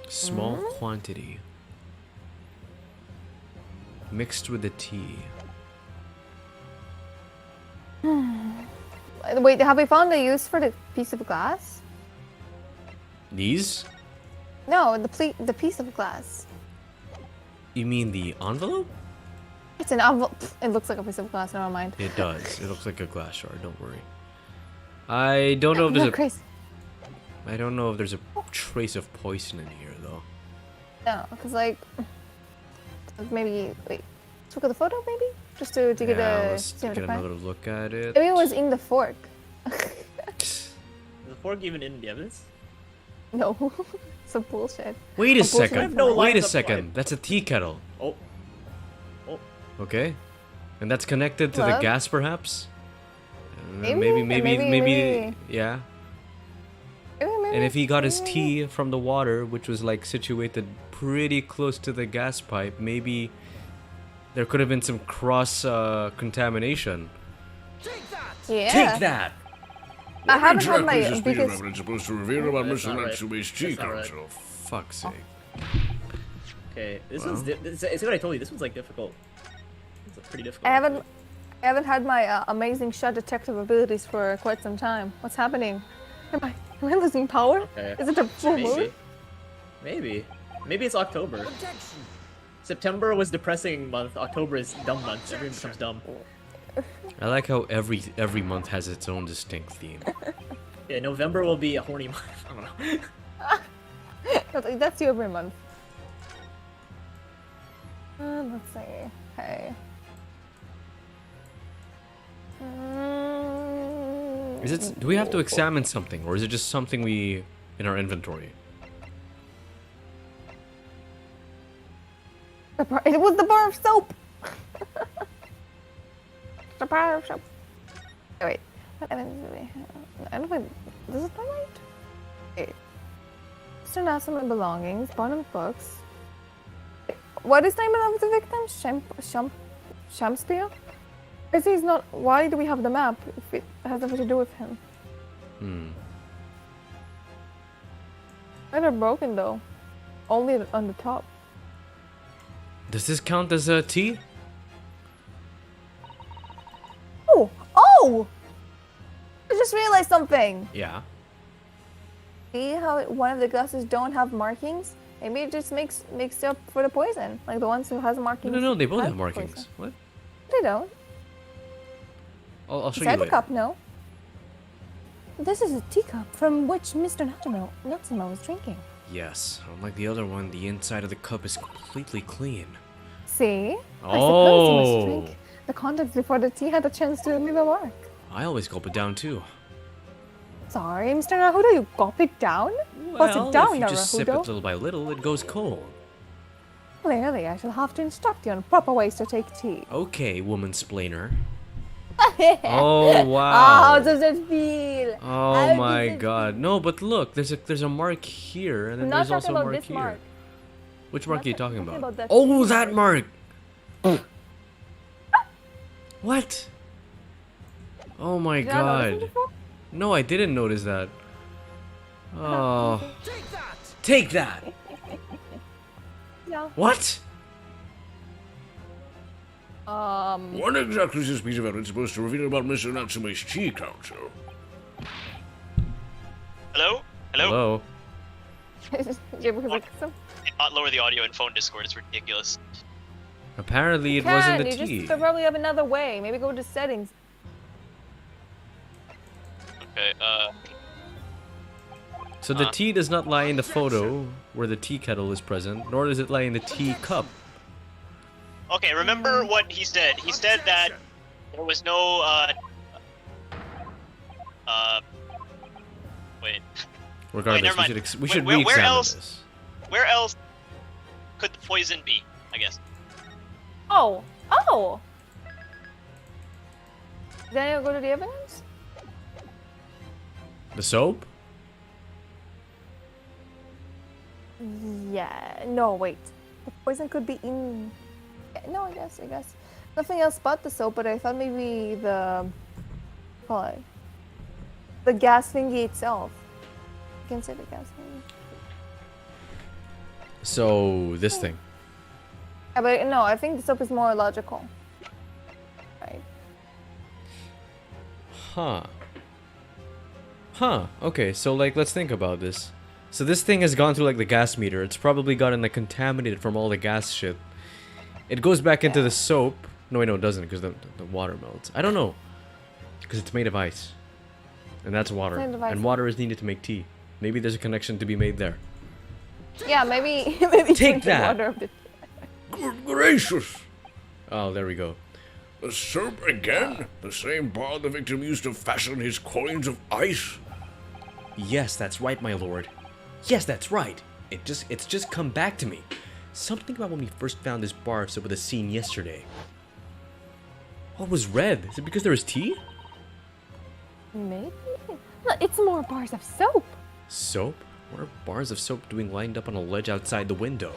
Small quantity. Mixed with the tea. Wait, have we found a use for the piece of glass? These? No, the piece of glass. You mean the envelope? It's an envelope. It looks like a piece of glass. Never mind. It does. It looks like a glass shard. Don't worry. I don't know if there's Crazy. I don't know if there's a trace of poison in here though. No, because like maybe wait. Let's look at the photo, maybe just to get a Let's get another look at it. Maybe it was in the fork. Is the fork even in the evidence? No, some bullshit. Wait a bullshit second. I have no Wait a lines up second. wide. That's a tea kettle. Oh. Okay. And that's connected to the Well, gas, perhaps? maybe, maybe, yeah. Maybe, And if he got his tea from the water, which was like situated pretty close to the gas pipe, maybe there could have been some cross contamination. yeah. Take that! I haven't had Exactly my is this piece of because evidence supposed to reveal about That's Mr. not right. Natsume's tea, That's not right. counsel? Fuck's sake. Okay, this Well. one's. See what I told you. This one's like difficult. It's pretty difficult. I haven't had my amazing shot detective abilities for quite some time. What's happening? Am I losing power? Okay. Is it a full moon? Maybe it's October. September was depressing month. October is dumb month. Everyone becomes dumb. I like how every month has its own distinct theme. Yeah, November will be a horny month. I don't know. That's you every month. Let's see. Okay. Is it? Do we have to examine something, or is it just something we in our inventory? It was the bar of soap. The bar of soap. Oh, wait. What evidence do we have? I don't know. This is not right. Wait. Mr. Natsume belongings. Bottom books. What is the name of the victim? Shamspeare? If he's not, why do we have the map if it has nothing to do with him? They're broken though. Only on the top. Does this count as a tea? Oh! I just realized something. Yeah. See how one of the glasses don't have markings? Maybe it just makes up for the poison. Like the ones who has markings. No, they both have poison. markings. What? They don't. I'll show you Inside the later. cup, no. This is a teacup from which Mr. Natsume was drinking. Yes, unlike the other one, the inside of the cup is completely clean. See? I suppose you must Oh, drink the contents before the tea had a chance to leave a mark. I always gulp it down too. Sorry, Mr. Naruto, you gulp it down? What's Well, it down, if you just sip it Naruto? little by little, it goes cold. Clearly, I shall have to instruct you on proper ways to take tea. Okay, woman splainer. Oh wow. How does it feel? Oh How my does it god. No, but look, there's a mark here, and then I'm not there's talking also a about mark this here. mark. Which mark are you talking talking about? about that Oh, tea that mark! What? Oh my Did you not notice it god. before? No, I didn't notice that. Oh. Take that! Yeah. What? What exactly is this piece of evidence supposed to reveal about Mr. Natsume's tea council? Hello? Hello? Yeah, because like some Not lower the audio in phone Discord. It's ridiculous. Apparently it can, wasn't the you tea. just probably have another way. Maybe go to settings. Okay. So the tea does not lie in the photo where the tea kettle is present, nor does it lie in the tea cup. Okay. Remember what he said? He said that there was no. Wait. Regardless, never mind. we should Where re-examine else- this. Where else could the poison be? I guess. Oh. Oh. Then go to the evidence? The soap? Yeah. No, wait. The poison could be in. No, I guess. Nothing else but the soap, but I thought maybe the. What? The gas thingy itself. You can say the gas thingy. So, this thing. Yeah, but no, I think the soap is more logical. Right. Huh. Okay, so like, let's think about this. So this thing has gone through like the gas meter. It's probably gotten like contaminated from all the gas shit. It goes back into the soap. No, wait, no, it doesn't because the water melts. I don't know. Because it's made of ice. And that's water. It's made of ice. And water is needed to make tea. Maybe there's a connection to be made there. Yeah, maybe Take drink the that. water of the. Good gracious! Oh, there we go. The soap again? The same bar the victim used to fashion his coins of ice? Yes, that's right, my lord. Yes, that's right. It's just come back to me. Something about when we first found this bar of soap with the scene yesterday. Oh, it was red. Is it because there was tea? Maybe. Look, it's more bars of soap. Soap? What are bars of soap doing lined up on a ledge outside the window?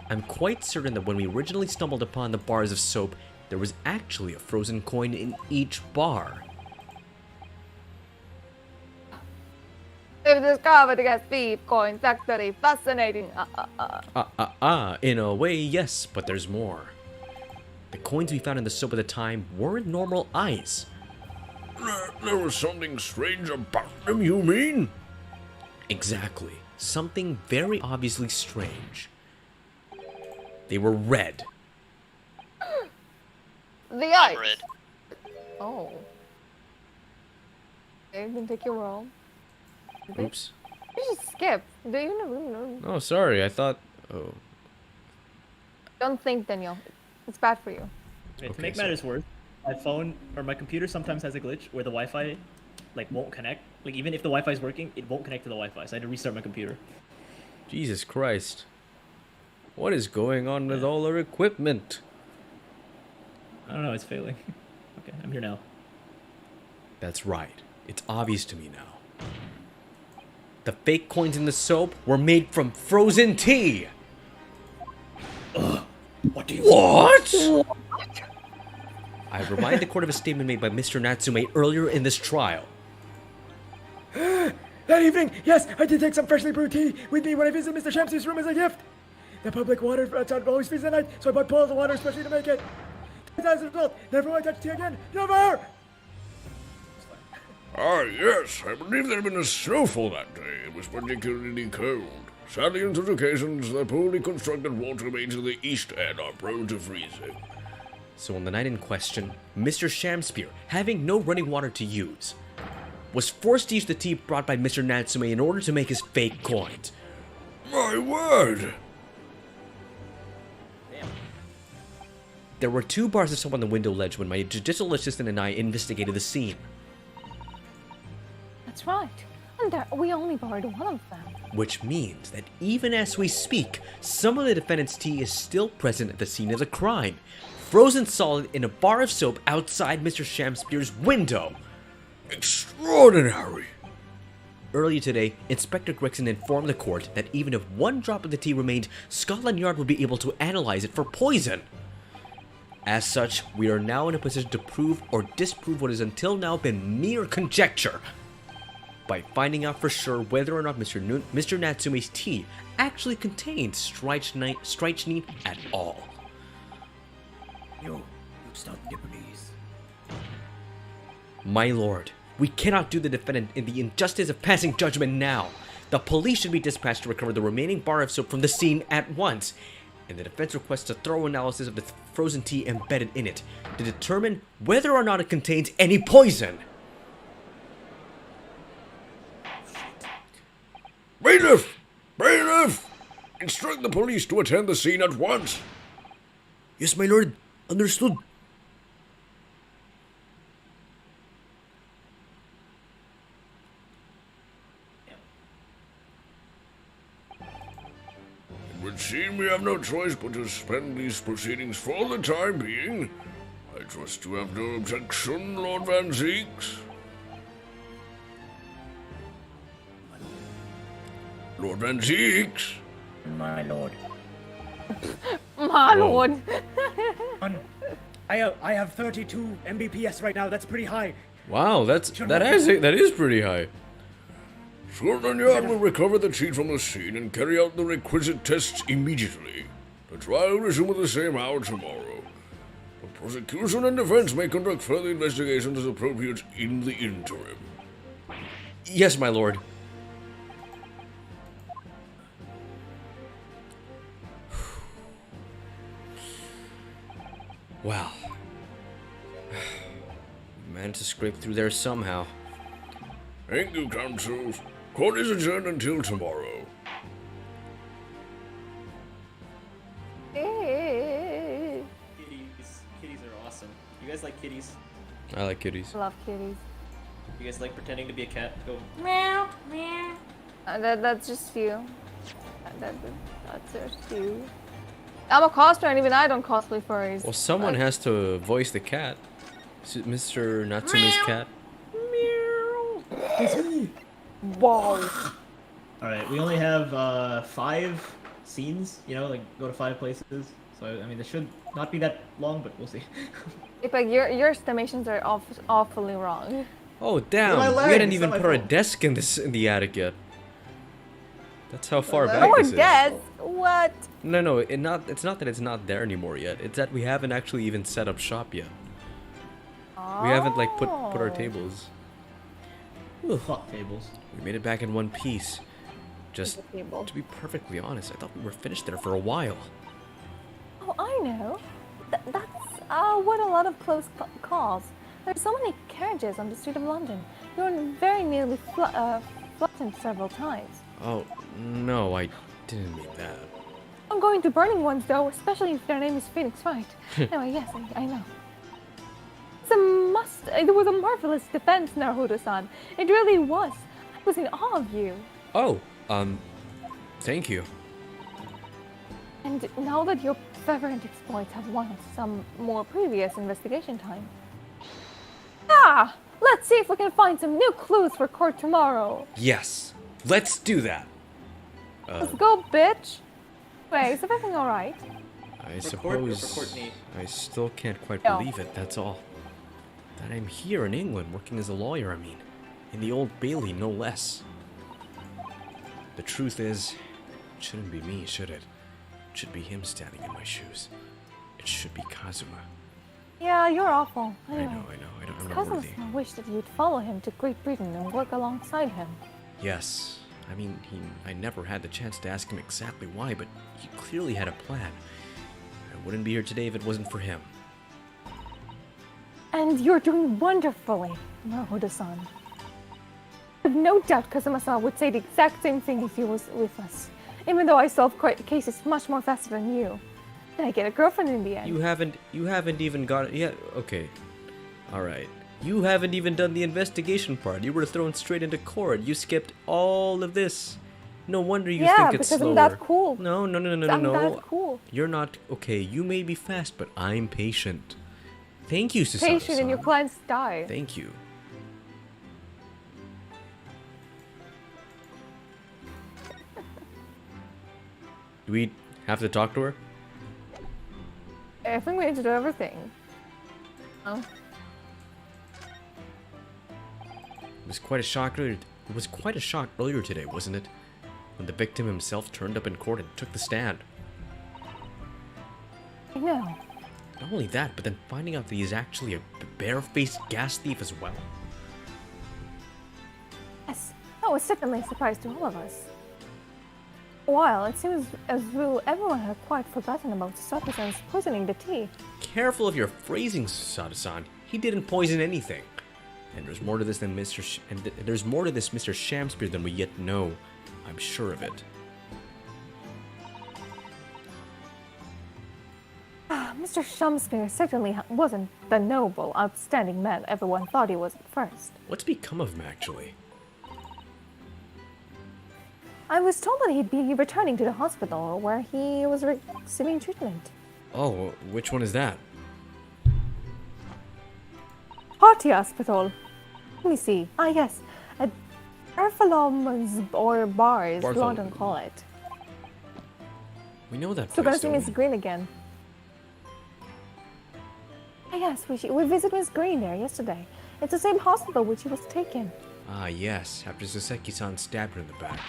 I'm quite certain that when we originally stumbled upon the bars of soap, there was actually a frozen coin in each bar. We've discovered a gas thief coin factory. Fascinating. In a way, yes, but there's more. The coins we found in the soap at the time weren't normal ice. There was something strange about them, you mean? Exactly. Something very obviously strange. They were red. The ice. Red. Oh. Okay, you can take your roll. Oops. You just skip. Do you know? Oh, sorry. I thought... Oh. Don't think, Daniel. It's bad for you. Wait, Okay, to make so- matters worse, my phone or my computer sometimes has a glitch where the Wi-Fi like won't connect. Like even if the Wi-Fi is working, it won't connect to the Wi-Fi. So I had to restart my computer. Jesus Christ. What is going on with all our equipment? I don't know, it's failing. Okay, I'm here now. That's right. It's obvious to me now. The fake coins in the soap were made from frozen tea! What do you What? I remind the court of a statement made by Mr. Natsume earlier in this trial. That evening, yes, I did take some freshly brewed tea with me when I visited Mr. Shamsu's room as a gift. The public water outside always freezes at night, so I bought bottles of water especially to make it. As a result, never will I touch tea again. Never! Ah, yes, I believe there had been a snowfall that day. It was particularly cold. Sadly, on such occasions, the poorly constructed water mains of the East End are prone to freezing. So on the night in question, Mr. Shamspear, having no running water to use, was forced to use the tea brought by Mr. Natsume in order to make his fake coins. My word! There were 2 bars of soap on the window ledge when my judicial assistant and I investigated the scene, That's right. And we only borrowed one of them. which means that even as we speak, some of the defendant's tea is still present at the scene of the crime, frozen solid in a bar of soap outside Mr. Shamspear's window. Extraordinary! Earlier today, Inspector Gregson informed the court that even if 1 drop of the tea remained, Scotland Yard would be able to analyze it for poison. As such, we are now in a position to prove or disprove what has until now been mere conjecture. by finding out for sure whether or not Mr. Natsume's tea actually contains strychnine at all. You stop, please. My lord, we cannot do the defendant in the injustice of passing judgment now. The police should be dispatched to recover the remaining bar of soap from the scene at once. And the defense requests a thorough analysis of the frozen tea embedded in it to determine whether or not it contains any poison. Bailiff! Bailiff! Instruct the police to attend the scene at once. Yes, my lord. Understood. It would seem we have no choice but to suspend these proceedings for the time being. I trust you have no objection, Lord Van Zeeks. Lord Van Zeeks? My lord. My lord. I have 32 Mbps right now. That's pretty high. Wow, that is pretty high. Scotland Yard will recover the cheat from the scene and carry out the requisite tests immediately. The trial will resume at the same hour tomorrow. The prosecution and defense may conduct further investigations as appropriate in the interim. Yes, my lord. Wow. Managed to scrape through there somehow. Thank you, counsel. Court is adjourned until tomorrow. Hey. Kitties are awesome. You guys like kitties? I like kitties. Love kitties. You guys like pretending to be a cat? Go. Meow, meow. That's just you. That's just you. I'm a cosplayer, and even I don't cosplay furries. Well, someone has to voice the cat. Mr. Natsume's cat. Wow. Alright, we only have 5 scenes, you know, like go to 5 places. So, I mean, this should not be that long, but we'll see. But your estimations are awfully wrong. Oh, damn. My We leg, hadn't it's even not my put a fault. desk in the attic yet. That's how far back Or this is. dead. What? No, it's not that it's not there anymore yet. It's that we haven't actually even set up shop yet. We haven't like put our tables. Fuck tables. We made it back in one piece. Just Table. to be perfectly honest, I thought we were finished there for a while. Oh, I know. That's what a lot of close calls. There's so many carriages on the street of London. You were very nearly flattened several times. Oh, no, I didn't mean that. I'm going to burning ones though, especially if their name is Phoenix Wright. Anyway, yes, I know. It was a marvelous defense, Naruto-san. It really was. I was in awe of you. Oh, thank you. And now that your fervent exploits have won us some more previous investigation time. Let's see if we can find some new clues for court tomorrow. Yes, let's do that. Let's go, bitch. Wait, is everything alright? I For suppose Courtney. I still can't quite No. believe it, that's all. That I'm here in England working as a lawyer, I mean. In the Old Bailey, no less. The truth is, it shouldn't be me, should it? It should be him standing in my shoes. It should be Kazuma. Yeah, you're awful. I Anyway, know, I'm not Kazuma's worthy. gonna wish that you'd follow him to Great Britain and work alongside him. Yes. I mean, I never had the chance to ask him exactly why, but he clearly had a plan. I wouldn't be here today if it wasn't for him. And you're doing wonderfully, Naruto-san. I have no doubt Kazuma-san would say the exact same thing if he was with us. Even though I solve cases much more faster than you. And I get a girlfriend in the end. You haven't even got it yet. Okay. Alright. You haven't even done the investigation part. You were thrown straight into court. You skipped all of this. No wonder you think it's because slower. I'm that cool. No. I'm that cool. You're not. Okay, you may be fast, but I'm patient. Thank you, Susanoo-san. Patient and your clients die. Thank you. Do we have to talk to her? I think we need to do everything. Oh. It was quite a shocker It was quite a shock earlier today, wasn't it? When the victim himself turned up in court and took the stand. I know. Not only that, but then finding out that he's actually a bare-faced gas thief as well. Yes, that was certainly a surprise to all of us. While it seems as though everyone had quite forgotten about Sato-san's poisoning the tea. Careful of your phrasing, Sato-san. He didn't poison anything. And there's more to this than there's more to this Mr. Shamspear than we yet know. I'm sure of it. Mr. Shamspear certainly wasn't the noble, outstanding man everyone thought he was at first. What's become of him, actually? I was told that he'd be returning to the hospital where he was receiving treatment. Oh, which one is that? Party hospital. Let me see. Ah, yes. A Bartholomews or bars, London call it. We know that So place, gonna see don't Miss we? Green again. Ah, yes, we visited Miss Green there yesterday. It's the same hospital which he was taken. Ah, yes, after Saseki-san stabbed her in the back.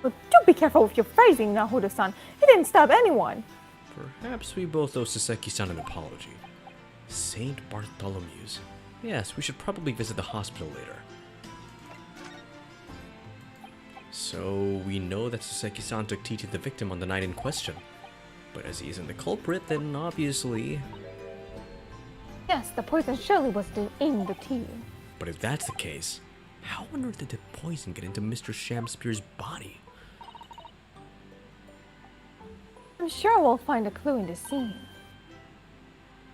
But do be careful with your phrasing, Nahuda-san. He didn't stab anyone. Perhaps we both owe Saseki-san an apology. Saint Bartholomew's. Yes, we should probably visit the hospital later. So, we know that Saseki-san took tea to the victim on the night in question. But as he isn't the culprit, then obviously... Yes, the poison surely was in the tea. But if that's the case, how on earth did the poison get into Mr. Shamspear's body? I'm sure we'll find a clue in the scene.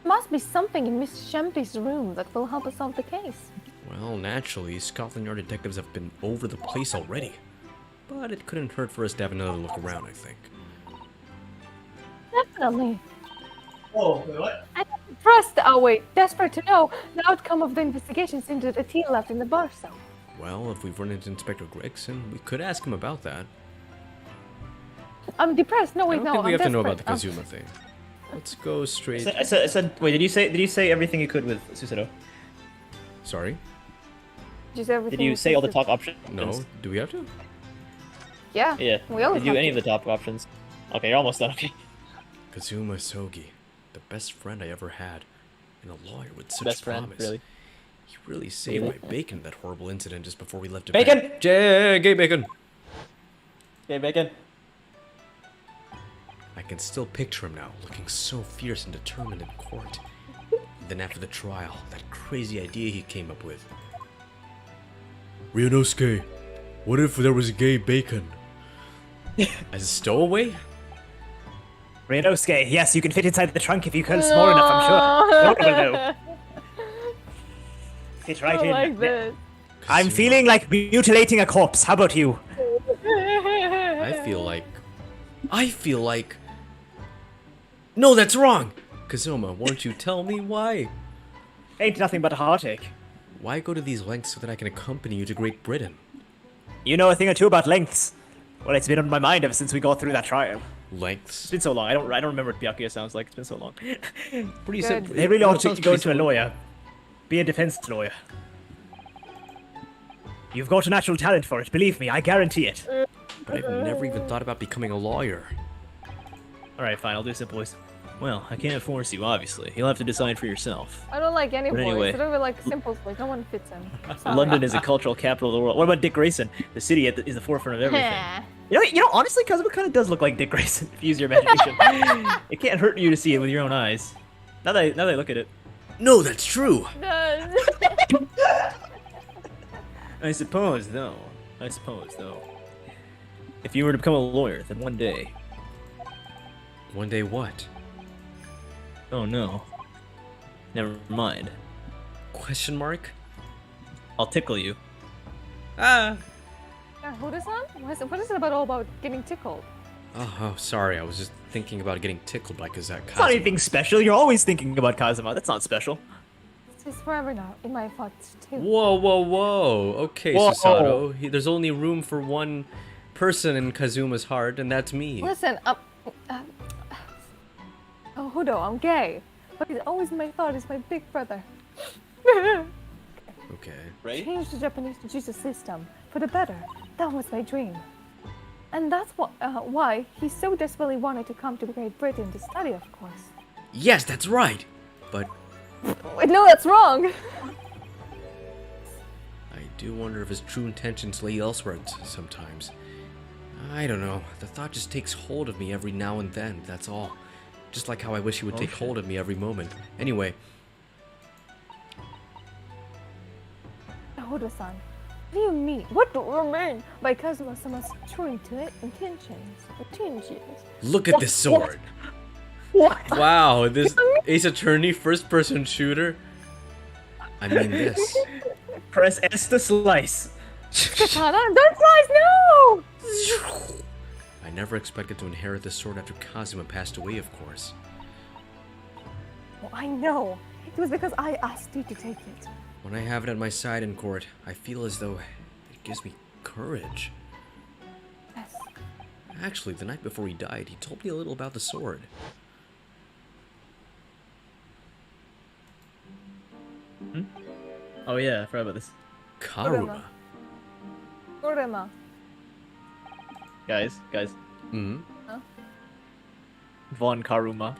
Must be something in Miss Shamspear's room that will help us solve the case. Well, naturally, Scotland Yard detectives have been over the place already. But it couldn't hurt for us to have another look around, I think. Definitely. Whoa, wait, what? I'm impressed. Oh wait, desperate to know the outcome of the investigation since the tea left in the bar cell. Well, if we've run into Inspector Gregson, we could ask him about that. I'm depressed. No, I wait, don't no. think we I'm have to know about the desperate. Kazuma thing. Let's go straight... I said, wait, did you say everything you could with Susato? Sorry? Did you say all the top options? No. Do we have to? Yeah. Yeah. We always Did you have any to. of the top options? Okay, you're almost done. Okay. Kazuma Sogi, the best friend I ever had, and a lawyer with such Best friend, promise. really? He really saved my bacon in that horrible incident just before we left to Bacon! bed. Gay bacon! Okay, bacon. I can still picture him now, looking so fierce and determined in court. And then after the trial, that crazy idea he came up with. Ryunosuke, what if there was gay bacon? As a stowaway? Ryunosuke, yes, you can fit inside the trunk if you curl small enough, I'm sure. No one will know. Fit right I in. like this. I'm feeling like mutilating a corpse. How about you? I feel like... No, that's wrong! Kazuma, won't you tell me why? Ain't nothing but a heartache. Why go to these lengths so that I can accompany you to Great Britain? You know a thing or two about lengths. Well, it's been on my mind ever since we got through that trial. Lengths? It's been so long. I don't remember what Byakuya sounds like. It's been so long. Pretty Good. simple. They really ought to sounds go pretty to a simple. lawyer. Be a defense lawyer. You've got a natural talent for it, believe me, I guarantee it. But I've never even thought about becoming a lawyer. Alright, fine. I'll do some voice. Well, I can't force you, obviously. You'll have to decide for yourself. I don't like any But voice. anyway. I don't really like simple voice. No one fits in. Sorry. London is a cultural capital of the world. What about Dick Grayson? The city is the forefront of everything. You know, honestly, Kazuma kind of does look like Dick Grayson if you use your imagination. It can't hurt you to see it with your own eyes. Now that I look at it. No, that's true! I suppose, though. If you were to become a lawyer, then one day... One day what? Oh no. Never mind. Question mark? I'll tickle you. Ah! Huda-san? What is it all about getting tickled? Oh, sorry, I was just thinking about getting tickled by Kazuma. It's not anything special, you're always thinking about Kazuma, that's not special. It's forever now, in my thoughts too. Whoa. Okay, Whoa. Susato. There's only room for one person in Kazuma's heart, and that's me. Listen, oh, Hudo, I'm gay. But he's always in my thought as my big brother. Okay. Right? Change the Japanese jujutsu system for the better. That was my dream. And that's why he so desperately wanted to come to Great Britain to study, of course. Yes, that's right. But Wait, no, that's wrong. I do wonder if his true intentions lay elsewhere sometimes. I don't know. The thought just takes hold of me every now and then, that's all. Just like how I wish he would take hold of me every moment. Anyway. Hodo-san, what do you mean? What do you mean by Kazuma-sama's true intentions? Look at this sword. What? Wow, this Ace Attorney first-person shooter. I mean this. Press S to slice. Katana, don't slice, no! I never expected to inherit this sword after Kazuma passed away, of course. Well, I know. It was because I asked you to take it. When I have it at my side in court, I feel as though it gives me courage. Yes. Actually, the night before he died, he told me a little about the sword. Hmm? Oh yeah, I forgot about this. Karuma. Kurama. Guys. Hmm? Huh? Von Karuma.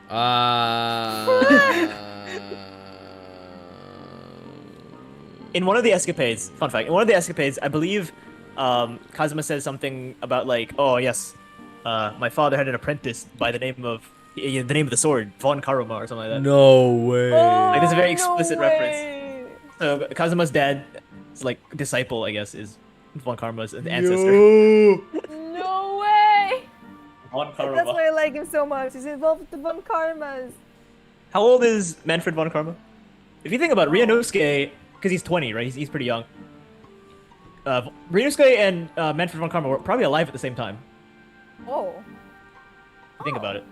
In one of the escapades, fun fact, in one of the escapades, I believe Kazuma says something about like, oh yes, my father had an apprentice by the name of the sword, Von Karuma or something like that. No way. Like there's a very explicit no reference. way. So Kazuma's dad's like disciple, I guess, is Von Karma's ancestor. No way! Von That's Karuma. why I like him so much. He's involved with the Von Karmas. How old is Manfred Von Karma? If you think about Ryunosuke, because he's 20, right? He's pretty young. Ryunosuke and Manfred Von Karma were probably alive at the same time. Oh. Think about it.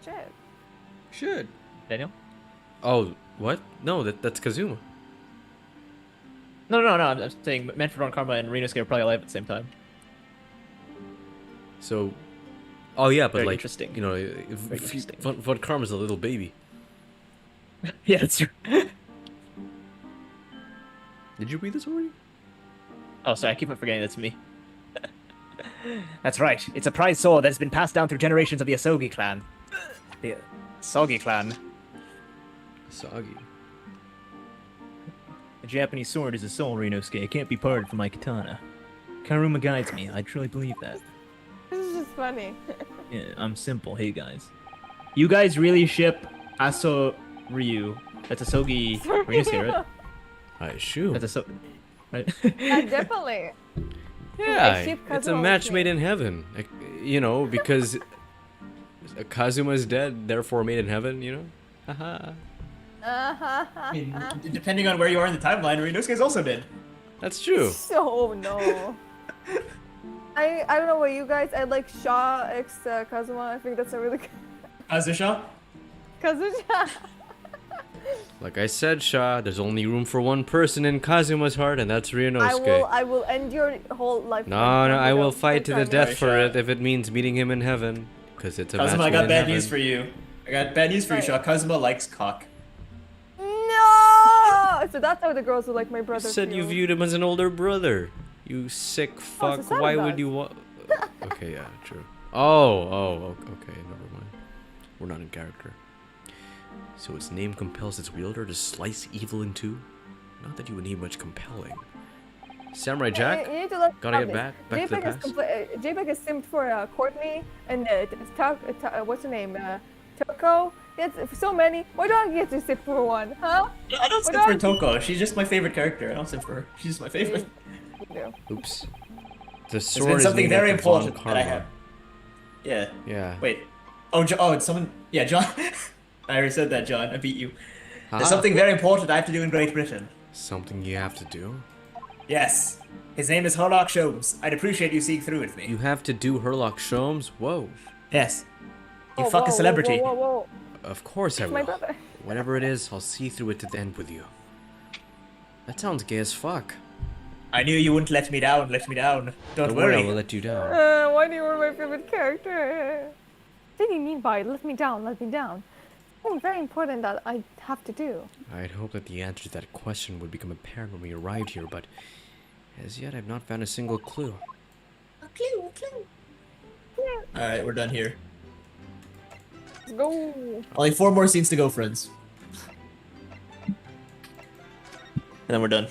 Shit. Should. Daniel? Oh, what? No, that's Kazuma. No. I'm saying Manfred Von Karma and Ryunosuke were probably alive at the same time. So, oh yeah, but Very like, interesting. you know, Very interesting. Von Karma's a little baby. Yeah, that's true. Did you read this already? Oh, sorry, I keep on forgetting that's me. That's right. It's a prized sword that has been passed down through generations of the Asogi clan. The Asogi clan. Soggy. A Japanese sword is a soul, Ryunosuke. It can't be parted from my katana. Karuma guides me. I truly believe that. This is just funny. Yeah, I'm simple. Hey, guys. You guys really ship Aso Ryu. That's Asogi Ryunosuke, right? I assume. That's Aso... Right? Yeah, definitely. Yeah, ship it's a Kazuma match with made me. in heaven. You know, because Kazuma's dead, therefore made in heaven, you know? Haha. I mean, depending on where you are in the timeline, Ryunosuke's also dead. That's true. So no. I don't know what you guys. I like Shaw x Kazuma. I think that's a really good. Kazusha? Kazusha. Like I said, Sha, there's only room for one person in Kazuma's heart, and that's Ryunosuke. I will end your whole life. No, I will fight to the death for Sha. it if it means meeting him in heaven. Because it's a Kazuma, match I got made in bad heaven. news for you. I got bad news for you, Shaw. Kazuma likes cock. No. So that's how the girls who like my You brother. said you feel. viewed him as an older brother. You sick fuck. Sasada Why would does. you want... Okay, yeah, true. Oh, okay, never mind. We're not in character. So its name compels its wielder to slice evil in two? Not that you would need much compelling. Samurai Jack? You need to let Gotta me get know back to the this. past. JPEG is simped for Courtney and what's her name? Toko. It's so many. Why don't you get to simp for one, huh? I don't simp for Toko. She's just my favorite character. I don't simp for her. She's just my favorite. Oops. The It's sword been is something named very after Von important that I Karma. have. Yeah. Yeah. Wait. Oh, it's someone. Yeah, John. I already said that, John. I beat you. Huh? There's something very important I have to do in Great Britain. Something you have to do? Yes. His name is Harlock Sholmes. I'd appreciate you seeing through with me. You have to do Herlock Sholmes? Whoa. Yes. You Oh, fuck whoa, a celebrity. Whoa. Of course I It's my will. brother. Whatever it is, I'll see through it to the end with you. That sounds gay as fuck. I knew you wouldn't let me down. Let me down. Don't I worry. will let you down. Why do you want my favorite character? What did you mean by let me down? Let me down. something very important that I have to do. I'd hope that the answer to that question would become apparent when we arrived here, but as yet I've not found a single clue. A clue. Alright, we're done here. Let's go. Only 4 more scenes to go, friends. And then we're done.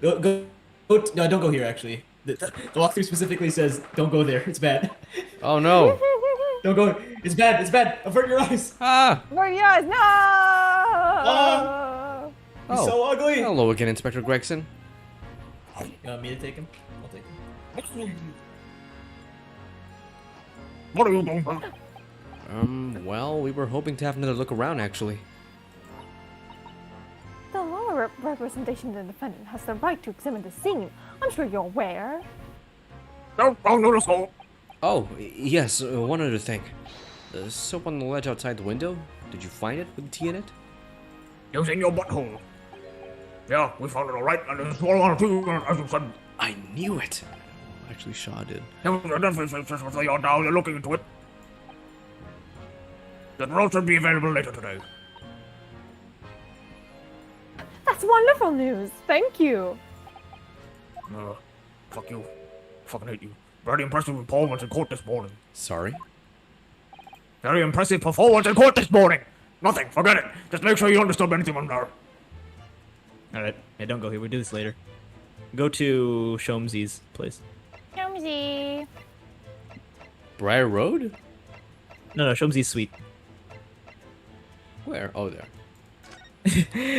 Go. No, don't go here, actually. The walkthrough specifically says, don't go there. It's bad. Oh no! Don't go. It's bad. Avert your eyes. Ah! Where you guys? No! He's so ugly. Hello again, Inspector Gregson. You want me to take him? I'll take him. What are you doing? Well, we were hoping to have another look around, actually. The lower representation of the defendant has the right to examine the scene. I'm sure you're aware. No, let's go. Oh, yes, one other thing. The soap on the ledge outside the window, did you find it with tea in it? It was in your butthole. Yeah, we found it alright, and there's one on two, as you said. I knew it! Actually, Shaw did. You're now, you're looking into it. The results will be available later today. That's wonderful news. Thank you. Fuck you. Fucking hate you. Very impressive performance in court this morning. Sorry? Very impressive performance in court this morning. Nothing, forget it. Just make sure you don't disturb anything on there. Alright, yeah, don't go here. We'll do this later. Go to Shomzi's place. Shomzi. Briar Road? No, Shomzi's suite. Where? Oh, there.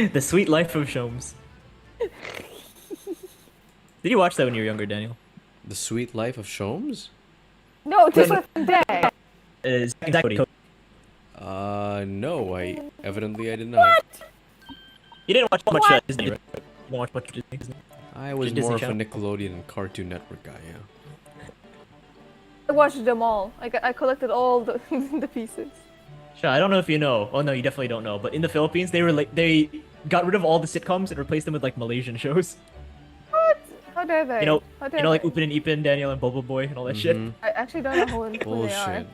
The Sweet Life of Shoms. Did you watch that when you were younger, Daniel? The Sweet Life of Shomes? No, just for day. Exactly. No, evidently I did not. What? You didn't watch much Disney, right? You didn't watch much Disney? I was Disney more of a Channel? Nickelodeon and Cartoon Network guy, yeah. I watched them all. I collected all the the pieces. Sure, I don't know if you know. Oh no, you definitely don't know. But in the Philippines, they got rid of all the sitcoms and replaced them with like Malaysian shows. What? How dare they? You know, How dare like they? Upin and Ipin, Daniel and Bobo Boy, and all that shit. I actually don't know who they are. Bullshit.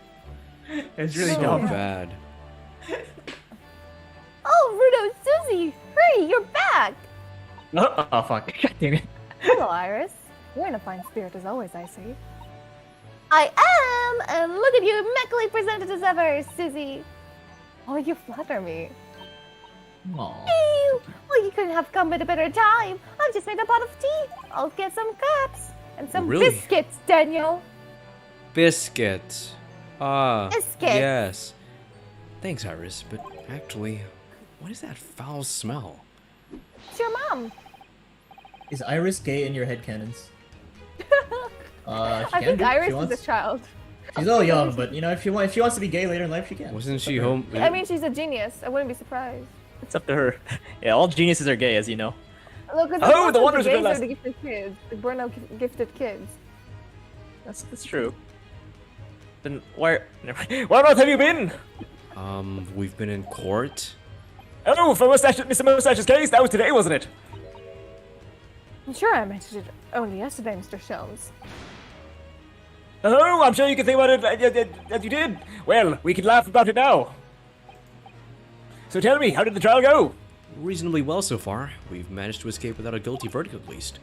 It's really So dumb. bad. Oh, Rudo, Susie, hurry, you're back. Oh fuck! God damn it. Hello, Iris. You're in a fine spirit as always, I see. I am, and look at you, immaculately presented as ever, Susie. Oh, you flatter me. Aww. Ew. Well, you couldn't have come at a better time. I've just made a pot of tea. I'll get some cups and some Really? biscuits, Daniel. Biscuit. Ah. Biscuits. Yes. Thanks, Iris, but actually, what is that foul smell? It's your mom. Is Iris gay in your headcanons? I think Iris is a child. She's a little young, but you know, if she wants to be gay later in life, she can. Wasn't she home? I mean, she's a genius. I wouldn't be surprised. It's up to her. Yeah, all geniuses are gay, as you know. Look, Oh, the wonders of gays the are last- the gifted kids. The burnout gifted kids. That's true. Then where about have you been? We've been in court. Oh, for Mr. Mustache's case, that was today, wasn't it? I'm sure I mentioned it only yesterday, Mr. Shelms. Oh, I'm sure you can think about it as you did. Well, we can laugh about it now. So tell me, how did the trial go? Reasonably well so far. We've managed to escape without a guilty verdict at least.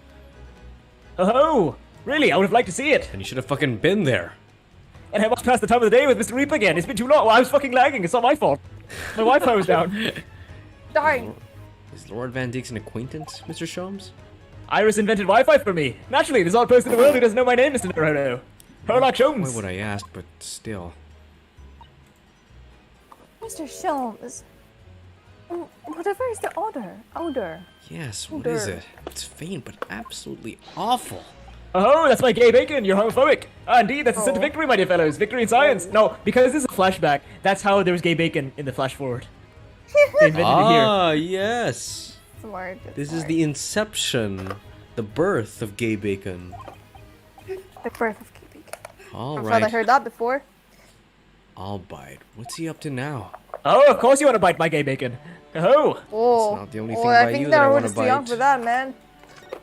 Oh, really? I would have liked to see it. And you should have fucking been there. And I must pass the time of the day with Mr. Reap again. It's been too long. Well, I was fucking lagging. It's not my fault. My Wi-Fi was down. Darn. Is Lord Van Deek's an acquaintance, Mr. Sholmes? Iris invented Wi-Fi for me. Naturally, there's not a person in the world who doesn't know my name, Mr. Naruto. Herlock Why Sholmes. would I ask, but still. Mr. Shelms, whatever is the odor? Yes, what is it? It's faint, but absolutely awful. Oh, that's my gay bacon. You're homophobic. Ah, indeed, that's a scent of victory, my dear fellows. Victory in science. No, because this is a flashback. That's how there was gay bacon in the flash forward. They invented it here. Ah, yes. Smart. This is the inception, the birth of gay bacon. The birth of Kitty. All I'm glad I right, heard that before. I'll bite. What's he up to now? Oh, of course you want to bite my gay bacon. Oh. Oh, not the only oh, thing I by think you that I they're wanna already too young bite. for that, man.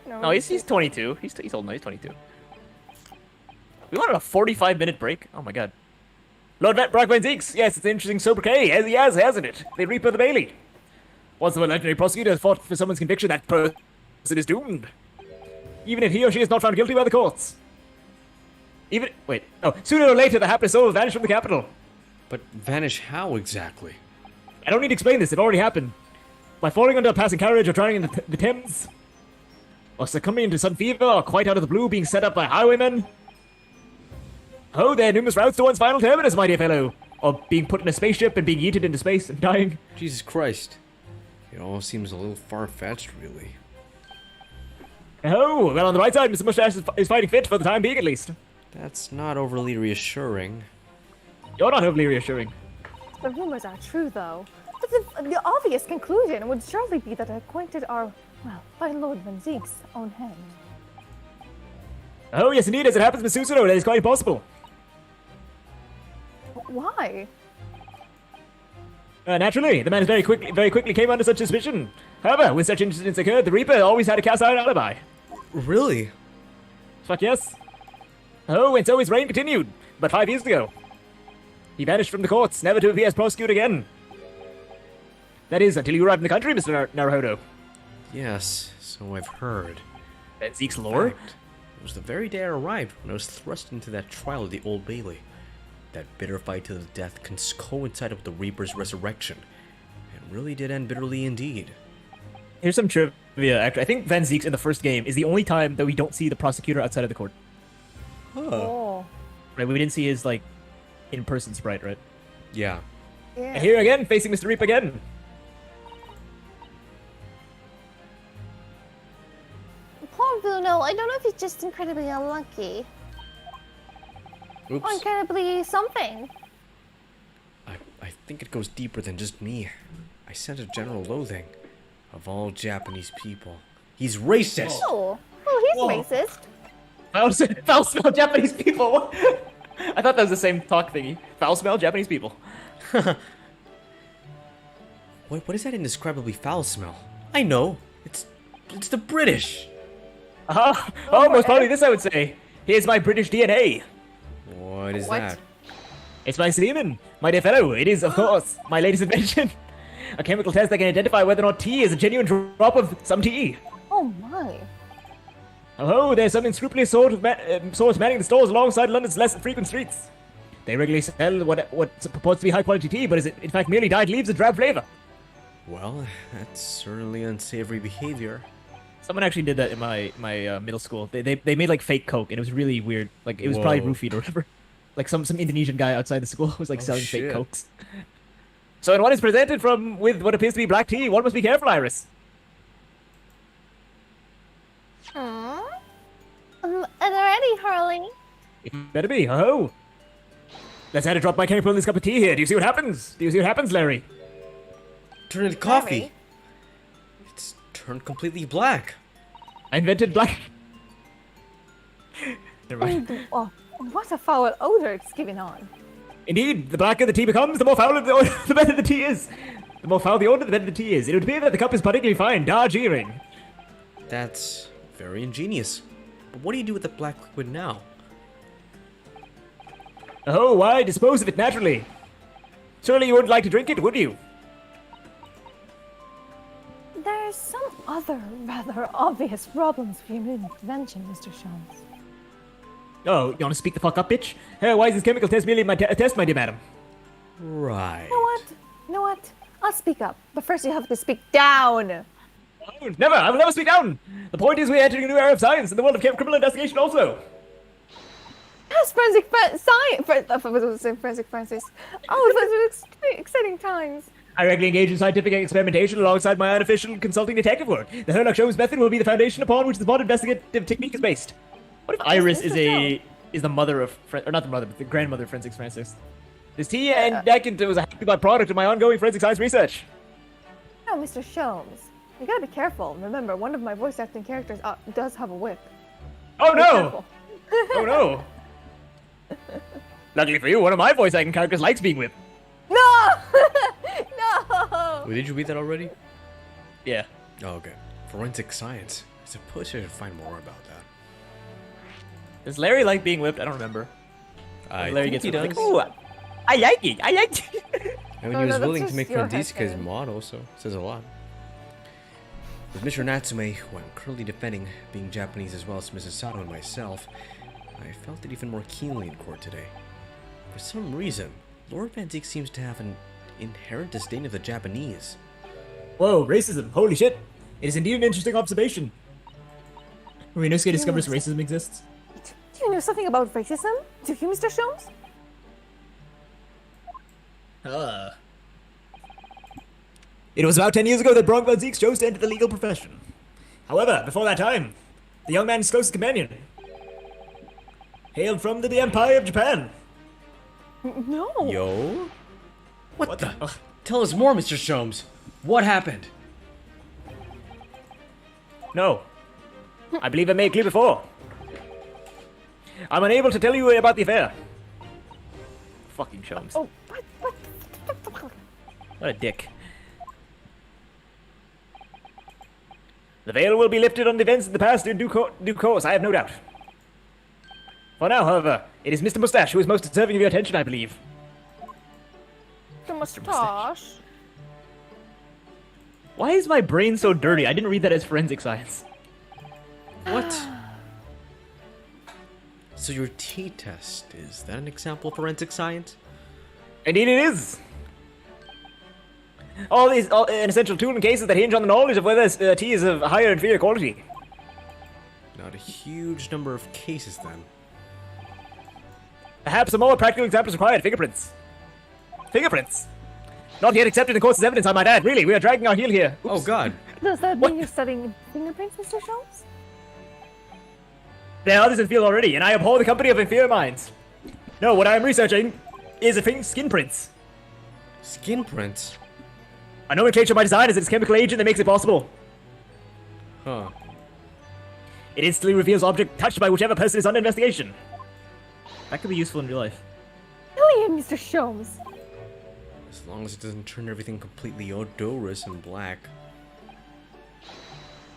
No, he's 22. He's old now. He's 22. We wanted a 45-minute break. Oh my god. Lord Brockman Zeeks, yes, it's an interesting sobriquet, as he has, hasn't it? The Reaper of the Bailey. Once the legendary prosecutor fought for someone's conviction, that person is doomed. Even if he or she is not found guilty by the courts. Sooner or later the hapless soul will vanish from the capital. But vanish how exactly? I don't need to explain this, it already happened. By falling under a passing carriage or drowning in the Thames, or succumbing to sudden fever, or quite out of the blue being set up by highwaymen. Oh, there are numerous routes to one's final terminus, my dear fellow. Or being put in a spaceship and being yeeted into space and dying. Jesus Christ. It all seems a little far-fetched, really. Oh, well, on the right side, Mr. Mustache is fighting fit for the time being, at least. That's not overly reassuring. You're not overly reassuring. The rumors are true, though. But the obvious conclusion would surely be that acquainted are, well, by Lord Van Zeek's own hand. Oh, yes, indeed, as it happens, Miss Susuno, that is quite possible. Why? Naturally, the man very quickly came under such suspicion. However, when such incidents occurred, the Reaper always had a cast-iron alibi. Really? Fuck yes. Oh, and so his reign continued, but 5 years ago. He vanished from the courts, never to appear as prosecuted again. That is, until you arrived in the country, Mr. Naruhodo. Yes, so I've heard. Van Zeek's lore? It was the very day I arrived when I was thrust into that trial of the Old Bailey. That bitter fight to the death coincided with the Reaper's resurrection. It really did end bitterly indeed. Here's some trivia, actually. I think Van Zeek's in the first game is the only time that we don't see the prosecutor outside of the court. Oh. Right, we didn't see his, like, in-person sprite, right? Yeah. And here again, facing Mr. Reap again. Poor Bruno, I don't know if he's just incredibly unlucky. Oops. Or incredibly something. I think it goes deeper than just me. I sense a general loathing of all Japanese people. He's racist! Oh, he's racist. Foul smell Japanese people! I thought that was the same talk thingy. Foul smell Japanese people. What is that indescribably foul smell? I know. It's the British. Most probably this I would say. Here's my British DNA. What is that? It's my semen. My dear fellow, it is, of course, my latest invention. A chemical test that can identify whether or not tea is a genuine drop of some tea. Oh my. Oh, there's some unscrupulous source manning the stores alongside London's less frequent streets. They regularly sell what purports to be high-quality tea, but is in fact merely dyed leaves of drab flavor. Well, that's certainly unsavory behavior. Someone actually did that in my middle school. They made like fake Coke, and it was really weird. Like it was probably roofied or whatever. Like some Indonesian guy outside the school was like selling fake Cokes. So when one is presented with what appears to be black tea, one must be careful, Iris. Are they ready, Harley? It better be. Oh. Let's add a drop my chemical in this cup of tea here. Do you see what happens? Larry? Turn into coffee. It's turned completely black. I invented black. Never mind. Oh, what a foul odor it's giving on. Indeed, the blacker the tea becomes, the more foul the odor, the better the tea is. The more foul the odor, the better the tea is. It would appear that the cup is particularly fine, Darjeeling. That's very ingenious. But what do you do with the black liquid now? Oh, why dispose of it naturally? Surely you wouldn't like to drink it, would you? There's some other rather obvious problems with your new invention, Mr. Shams. Oh, you want to speak the fuck up, bitch? Why is this chemical test merely a test, my dear madam? Right. You know what? I'll speak up, but first you have to speak down. Oh, never! I will never speak down! The point is we're entering a new era of science in the world of criminal investigation also. That's forensic Francis. Oh, those are exciting times. I regularly engage in scientific experimentation alongside my unofficial consulting detective work. The Herlock Sholmes method will be the foundation upon which the modern investigative technique is based. What if Iris is the mother of, or not the mother, but the grandmother of Forensics Francis? This tea and Decant was a happy byproduct of my ongoing forensic science research. Oh, Mr. Sholmes, you gotta be careful. Remember, one of my voice acting characters does have a whip. Oh no! Oh no! Luckily for you, one of my voice acting characters likes being whipped. No! No! Wait, did you read that already? Yeah. Oh, okay. Forensic science. I suppose I should find more about that. Does Larry like being whipped? I don't remember. I Larry think gets he does. like, ooh, I like it. I like it. I mean, Oh, he was no, that's willing to just make your Frandisca's headcanon. motto, so it says a lot. With Mr. Natsume, who I'm currently defending, being Japanese as well as Mrs. Sato and myself, I felt it even more keenly in court today. For some reason, Lord Van Zeke seems to have an inherent disdain of the Japanese. Whoa, racism. Holy shit. It is indeed an interesting observation. Rinosuke discovers racism exists. Do you know something about racism? Do you, Mr. Sholmes? It was about 10 years ago that Bronk Van Zeke chose to enter the legal profession. However, before that time, the young man's closest companion hailed from the Empire of Japan. No. Yo? What the? Tell us more, Mr. Sholmes. What happened? No. I believe I made clear before. I'm unable to tell you about the affair. Fucking Sholmes. Oh, what? What a dick. The veil will be lifted on the events of the past in due course, I have no doubt. For now, however, it is Mr. Mustache who is most deserving of your attention, I believe. The mustache. Why is my brain so dirty? I didn't read that as forensic science. What? So your T-test, is that an example of forensic science? Indeed it is. All these an essential tool in cases that hinge on the knowledge of whether tea is of higher or inferior quality. Not a huge number of cases, then. Perhaps some more practical examples required. Fingerprints. Fingerprints. Not yet accepted in court as evidence, I might add. Really, we are dragging our heel here. Oops. Oh, God. Does that mean you're studying fingerprints, Mr. Sholmes? There are others in the field already, and I abhor the company of inferior minds. No, what I am researching is skin prints. Skin prints? A nomenclature by design is its chemical agent that makes it possible. Huh. It instantly reveals object touched by whichever person is under investigation. That could be useful in real life. Really, Mr. Sholmes? As long as it doesn't turn everything completely odorous and black.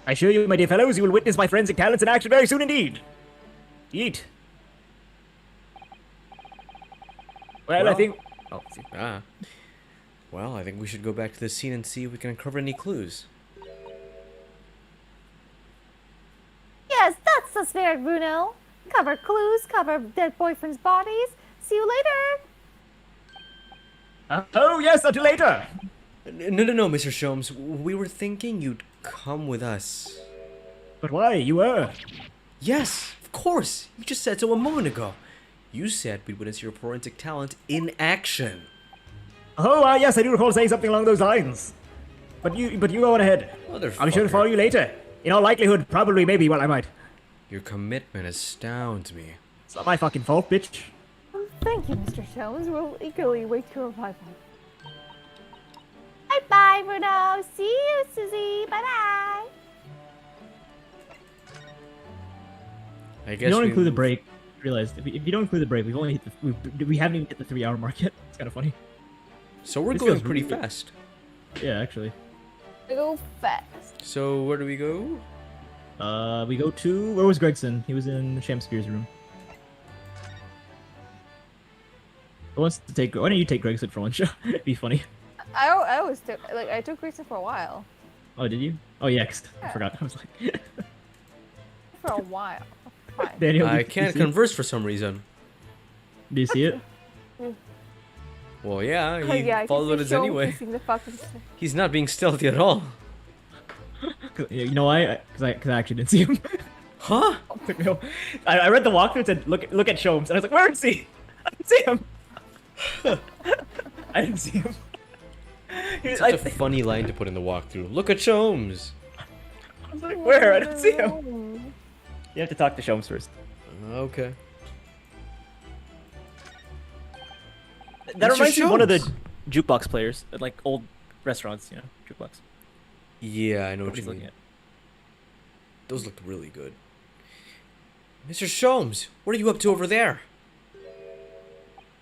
I assure you, my dear fellows, you will witness my forensic talents in action very soon indeed. Eat. Well, I think... Oh, well, I think we should go back to the scene and see if we can uncover any clues. Yes, that's the spirit, Bruno. Cover clues, cover dead boyfriend's bodies. See you later. Oh, yes, until later. No, Mr. Sholmes. We were thinking you'd come with us. But why? You were. Yes, of course. You just said so a moment ago. You said we'd witness your forensic talent in action. Oh, yes, I do recall saying something along those lines. But you go on ahead. I'll be sure to follow you later. In all likelihood, probably, maybe, well, I might. Your commitment astounds me. It's not my fucking fault, bitch. Thank you, Mr. Sholmes. We'll eagerly wait your arrival. Bye-bye, Bruno. See you, Susie. Bye-bye. I guess If you don't include the break. Realize if you don't include the break, we've only hit we haven't even hit the 3-hour mark yet. It's kind of funny. So we're This going feels pretty really good. fast. Yeah, actually. Go fast. So where do we go? We go to where was Gregson? He was in Shamspeare's room. Who wants to take? Why don't you take Gregson for one show? It'd be funny. I always took, I took Grayson for a while. Oh, did you? Oh, yeah. I forgot. I was like, For a while. Fine. Daniel, I did you can't see it? converse for some reason. Do you see it? Well, yeah, Oh, he yeah, I can followed see us Sean anyway. kissing the fucking... He's not being stealthy at all. You know why? Because I actually didn't see him. Huh? No. I read the walkthrough and said, look at Sholmes. And I was like, where is he? I didn't see him. I didn't see him. It's such a funny line to put in the walkthrough. Look at Sholmes. I was like, where? I didn't see him. You have to talk to Sholmes first. Okay. That Mr. reminds me of one of the Sholmes. jukebox players at like old restaurants, you know, jukebox. Yeah, I know what What he's you looking mean. at. Those looked really good. Mr. Sholmes, what are you up to over there?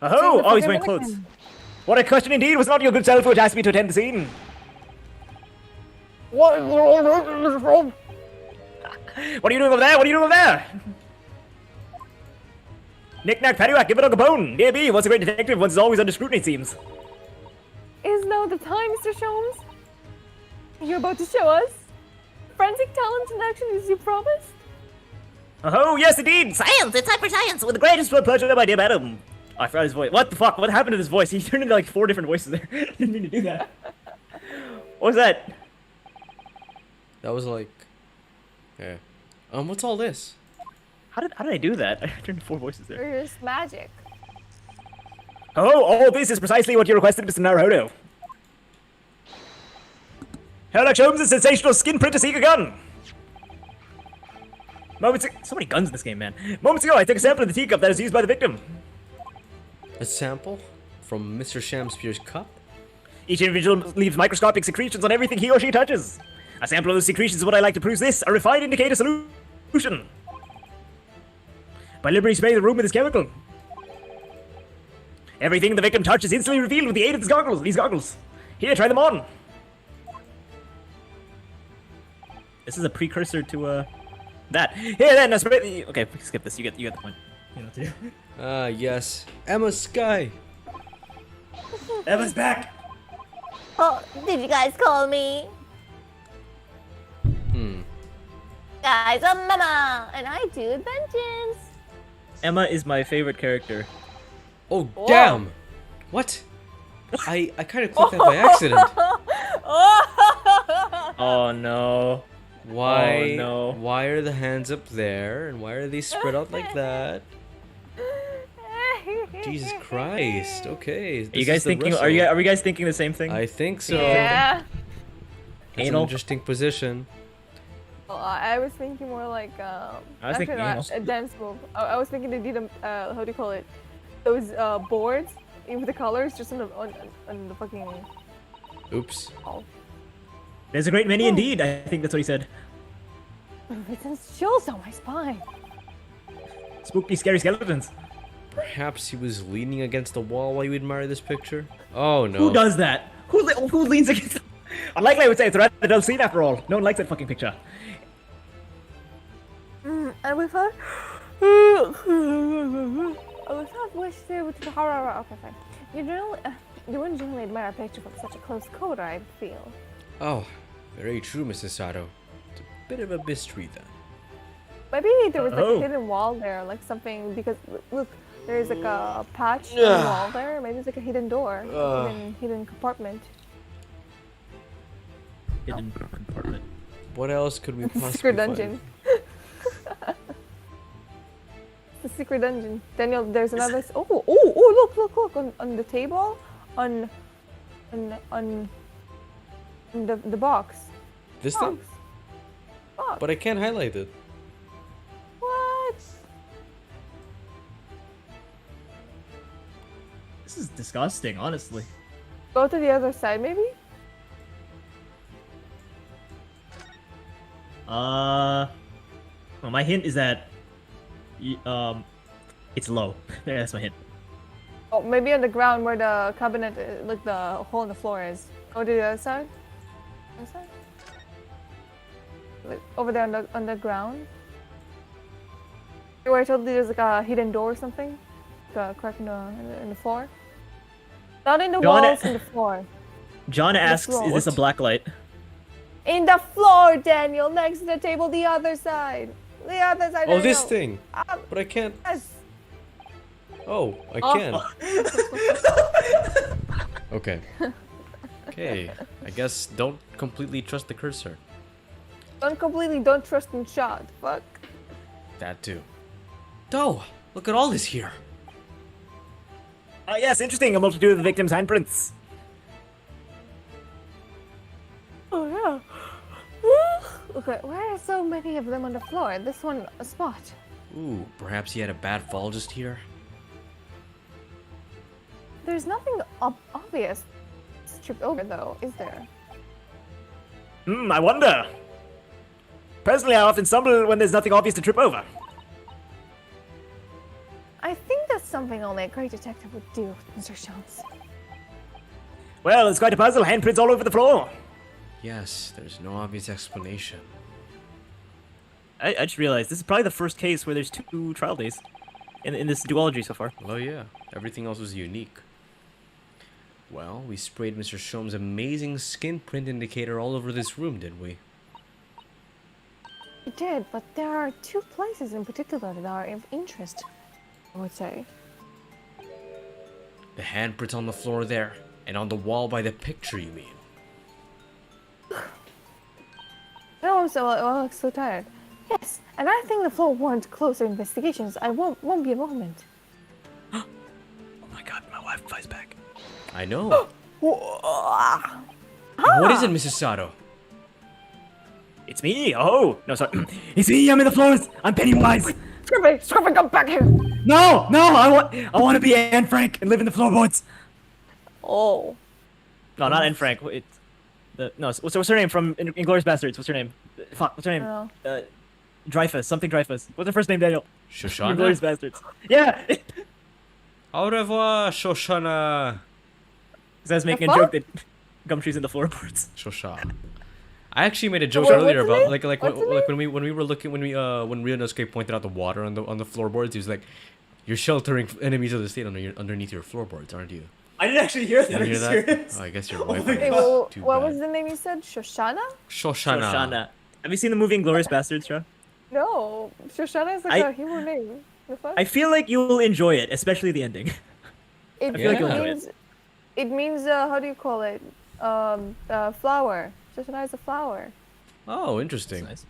Oh, oh, he's wearing clothes. What a question indeed! Was not your good self which asked me to attend the scene? What? What are you doing over there? What are you doing over there? Knick-knack, paddywhack, give it a bone. Dear me, once a great detective, once is always under scrutiny, it seems. Is now the time, Mr. Sholmes? You're about to show us forensic talent in action as you promised? Oh, yes, indeed! Science! It's hyper science! With the greatest pleasure, my dear madam! Oh, I forgot his voice. What the fuck? What happened to this voice? He turned into like 4 different voices there. Didn't mean to do that. What was that? That was like... Yeah. What's all this? How did I do that? I turned into 4 voices there. There's magic. Oh, all this is precisely what you requested, Mr. Naruto. Sherlock Holmes' sensational skin print to seek a gun. So many guns in this game, man. Moments ago, I took a sample of the teacup that was used by the victim. A sample? From Mr. Shamspeare's cup? Each individual leaves microscopic secretions on everything he or she touches. A sample of those secretions is what I like to produce this, a refined indicator solution. By liberally spraying the room with this chemical. Everything the victim touches is instantly revealed with the aid of these goggles. Here, try them on. This is a precursor to, that. Here then, spray. Okay, skip this. You get the point. You know what to do. Yes. Emma Sky. Emma's back. Oh, did you guys call me? Guys, I'm Mama, and I do adventures. Emma is my favorite character. Oh, damn! What? I kind of clicked that by accident. Oh no. Why? Oh, no. Why are the hands up there, and why are they spread out like that? Jesus Christ! Okay. Are you guys thinking? Are we guys thinking the same thing? I think so. Yeah. That's an interesting position. Well, I was thinking more like I was thinking a dance move. I was thinking they did how do you call it? Those boards with the colors just on the fucking. Oops. Oh. There's a great many indeed. I think that's what he said. It sends chills down my spine. Spooky, scary skeletons. Perhaps he was leaning against the wall while you admire this picture? Oh no. Who does that? Who leans against? Unlikely, I would say. It's a rather dull scene after all. No one likes that fucking picture. And we thought. I was not wish there with the horror. Okay, fine. You wouldn't generally admire a picture from such a close quarter, I feel. Oh, very true, Mrs. Sato. It's a bit of a mystery then. Maybe there was like a hidden wall there, like something, because look, there's like a patch on the wall there. Maybe it's like a hidden door, hidden compartment. Hidden compartment. What else could we possibly Secret dungeon. The secret dungeon. Daniel, there's another. Look! On the table, on the box. This thing? Box. But I can't highlight it. What? This is disgusting, honestly. Go to the other side, maybe. Well, my hint is that, it's low. Yeah, that's my hint. Oh, maybe on the ground where the cabinet, like the hole in the floor is. Go to the other side. Other side. Like over there on the ground. Where I told you there's like a hidden door or something, like a crack in the floor. Not in the walls, in the floor. John asks, "Is this a black light?" In the floor, Daniel, next to the table, the other side. The other side. Oh, this thing. But I can't. Yes. Oh, I can. Okay. Okay. I guess don't completely trust the cursor. Don't trust in shot. Fuck. That too. Oh, look at all this here. Yes, interesting. A multitude of the victims' handprints. Oh yeah. Okay, why are so many of them on the floor? This one a spot. Ooh, perhaps he had a bad fall just here. There's nothing obvious tripped over though, is there? I wonder. Personally, I often stumble when there's nothing obvious to trip over. I think that's something only a great detective would do, Mr. Sholmes. Well, it's quite a puzzle. Handprints all over the floor. Yes, there's no obvious explanation. I just realized this is probably the first case where there's 2 trial days. in this duology so far. Oh yeah, everything else was unique. Well, we sprayed Mr. Shom's amazing skin print indicator all over this room, didn't we? We did, but there are two places in particular that are of interest, I would say. The handprints on the floor there, and on the wall by the picture, you mean? No, I'm so tired. Yes, and I think the floor warrants closer investigations. I won't be a moment. Oh my god, my Wi-Fi's back. I know. What is it, Mrs. Sato? It's me. Oh no, sorry. It's me. I'm in the floors. I'm Pennywise. Scruffy, come back here! No, I want to be Anne Frank and live in the floorboards. Oh. No, not Anne Frank. What's her name from Inglourious Bastards? What's her name? Fuck, what's her name? Oh. Dreyfus, something Dreyfus. What's her first name, Daniel? Shoshana? Inglourious Bastards. Yeah! Au revoir, Shoshana. Because I was making a joke that Gumshoe's in the floorboards. Shoshana. I actually made a joke Wait, earlier what's about the name? when Ryunosuke pointed out the water on the floorboards. He was like, "You're sheltering enemies of the state underneath your floorboards, aren't you?" I didn't actually hear that. You didn't hear that? Serious? Oh, I guess your wife. Hey, Too what bad. was the name you said? Shoshana? Shoshana. Have you seen the movie Inglourious Bastards, Shra? No. Shoshana is like a Hebrew name. The fuck? I feel like you will enjoy it, especially the ending. It feel like you'll enjoy means, it means, how do you call it? Flower. Shoshana is a flower. Oh, interesting. Nice.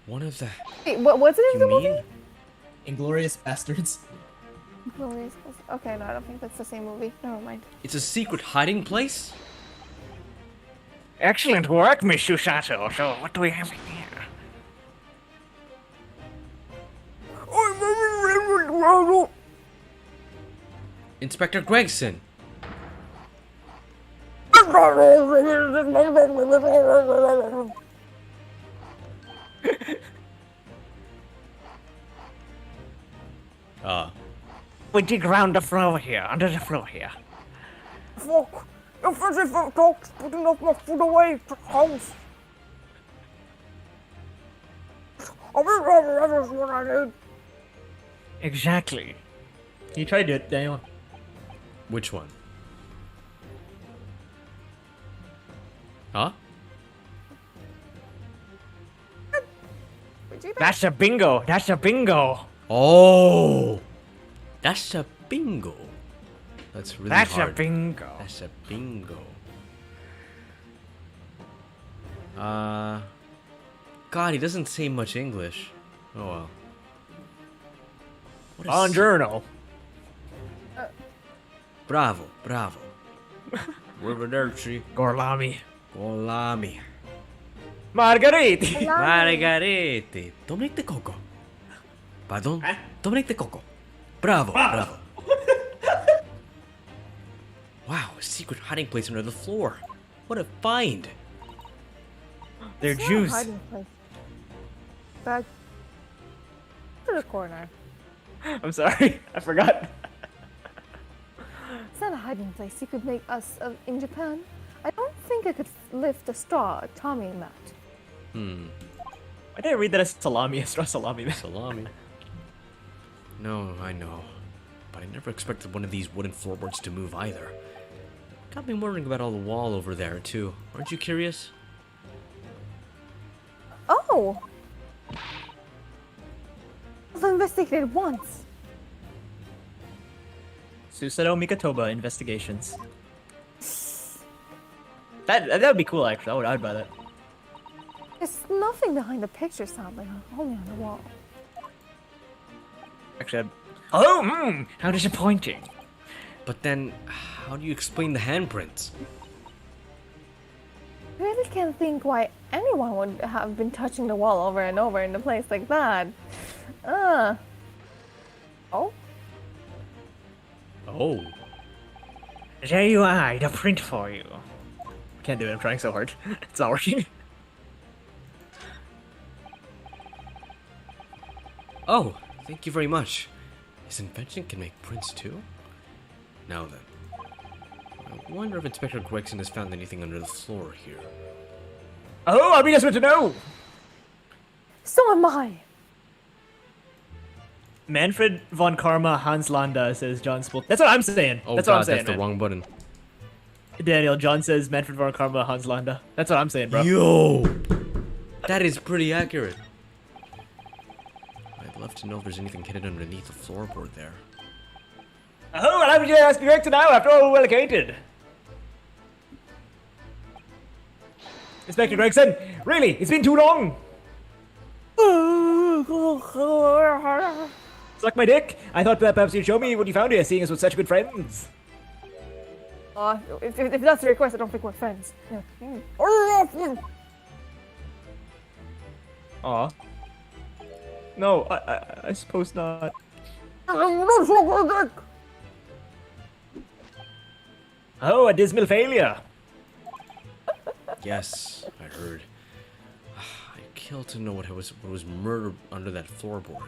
One of the. Wait, what's the name You of the movie? mean? Inglorious Bastards. Glorious. Okay, no, I don't think that's the same movie. Never mind. It's a secret hiding place. Excellent work, Miss Susato. So, what do we have here? Inspector Gregson. We dig around the floor here, under the floor here. Fuck! If it's folks putting up my food away to house. That's what I need. Exactly. You try to do it, Daniel. Which one? Huh? That's a bingo. That's a bingo. Oh, that's a bingo. That's really That's hard. a bingo. That's a bingo. God, he doesn't say much English. Oh well. What a Buongiorno. Bravo, bravo. Arrivederci. Gorlami. Golami. Margariti. Margarete. Dominic de Coco. Pardon? Dominic de Coco. Bravo, bravo. Wow, a secret hiding place under the floor. What a find. They're It's not a Jews. hiding place. Back to the corner. I'm sorry, I forgot. It's not a hiding place. You could make us in Japan. I don't think I could lift a straw, Tommy, in that. Why did I read that as salami? A straw salami. Salami. No, I know. But I never expected one of these wooden floorboards to move either. Got me wondering about all the wall over there, too. Aren't you curious? Oh! I've investigated once. Susato Mikatoba investigations. That would be cool, actually. I'd buy that. There's nothing behind the picture, sadly. Only on the wall. Actually, How disappointing. But then, how do you explain the handprints? I really can't think why anyone would have been touching the wall over and over in a place like that. Oh? Oh. There you are, the print for you. can't do it. I'm trying so hard. It's not working. Oh, thank you very much. His invention can make prints too? Now then. I wonder if Inspector Gregson has found anything under the floor here. Oh, I'll be desperate to know. So am I. Manfred von Karma Hans Landa, says John Spool. That's what I'm saying. Oh That's god, what I'm saying, that's the man. wrong button. Daniel, John says Manfred von Karma Hans Landa. That's what I'm saying, bro. Yo! That is pretty accurate. I'd love to know if there's anything hidden underneath the floorboard there. Oh, and I'm here asking Gregson now, after all, we're well acquainted. Inspector Gregson, really, it's been too long. Suck my dick. I thought that perhaps you'd show me what you found here, seeing us with such good friends. If that's the request, I don't think we're friends. Yeah. Aw. No, I suppose not. Oh, a dismal failure. Yes, I heard. I'd kill to know what was murdered under that floorboard.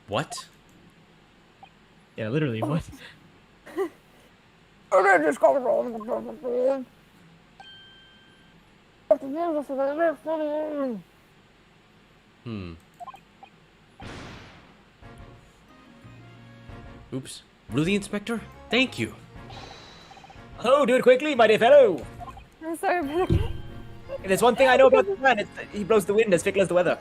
What? Yeah, literally, what? Oops. Really, Inspector? Thank you. Oh, do it quickly, my dear fellow. I'm sorry, but If there's one thing I know about this man, it's that he blows the wind as fickle as the weather.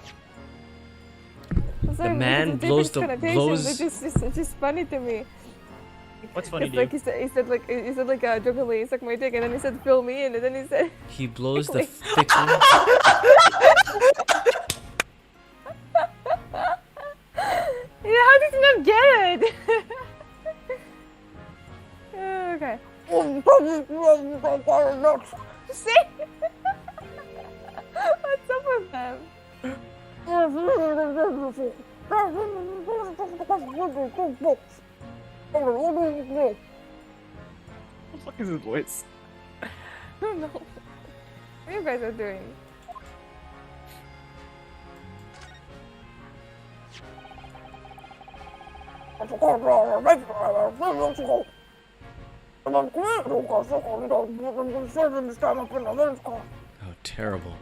The man blows the blows. It's just funny to me. What's funny, It's dude? like he said jokingly, suck my dick, and then he said fill me in, and then he said He blows the fickle. Yeah, how did you not get it? Okay. See? What's up with them? What the fuck is his voice? I don't know. What you guys are doing? How terrible.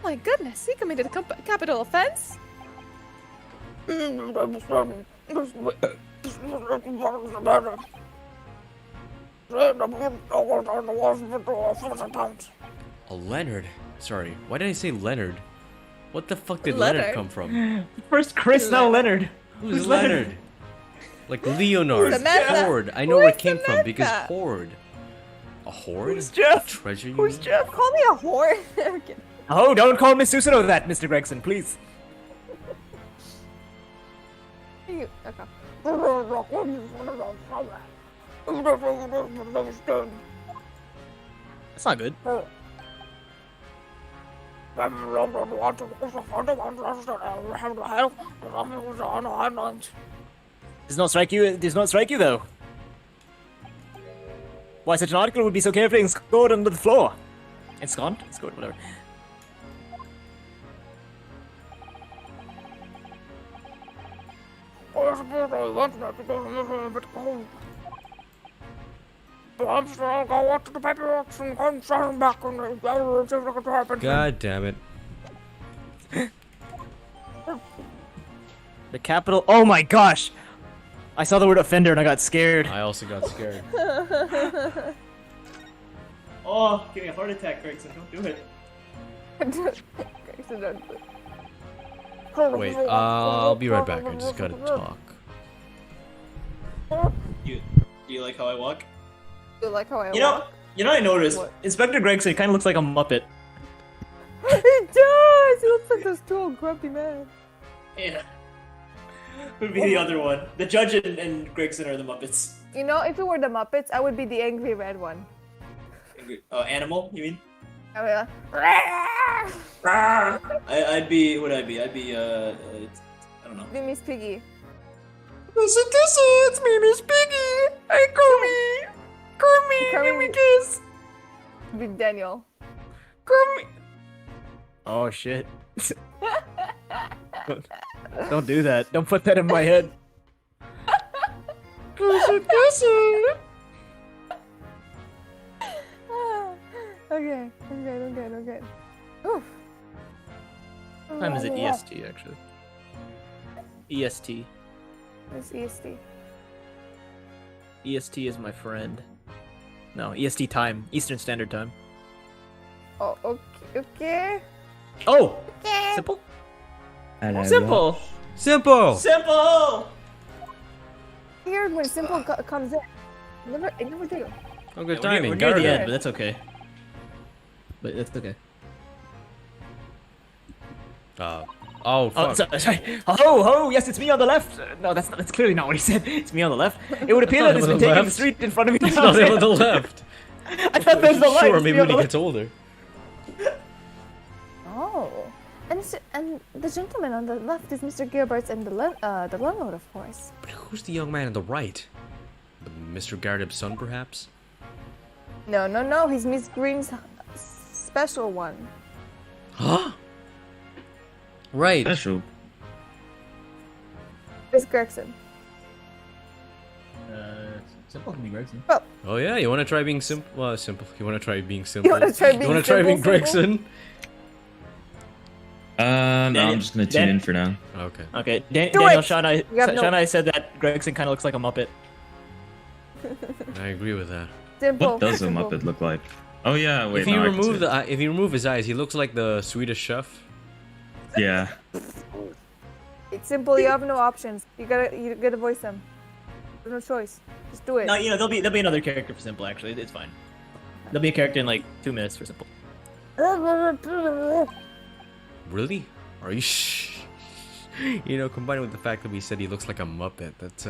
My goodness, he committed a capital offense? A Leonard? Sorry, why did I say Leonard? What the fuck did Leonard come from? First Chris, now Leonard. Who's Leonard? Like Leonard. Samantha. Horde. I know where it came from because Horde. A horde? Who's Jeff? Treasure you Who's mean? Jeff? Call me a whore. I'm kidding. Oh, don't call Miss Susanoo that, Mr. Gregson, please. Okay. That's not good. Does not strike you though. Why such an article would be so carefully enscored under the floor? Ensconced? Enscored, whatever. God damn it. The capital. Oh my gosh! I saw the word offender and I got scared. I also got scared. Oh, give me a heart attack, Gregson. Don't do it. Wait, I'll be right back. I just gotta talk. Do you like how I walk? You like how I You know, walk? I noticed What? Inspector Gregson kind of looks like a Muppet. He does! He looks like this tall, old grumpy man. Yeah. Would be the other one. The judge and Gregson are the Muppets. You know, if it were the Muppets, I would be the angry red one. Animal, you mean? I mean, I'd be. What I'd be? I'd be. I don't know. be Miss Piggy. It's me, Miss Piggy. Hey, Kermie. Kermie, give me a kiss. Be Daniel. Kermie. Oh shit. Don't do that. Don't put that in my head. Okay, okay. Oof. What time is it? EST actually. EST. It's EST. EST is my friend. No, EST time. Eastern Standard Time. Oh, okay. Oh! Okay. Simple? Simple. Simple! Weird when Simple comes in. I never do. Oh, good Yeah, timing. we're Got near the it. end, but that's okay. But that's okay. Oh, Oh, fuck. sorry. Ho! Yes, it's me on the left. No, that's clearly not what he said. It's me on the left. It would appear that Not it's on been the taking the left. street in front of me. It's not him on the left. I thought there's the light. Sure, It's maybe me when on he the gets older. Oh. And the gentleman on the left is Mr. Gilbert's and the landlord, of course. But who's the young man on the right? Mr. Gardeb's son, perhaps? No. He's Miss Green's special one. Huh? Right. Special. Miss Gregson. Simple can be Gregson. Oh yeah, you want to try being simple? Well, simple. You want to try being simple? wanna try being You want to try being simple? Gregson? No, I'm just gonna tune in for now. Okay. Okay, Do Daniel, it! Sean, You have no- Sean, I said that Gregson kind of looks like a Muppet. I agree with that. Simple. What does a simple. Muppet look like? Oh yeah, wait. If you no, I can see remove it. if you remove his eyes, he looks like the Swedish chef. Yeah. It's simple. You have no options. You gotta voice them. There's no choice. Just do it. No, there'll be another character for Simple. Actually, it's fine. There'll be a character in like 2 minutes for Simple. Really? Are you You know, combined with the fact that we said he looks like a Muppet, that's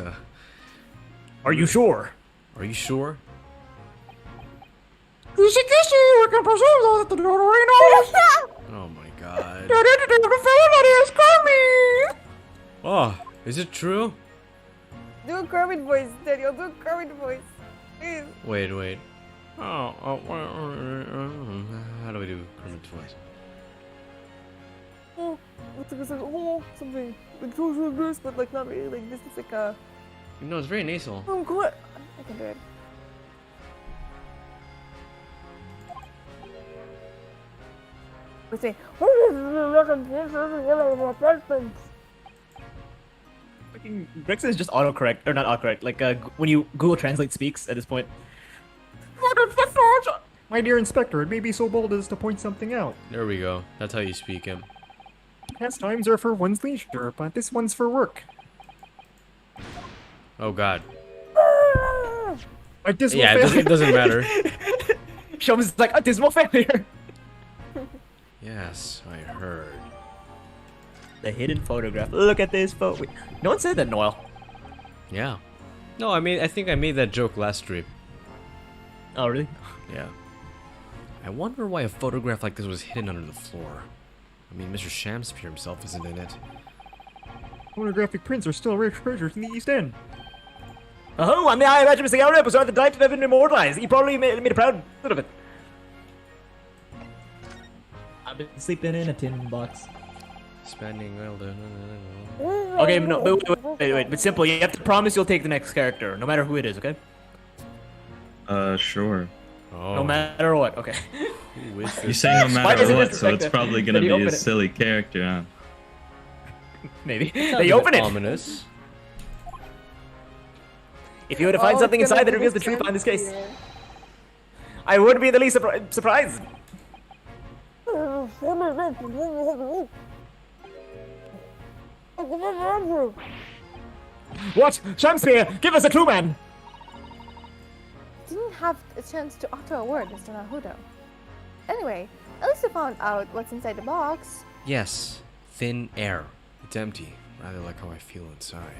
Are you sure? Are you sure? You should guess you can presume though that the notary knows. Oh my god. That entity of the family is coming. Oh, is it true? Do a Kermit voice, Daniel. Do a Kermit voice. Please. Wait. Oh, how do we do Kermit's voice? Oh, it's like something. Like social this, but like not really. Like this is like a. No, it's very nasal. I'm good. I can do it. Let's see. Fucking Gregson is just autocorrect, or not autocorrect. Like when you Google Translate speaks at this point. My dear inspector, it may be so bold as to point something out. There we go. That's how you speak him. Pastimes are for one's leisure, but this one's for work. Oh god. A dismal Yeah, failure. it doesn't matter. Showman's like a dismal failure. Yes, I heard. The hidden photograph. Look at this photo. Wait, no one said that, Noel. Yeah. No, I think I made that joke last stream. Oh, really? Yeah. I wonder why a photograph like this was hidden under the floor. I mean, Mr. Shamspeare himself isn't in it. Photographic prints are still rare treasures in the East End. Oh, I mean, I imagine Mr. Gowrep was the delight of having immortalized. He probably made a proud bit of it. I've been sleeping in a tin box. Spending well done. Okay, no, wait. But Simple, you have to promise you'll take the next character, no matter who it is, okay? Sure. Oh. No matter what, okay. Who is You this? say no Why matter does it what, just so like it's that? probably gonna Did he be open a it? silly character, huh? Maybe. Sounds They a open bit it! Ominous. If you were to find Oh, something it's gonna inside that be reveals the Miss truth behind this case, Shamspeare. I wouldn't be the least surprised. What? Shamspeare, give us a clue, man! Didn't have a chance to utter a word, Mr. Naruto. Anyway, at least you found out what's inside the box. Yes. Thin air. It's empty. Rather like how I feel inside.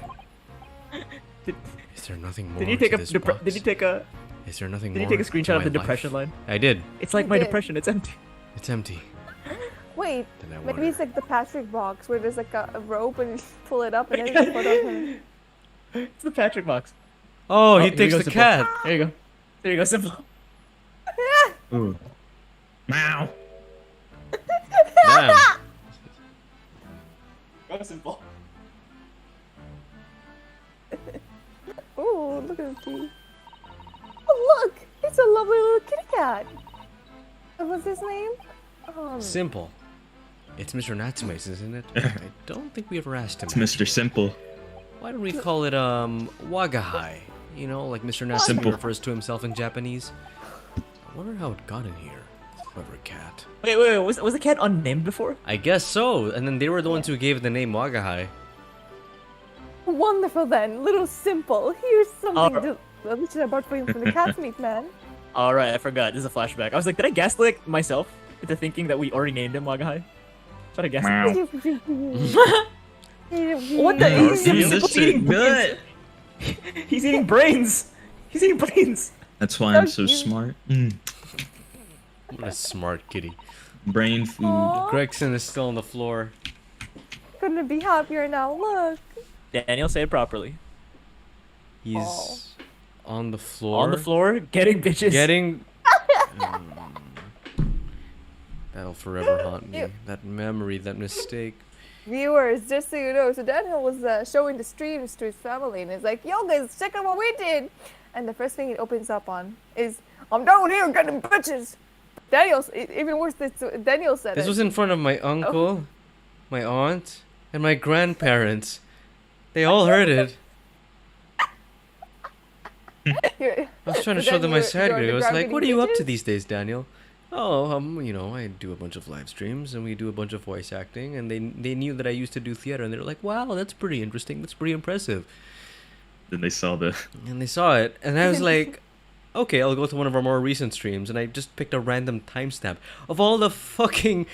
Is there nothing more Did you take to a this Did box? you take a Is there nothing Did you more take a to screenshot of my the depression life? line? I did. It's like You my did. depression. It's empty. It's empty. Wait, Then I maybe wonder. it's like the Patrick box where there's like a rope and you pull it up and then you can put on. It's the Patrick box. Oh, he here takes goes the Simple. cat. There you go. There you go, Simple. Ooh. Meow. That Damn. Go simple. Oh, look at him. Oh, look! It's a lovely little kitty cat. What's his name? Simple. It's Mr. Natsume's, isn't it? I don't think we ever asked him. It's Mr. Simple. Why don't we call it Wagahai? You know, like Mr. Natsume Simple. refers to himself in Japanese. I wonder how it got in here. Clever cat. Wait, was the cat unnamed before? I guess so. And then they were the ones who gave it the name Wagahai. Wonderful then, little Simple. Here's something which I bought for you from the cat's meat man. Alright, I forgot. This is a flashback. I was like, did I gaslight myself into thinking that we already named him Wagahai? What a gaslight. What the? Simple's eating good. He's eating brains. He's eating brains. That's why I'm so smart. What a smart kitty. Brain food. Gregson is still on the floor. Couldn't be happier now, look. Daniel, say it properly. He's on the floor. On the floor, getting bitches. Getting. That'll forever haunt me. That memory, that mistake. Viewers, just so you know, so Daniel was showing the streams to his family and he's like, yo guys, check out what we did! And the first thing he opens up on is, I'm down here getting bitches! Daniel's, even worse, Daniel said This was in front of my uncle, my aunt, and my grandparents. They all heard it. I was trying to show them my side gig. I was like, what are you up to these days, Daniel? Oh, you know, I do a bunch of live streams and we do a bunch of voice acting, and they knew that I used to do theater, and they were like, wow, that's pretty interesting, that's pretty impressive. Then they saw the... And they saw it, and I was like, okay, I'll go to one of our more recent streams, and I just picked a random timestamp. Of all the fucking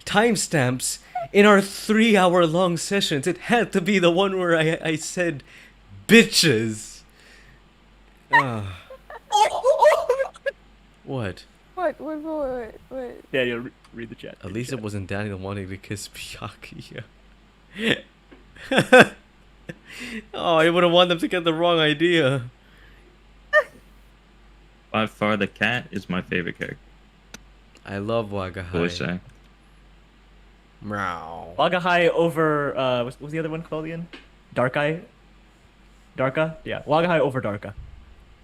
timestamps in our 3-hour-long sessions, it had to be the one where I said, bitches. What? What? Daniel, read the chat. At least it wasn't Daniel wanting to kiss Miyaki. Oh, I wouldn't want them to get the wrong idea. By far, the cat is my favorite character. I love Wagahai. Voice act. Meow. Wagahai over, what was the other one called again? Darkai? Darka? Yeah, Wagahai over Darka.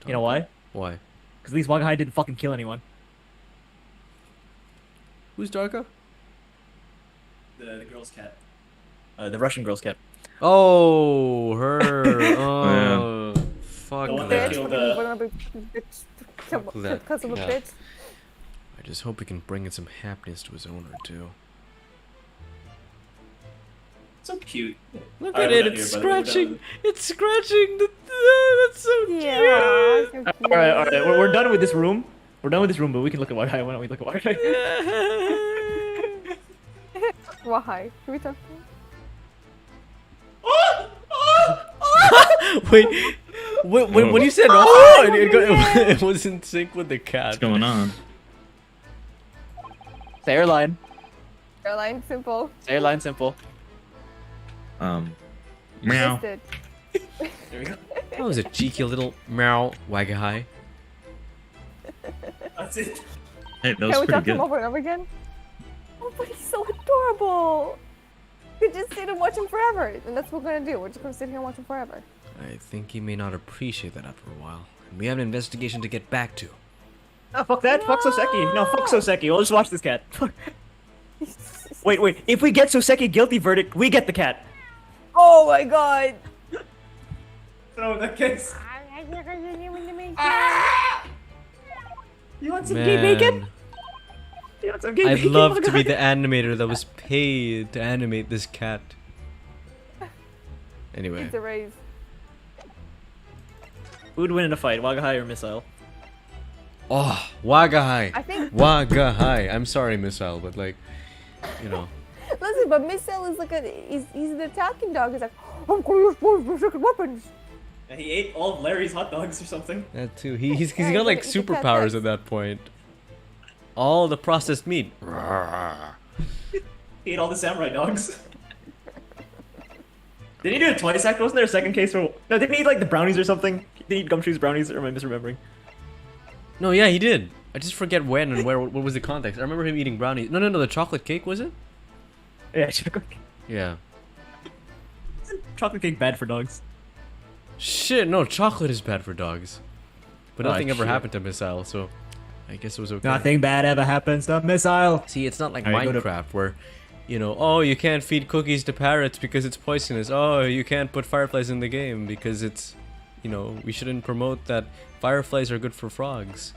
You know why? Why? Because at least Wagahai didn't fucking kill anyone. Who's Darka? The girl's cat. The Russian girl's cat. Oh, her. Oh, fuck The one that that. killed Because of a Yeah. bitch. I just hope he can bring in some happiness to his owner, too. So cute. Look Alright, at it, we're done it's here, brother, we're scratching. done. It's scratching. That's so cute. Alright, we're done with this room. We're done with this room, but we can look at Wagahai. Why don't we look at Wagahai? Why? Can we talk Wait, when you said oh, it was in sync with the cat. What's going on? Say your line. Airline Simple. Say your line simple. Meow. Twisted. There we go. That was a cheeky little meow, Wagahai. That's it. Hey, that Can was we pretty talk good. him over and over again? Oh, but he's so adorable. You could just sit and watch him forever, and that's what we're gonna do. We're just gonna sit here and watch him forever. I think he may not appreciate that after a while. And we have an investigation to get back to. Oh, fuck that. Fuck Soseki. No, fuck Soseki. We'll just watch this cat. Wait. If we get Soseki guilty verdict, we get the cat. Oh my god. So in that case. You want some gay Man, bacon? You want some gay I'd bacon? love to be the animator that was paid to animate this cat. Anyway. It's a raise. Who would win in a fight, Wagahai or Missile? Oh, Wagahai. I think- Wagahai. I'm sorry, Missile, but like, you know. Listen, but Missile is like he's an attacking dog. He's like, I'm going to use my secret weapons. And he ate all of Larry's hot dogs or something. That too. He's Yeah, got like he's a cat superpowers next. at that point. All the processed meat. He ate all the samurai dogs. Did he do it twice? Act? Wasn't there a second case for? No, didn't he eat like the brownies or something? Did he eat Gumshoe's brownies, or am I misremembering? No, yeah, he did. I just forget when and where. What was the context? I remember him eating brownies. No, the chocolate cake was it? Yeah, chocolate. Yeah. Isn't chocolate cake bad for dogs? Shit, no, chocolate is bad for dogs. But Oh, nothing ever shit. happened to Missile, so I guess it was okay. Nothing bad ever happens to Missile. See, it's not like Alright, go to- Minecraft where, you know, oh, you can't feed cookies to parrots because it's poisonous. Oh, you can't put fireflies in the game because it's, you know, we shouldn't promote that fireflies are good for frogs.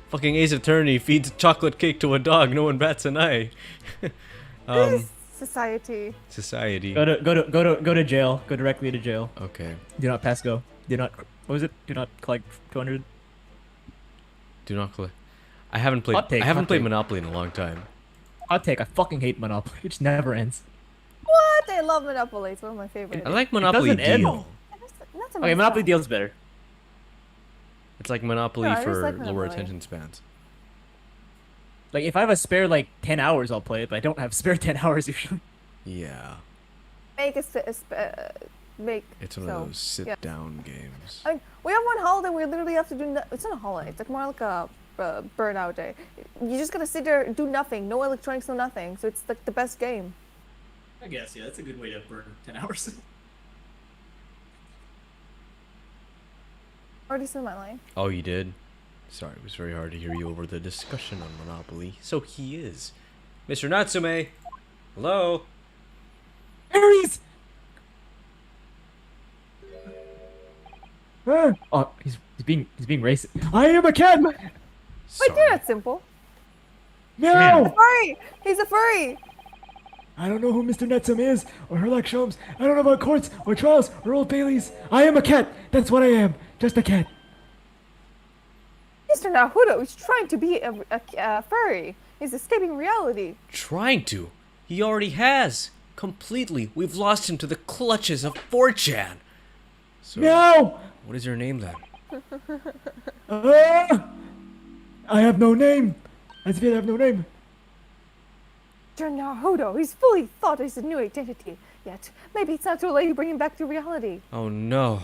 Fucking Ace Attorney feeds chocolate cake to a dog. No one bats an eye. Society. Society. Go to jail. Go directly to jail. Okay. Do not pass go. Do not. What was it? Do not collect 200. Do not collect. I haven't played. Hot take, I haven't hot played take. Monopoly in a long time. Hot take. I fucking hate Monopoly. It just never ends. What? I love Monopoly. It's one of my favorites. I like Monopoly doesn't end. Deal. That's a Okay, nice Monopoly song. Deal's better. It's like Monopoly No, I just for like lower Monopoly. attention spans. Like if I have a spare like 10 hours, I'll play it. But I don't have spare 10 hours usually. Yeah. Make make. It's one so, of those sit-down games. I mean, we have one holiday we literally have to do. It's not a holiday. It's like more like a burnout day. You just gotta sit there, do nothing, no electronics, no nothing. So it's like the best game. I guess yeah, that's a good way to burn 10 hours. Already said my line. Oh, you did? Sorry, it was very hard to hear you over the discussion on Monopoly. So he is. Mr. Natsume! Hello? Aries! Oh, he's being racist. I am a cat! Wait, you're not simple. No! Furry! He's a furry! I don't know who Mr. Netsum is, or Herlock Sholmes. I don't know about courts, or trials, or Old Baileys. I am a cat! That's what I am. Just a cat. Mr. Naruto is trying to be a furry. He's escaping reality. Trying to? He already has! Completely. We've lost him to the clutches of 4chan! So, No! what is your name then? I have no name. As if I have no name. Mr. Naruto, he's fully thought his new identity. Yet, maybe it's not too late to bring him back to reality. Oh no.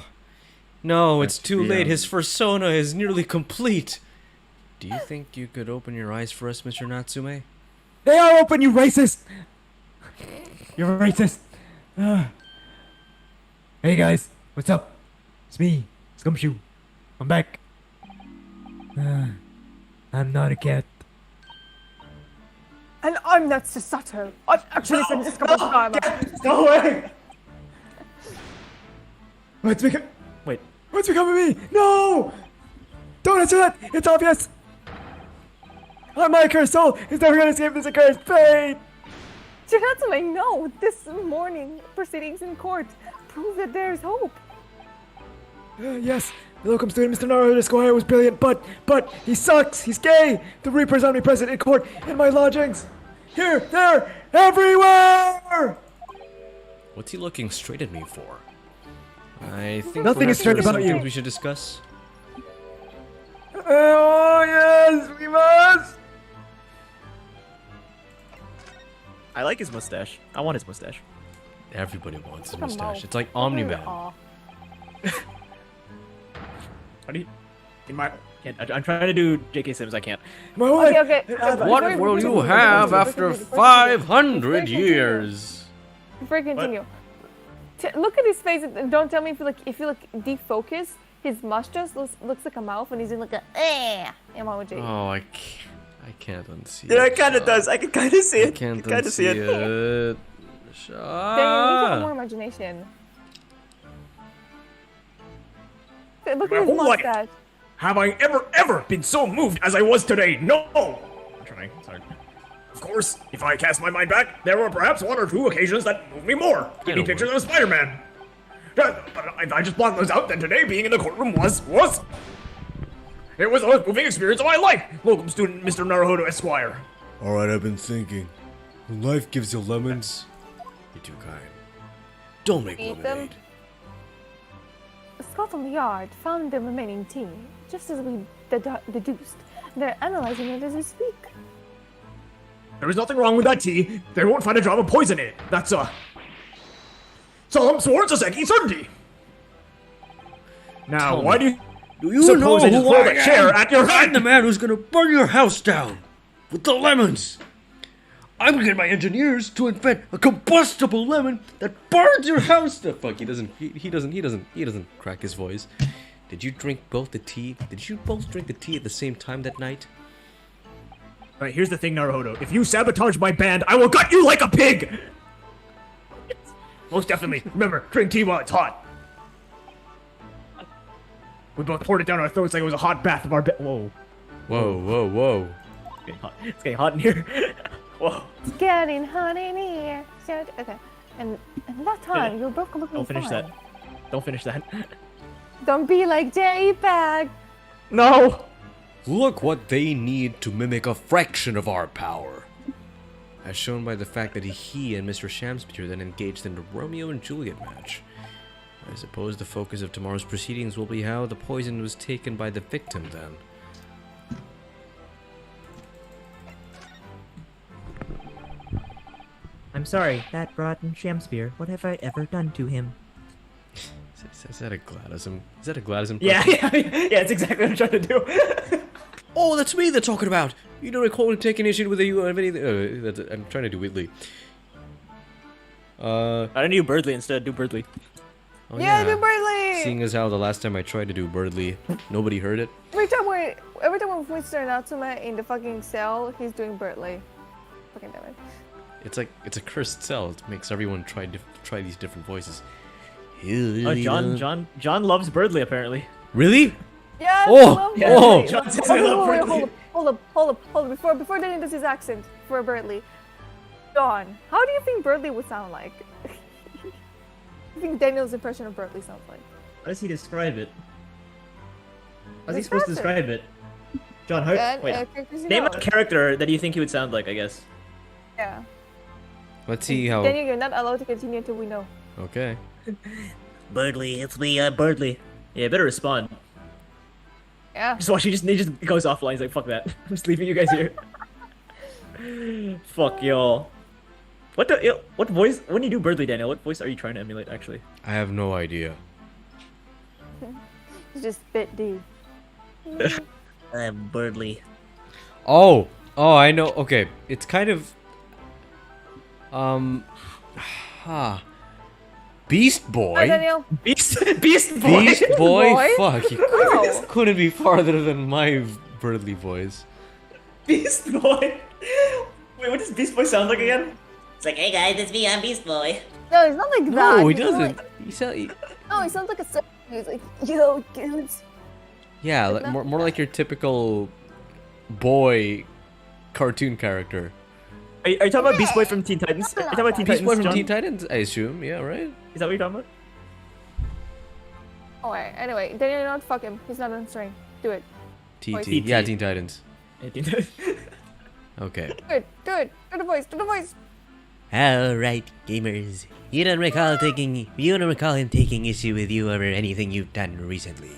No, it's too late. His persona is nearly complete. Do you think you could open your eyes for us, Mr. Natsume? They are open, you racist! You're a racist. Hey guys, what's up? It's me, Scumshoe. I'm back. I'm not a cat. And I'm not Sasato. I've actually said this a couple of times. Go away! What's become? Wait. What's become of me? No! Don't answer that! It's obvious! My cursed soul is never gonna escape this accursed fate! Natsume, no! This morning, proceedings in court prove that there's hope. Yes, the locum student Mr. Naruto Esquire was brilliant, but he sucks! He's gay! The Reaper's omnipresent in court, in my lodgings! Here, there, everywhere! What's he looking straight at me for? I think Nothing is perhaps straight there are about some you. things we should discuss. Oh yes, we must! I like his mustache. I want his mustache. Everybody wants his Come mustache. on. It's like Omni-Man. Aw. How do you? In my, can't, I'm trying to do J.K. Sims. I can't. Okay. What will you have after 500 years? Before I continue, look at his face and don't tell me if you like defocus. His mustache looks like a mouth and he's in like a emoji. Oh, I can't unsee Yeah, it. it kind of does. I can kind of see I it. can't kind of see unsee it. it. Daniel, you need to have more Ah. imagination. Look My at his whole life. mustache. Have I ever been so moved as I was today? No! I'm trying. Sorry. Of course, if I cast my mind back, there were perhaps one or two occasions that moved me more. Give me know pictures of Spider-Man. But if I just block those out, then today being in the courtroom was. It was the most moving experience of my life. Locum student Mr. Naruto Esquire. Alright, I've been thinking. When life gives you lemons, You're too kind. don't make Eat them. lemonade. Scotland Yard found the remaining tea, just as we deduced. They're analyzing it as we speak. There is nothing wrong with that tea. They won't find a drop of poison in it. That's solemn sworn Saseki certainty. Now, Tell why me, do you You know suppose I just who throw I the chair am? at your I'm head? the man who's gonna burn your house down with the lemons. I'm gonna get my engineers to invent a combustible lemon that burns your house. The fuck, he doesn't crack his voice. Did you drink both the tea? Did you both drink the tea at the same time that night? Alright, here's the thing, Naruhodo. If you sabotage my band, I will gut you like a pig! Yes, most definitely. Remember, drink tea while it's hot. We both poured it down our throats like it was a hot bath of our Whoa. Whoa, whoa, whoa. It's getting hot in here. Whoa. It's getting hot in here. Okay. And that time, you're both completely Don't finish fine. that. Don't finish that. Don't be like J-Bag. No! Look what they need to mimic a fraction of our power. As shown by the fact that he and Mr. Shamspear then engaged in the Romeo and Juliet match. I suppose the focus of tomorrow's proceedings will be how the poison was taken by the victim then. I'm sorry, that rotten Shamspear. What have I ever done to him? Is that a Gladysm? Is that a Gladysm? Yeah, it's exactly what I'm trying to do. Oh, that's me they're talking about! You don't recall taking issue with you of anything. I'm trying to do Whitley. I didn't do Birdley instead, do Birdley. Oh, Yeah, do Birdley! Seeing as how the last time I tried to do Birdley, nobody heard it. Every time we're with Mr. Natsume in the fucking cell, he's doing Birdley. Fucking damn it. It's like, it's a cursed cell. It makes everyone try these different voices. Oh, John loves Birdley apparently. Really? Yes, Oh! I Oh! love John Birdley. says I love Birdley. Hold up. Before Danny does his accent for Birdley. John, how do you think Birdley would sound like? I think Daniel's impression of Birdley sounds like. How does he describe it? How's he supposed to describe it? John, how... Wait. Name a character that you think he would sound like, I guess. Yeah. Let's see how... Daniel, you're not allowed to continue until we know. Okay. Birdley, it's me, Birdley. Yeah, better respond. Yeah. Just watch, he just goes offline. He's like, fuck that. I'm just leaving you guys here. Fuck y'all. What voice, when you do Birdley, Daniel, what voice are you trying to emulate, actually? I have no idea. It's just bit D. Birdley. Oh! Oh, I know. Okay. It's kind of... Beast Boy? Hi, Daniel. Beast Boy? Beast Boy? Boy? Fuck, you Wow. couldn't be farther than my Birdley voice. Beast Boy? Wait, what does Beast Boy sound like again? It's like, hey guys, it's me, I'm Beast Boy. No, it's not like that. No, he It's not doesn't. Like... No, he sounds like a... He's like, yo, kids. Yeah, like, more like your typical boy cartoon character. Are you talking about Beast Boy from Teen Titans? Are you talking about Teen Beast Titans, Boy from John? Teen Titans, I assume. Yeah, right? Is that what you're talking about? Alright, anyway, Daniel, you know what? Fuck him. He's not answering. Do it. Voice. TT. Yeah, Teen Titans. Yeah, Teen Titans. Okay. Do it. Do the voice. Alright, gamers. You don't recall him taking issue with you over anything you've done recently.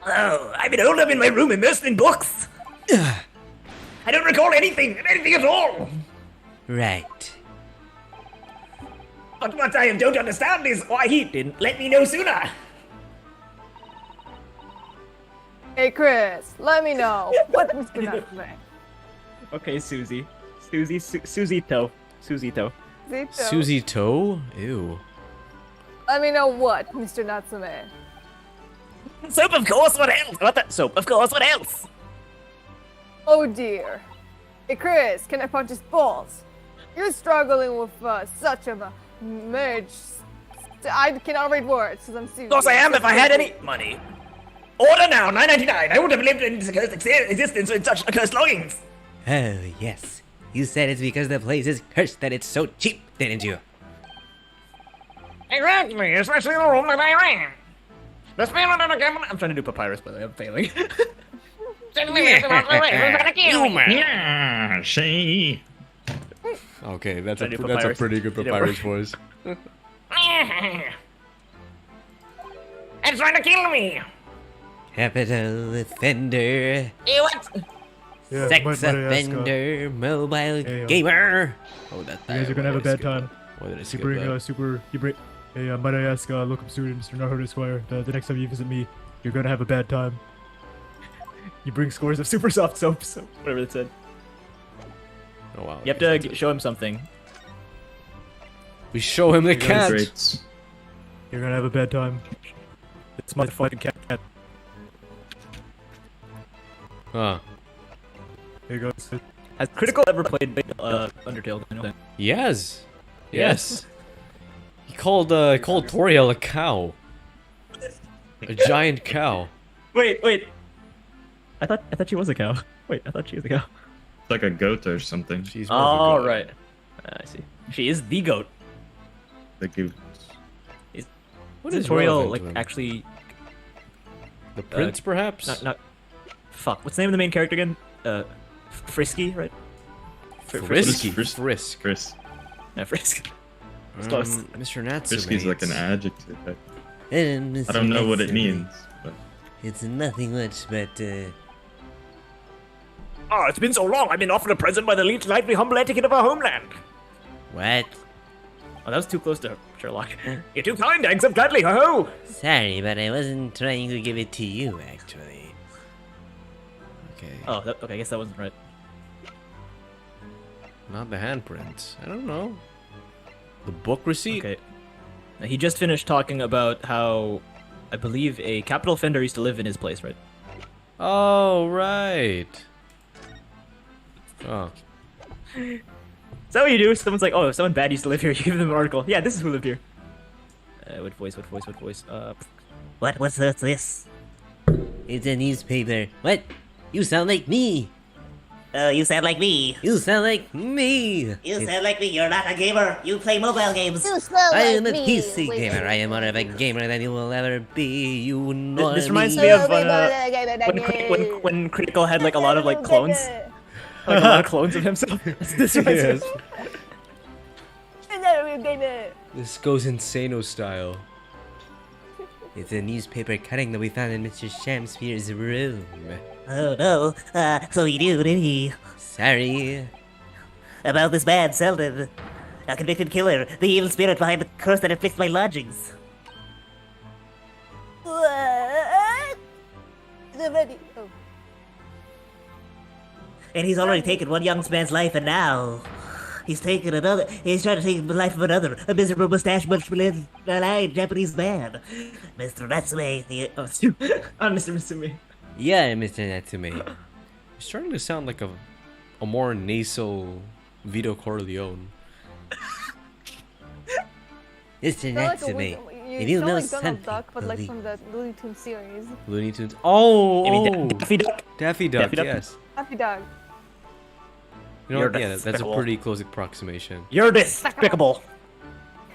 Oh, I've been holed up in my room immersed in books. I don't recall anything at all. Right. But what I don't understand is why he didn't let me know sooner. Hey, Chris, let me know. What is going on today? Okay, Susie. Susie Toe. Susie Toe? Ew. Let me know what, Mr. Natsume. Soap, of course, what else? What the? Soap, of course, what else? Oh dear. Hey, Chris, can I punch his balls? You're struggling with such a merge. I cannot read words because I'm serious. Of course I am if I had any money. Order now, $9.99. I wouldn't have lived in this cursed existence with such accursed longings. Oh, yes. You said it's because the place is cursed that it's so cheap, didn't you? Exactly, especially the room that I ran. The spirit of the camera. I'm trying to do Papyrus, by the way. I'm failing. She. Okay, that's Trying to do a Papyrus. pretty good Didn't Papyrus work. voice. It's trying to kill me. Capital offender. What? Yeah, Sex might I ask, offender. Mobile hey, gamer. Oh, that. You guys are gonna have a bad time. Why did I You skip bring that? you bring. Hey, might I ask, locum student Mr. Naruto Esquire, the next time you visit me, you're gonna have a bad time. You bring scores of super soft soaps. Whatever it said. Oh wow. You have to show him something. We show him the cat. You're gonna have a bad time. It's my fucking cat. Huh. Here goes. Has Critical ever played Undertale? I know that. Yes. Yes. He called Toriel a cow. A giant cow. Wait. I thought she was a cow. Wait, I thought she was a cow. It's like a goat or something. She's more of a Oh goat. right. I see. She is the goat. The goat. What is is Toriel relevant like to him? actually? The prince, perhaps? Not. Fuck. What's the name of the main character again? Frisky, right? Frisky. Frisk. Frisk. Yeah, Frisk. It's close. Mr. Natsume. Frisky's like an adjective. I Mr. don't know what it Natsume. means. But It's nothing much, but Oh, it's been so long. I've been offered a present by the lively humble etiquette of our homeland. what? Oh, that was too close to Sherlock. You're too kind. I accept gladly. Ho ho. Sorry, but I wasn't trying to give it to you, actually. Okay. Oh, okay. I guess that wasn't right. Not the handprint. I don't know. The book receipt? Okay. Now, he just finished talking about how, I believe, a capital offender used to live in his place, right? Oh, right. Oh. Is that what you do? Someone's like, oh, someone bad used to live here. You give them an article. Yeah, this is who lived here. What voice? What's this? It's a newspaper. What? You sound like me. You sound like me. You sound like me. You sound like me. You're not a gamer. You play mobile games. I am a PC gamer. I am more of a gamer than you will ever be. You know This reminds me of when Critical had like a lot of like clones. Like a lot of clones of himself. This reminds me. This goes insano style. It's a newspaper cutting that we found in Mr. Shamsphere's room. Oh no. So he knew, did he? Sorry. About this man, Selden. A convicted killer. The evil spirit behind the curse that afflicts my lodgings. What? And he's already taken one young man's life, and now he's taken another. He's trying to take the life of another, a miserable mustache, much-blind Japanese man, Mr. Natsume. I'm Mr. Mitsumi. Yeah, Mr. Natsume. You're starting to sound like a more nasal Vito Corleone. Mr. Natsume. You If you sound know like Donald something, Duck, but like believe. from the Looney Tunes series. Looney Tunes. Oh, You mean Daffy Duck? Daffy Duck, Daffy Duck? yes. Happy Dog. You know You're what? Yeah, that's a despicable. pretty close approximation. You're despicable.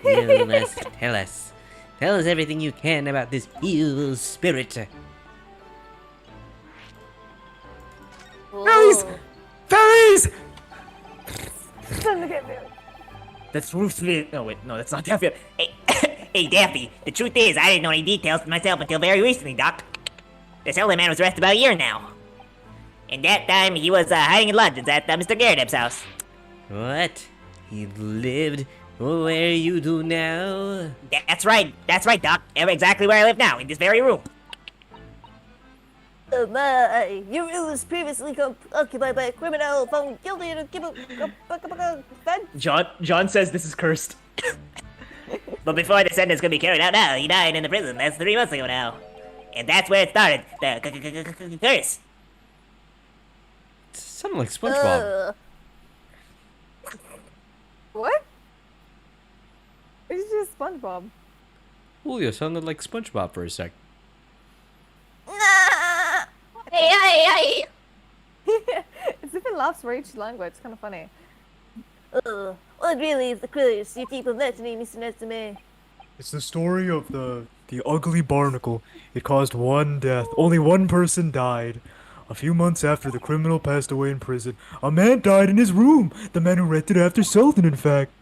You must tell us. Tell us everything you can about this evil spirit. Fairies! Fairies! That's Ruth's video. No, wait, no, that's not Daffy. Hey, hey, Daffy. The truth is, I didn't know any details myself until very recently, Doc. This elder man was arrested about a year now. And that time, he was hiding in lodgings at Mr. Garrett house. What? He lived where you do now? That's right, Doc. Exactly where I live now, in this very room. Oh my, your room was previously occupied by a criminal found guilty of John says this is cursed. But before the sentence could be carried out now, he died in the prison. That's 3 months ago now. And that's where it started, the curse. Sounded like SpongeBob. What? It's just SpongeBob. Julio sounded like SpongeBob for a sec. Hey. It's if it laughs for each language. It's kind of funny. What really is the curse you keep on mentioning, Mr. Natsume? It's the story of the ugly barnacle. It caused one death. Only one person died. A few months after the criminal passed away in prison, a man died in his room. The man who rented after Selden, in fact.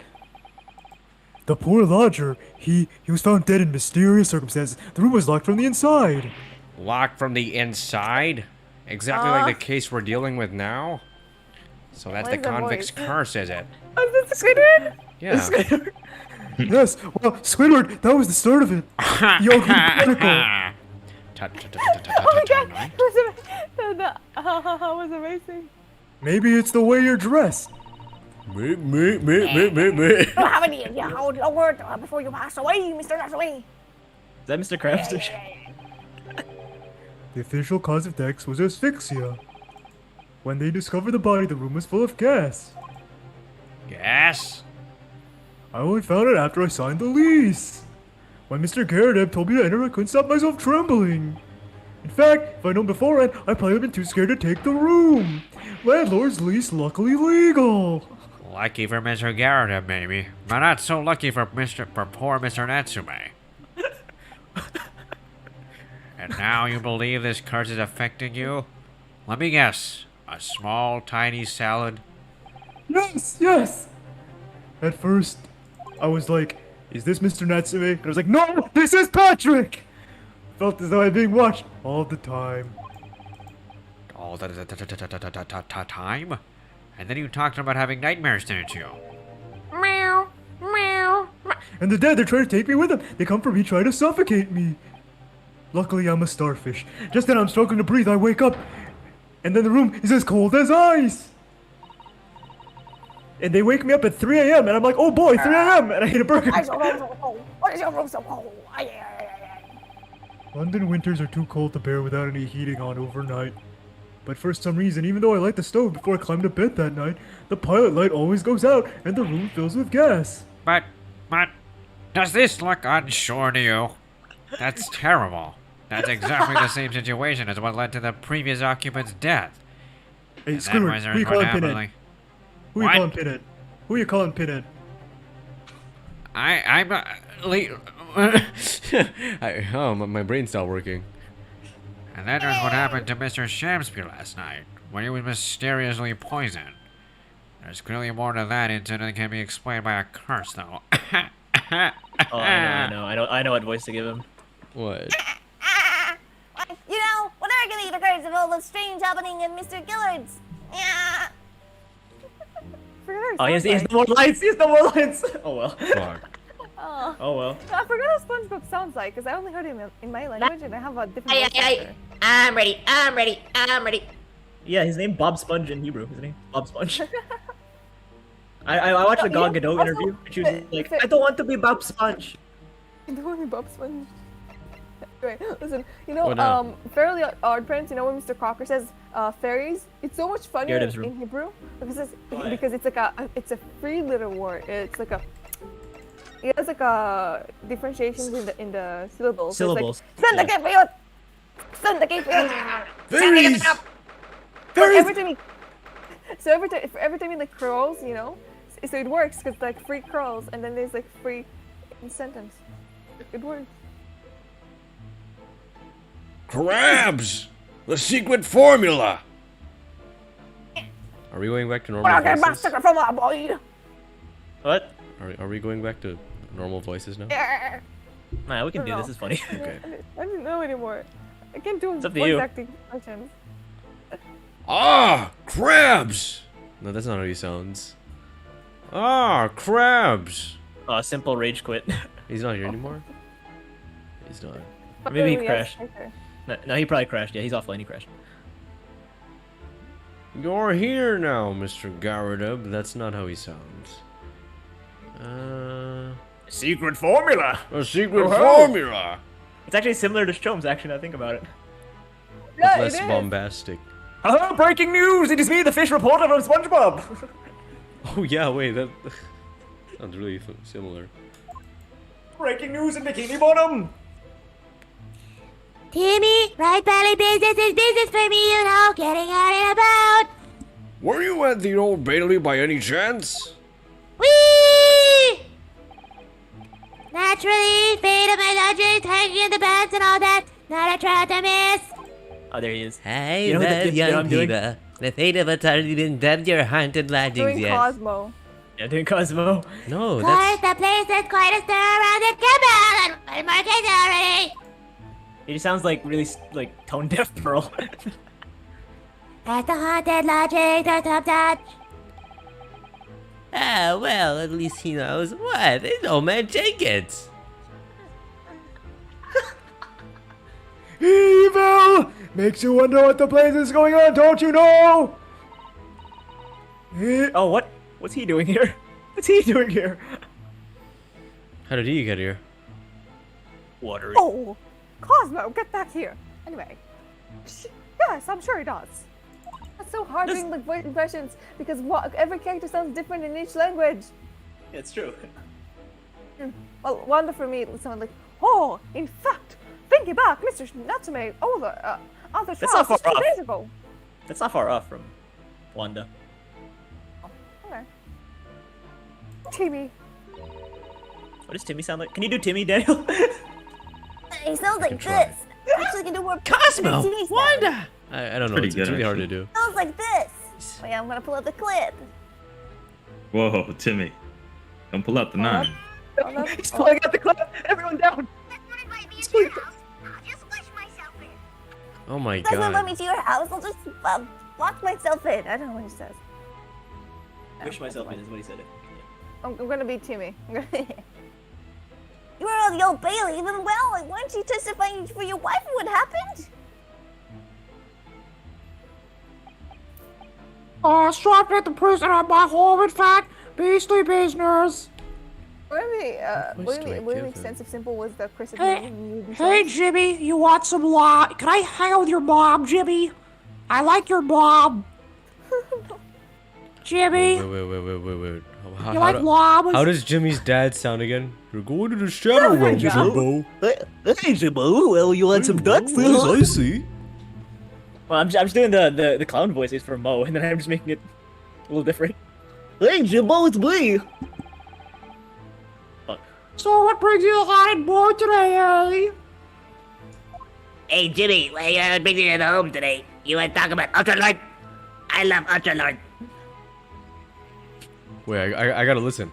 The poor lodger, he was found dead in mysterious circumstances. The room was locked from the inside. Locked from the inside? Exactly like the case we're dealing with now? So that's the What is that convict's voice? curse, is it? Oh, is this Squidward? Yeah. Yes, well, Squidward, that was the start of it. The ugly barnacle. Oh my god! That was amazing. Maybe it's the way you're dressed. Me. Don't have any a word before you pass away, Mr. Natsume. Is that Mr. Krabs? The official cause of death was asphyxia. When they discovered the body, the room was full of gas. Gas? I only found it after I signed the lease. When Mr. Garrett told me to enter, I couldn't stop myself trembling. In fact, if I'd known beforehand, I'd probably have been too scared to take the room. Landlord's lease luckily legal. Lucky for Mr. Garrett, maybe, but not so lucky for poor Mr. Natsume. And now you believe this curse is affecting you? Let me guess. A small, tiny salad? Yes! At first, I was like, is this Mr. Natsume? And I was like, no, this is Patrick! Felt as though I was being watched all the time. All the time? And then you talked about having nightmares, didn't you? Meow, meow. And the dead, they're trying to take me with them. They come for me, trying to suffocate me. Luckily, I'm a starfish. Just then I'm struggling to breathe, I wake up. And then the room is as cold as ice. And they wake me up at 3 a.m. and I'm like, oh boy, 3 a.m. and I eat a burger. Why is your room so cold? Why is your room so cold? London winters are too cold to bear without any heating on overnight. But for some reason, even though I light the stove before I climb to bed that night, the pilot light always goes out and the room fills with gas. But, does this look unsure to you? That's terrible. That's exactly the same situation as what led to the previous occupant's death. Hey, Screwers, who you calling Pinhead? Who you calling Pinhead? Who you calling Pinhead? I'm not... my brain stopped working. And that was what happened to Mr. Shamsby last night, when he was mysteriously poisoned. There's clearly more to that incident than can be explained by a curse, though. Oh, I know what voice to give him. What? You know, when I can eat the curse of all the strange happening in Mr. Gillard's. Yeah. Oh, he has no more lines. He has no more lines. Oh well. Fuck. Oh well. I forgot how SpongeBob sounds like, because I only heard him in my language and I have a different voice actor. I'm ready. Yeah, his name Bob Sponge in Hebrew, isn't he? Bob Sponge. I watched the Gal Gadot interview, and she was like, I don't want to be Bob Sponge. I don't want to be Bob Sponge. Anyway, listen, you know, What now? Fairly Odd Parents, you know when Mr. Crocker says fairies, it's so much funnier in Hebrew because it's like it's a free little word. It's like it has like a differentiations in the syllables. Syllables. So it's like, Send the Fairies! So every time he like curls, you know, so it works because like free curls and then there's like free in sentence. It works. Crabs! The secret formula! Are we going back to normal voices? What? Are we going back to normal voices now? Nah, we can do this. It's funny. Okay. I don't know anymore. I can't do It's up to voice you. acting functions. Ah! Crabs! No, that's not how he sounds. Ah, crabs! Simple rage quit. He's not here anymore? He's not. Or maybe he Oh, yes, crashed. okay. No, he probably crashed. Yeah, he's offline. He crashed. You're here now, Mr. Garadub. That's not how he sounds. Secret formula. A secret formula. It's actually similar to Chom's. Actually, now I think about it. Yeah, Less it is. bombastic. Hello, breaking news! It is me, the fish reporter from SpongeBob. Oh yeah, wait, that sounds really similar. Breaking news in Bikini Bottom. Timmy, right belly business is business for me, you know, getting out and about. Were you at the Old Bailey by any chance? Whee! Naturally, fate of my lodgings, hanging in the bands and all that. Not a trout to miss. Oh, there he is. Hey You know what there, the- you know what young I'm doing? people. The fate of it's already been dubbed your haunted lodgings Doing yet. Cosmo. Yeah, doing Cosmo. No, Quite that's... the place is quite a stir around the cabal and market already. He just sounds like really like tone deaf Pearl. At the haunted lodging, the top touch. Ah, well, at least he knows what. It's old man Jenkins. Evil! Makes you wonder what the place is going on, don't you know? Oh, what? What's he doing here? What's he doing here? How did he get here? Watery. Oh, Cosmo, get back here. Anyway, yes, I'm sure he does. That's so hard doing like voice impressions because every character sounds different in each language. Yeah, it's true. Well, Wanda for me it sounded like, oh, in fact, thinking back, Mr. Natsume, other That's trials not far just 2 off. days ago. That's not far off from Wanda. Okay. Timmy. What does Timmy sound like? Can you do Timmy, Daniel? He sounds like try. this. Actually, can do more. Cosmo! Timmy sound. Wanda! I don't know. Pretty It's good, really hard to actually. do. Sounds like this. Oh yeah, I'm gonna pull up the clip. Whoa, Timmy. Don't pull out the 9. He's pulling out the clip. Everyone down. Oh my Doesn't let god. me to your house. I'll just lock myself in. I don't know what he says. Wish myself in is what he said. I'm gonna be Timmy. You were on the Old Bailey even well. Like, why don't you testify for your wife and what happened? Strapped at the prison at my home, in fact. Beastly business. Would it make sense if Simple was the Chris? Hey, Jimmy, you want some Can I hang out with your mom, Jimmy? I like your mom. Jimmy. Wait. You like llamas? How does Jimmy's dad sound again? You're going to the shadow realm, Jimbo. Hey, Jimbo. Well, you want some ducks? I see. Well, I'm just doing the clown voices for Mo, and then I'm just making it a little different. Hey, Jimbo, it's me. So what brings you hot and bored today, eh? Hey, Jimmy, what brings you to the home today? You want to talk about Ultralord? I love Ultralord. Wait, I gotta listen.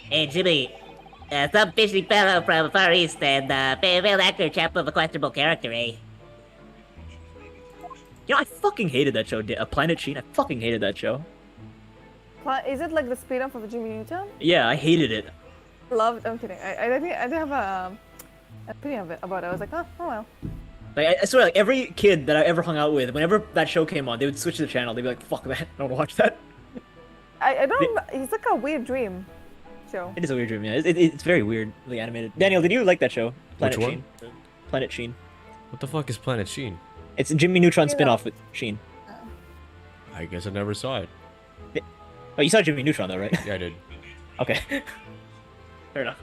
Hey, Jimmy, some fishy fellow from Far East and failed actor chap of a questionable character, eh? You know, I fucking hated that show, Planet Sheen. I fucking hated that show. Is it like the spin-off of Jimmy Neutron? Yeah, I hated it. Loved. I'm kidding. I think I did have a opinion of it about it. I was like, oh well. Like, I swear, like, every kid that I ever hung out with, whenever that show came on, they would switch the channel. They'd be like, fuck that, I don't watch that. I don't. It's like a weird dream show. It is a weird dream, yeah. It's very weirdly animated. Daniel, did you like that show? Planet Which one? Sheen. Planet Sheen. What the fuck is Planet Sheen? It's a Jimmy Neutron spin-off with Sheen. I guess I never saw it. Oh, you saw Jimmy Neutron though, right? Yeah, I did. Okay. Fair enough.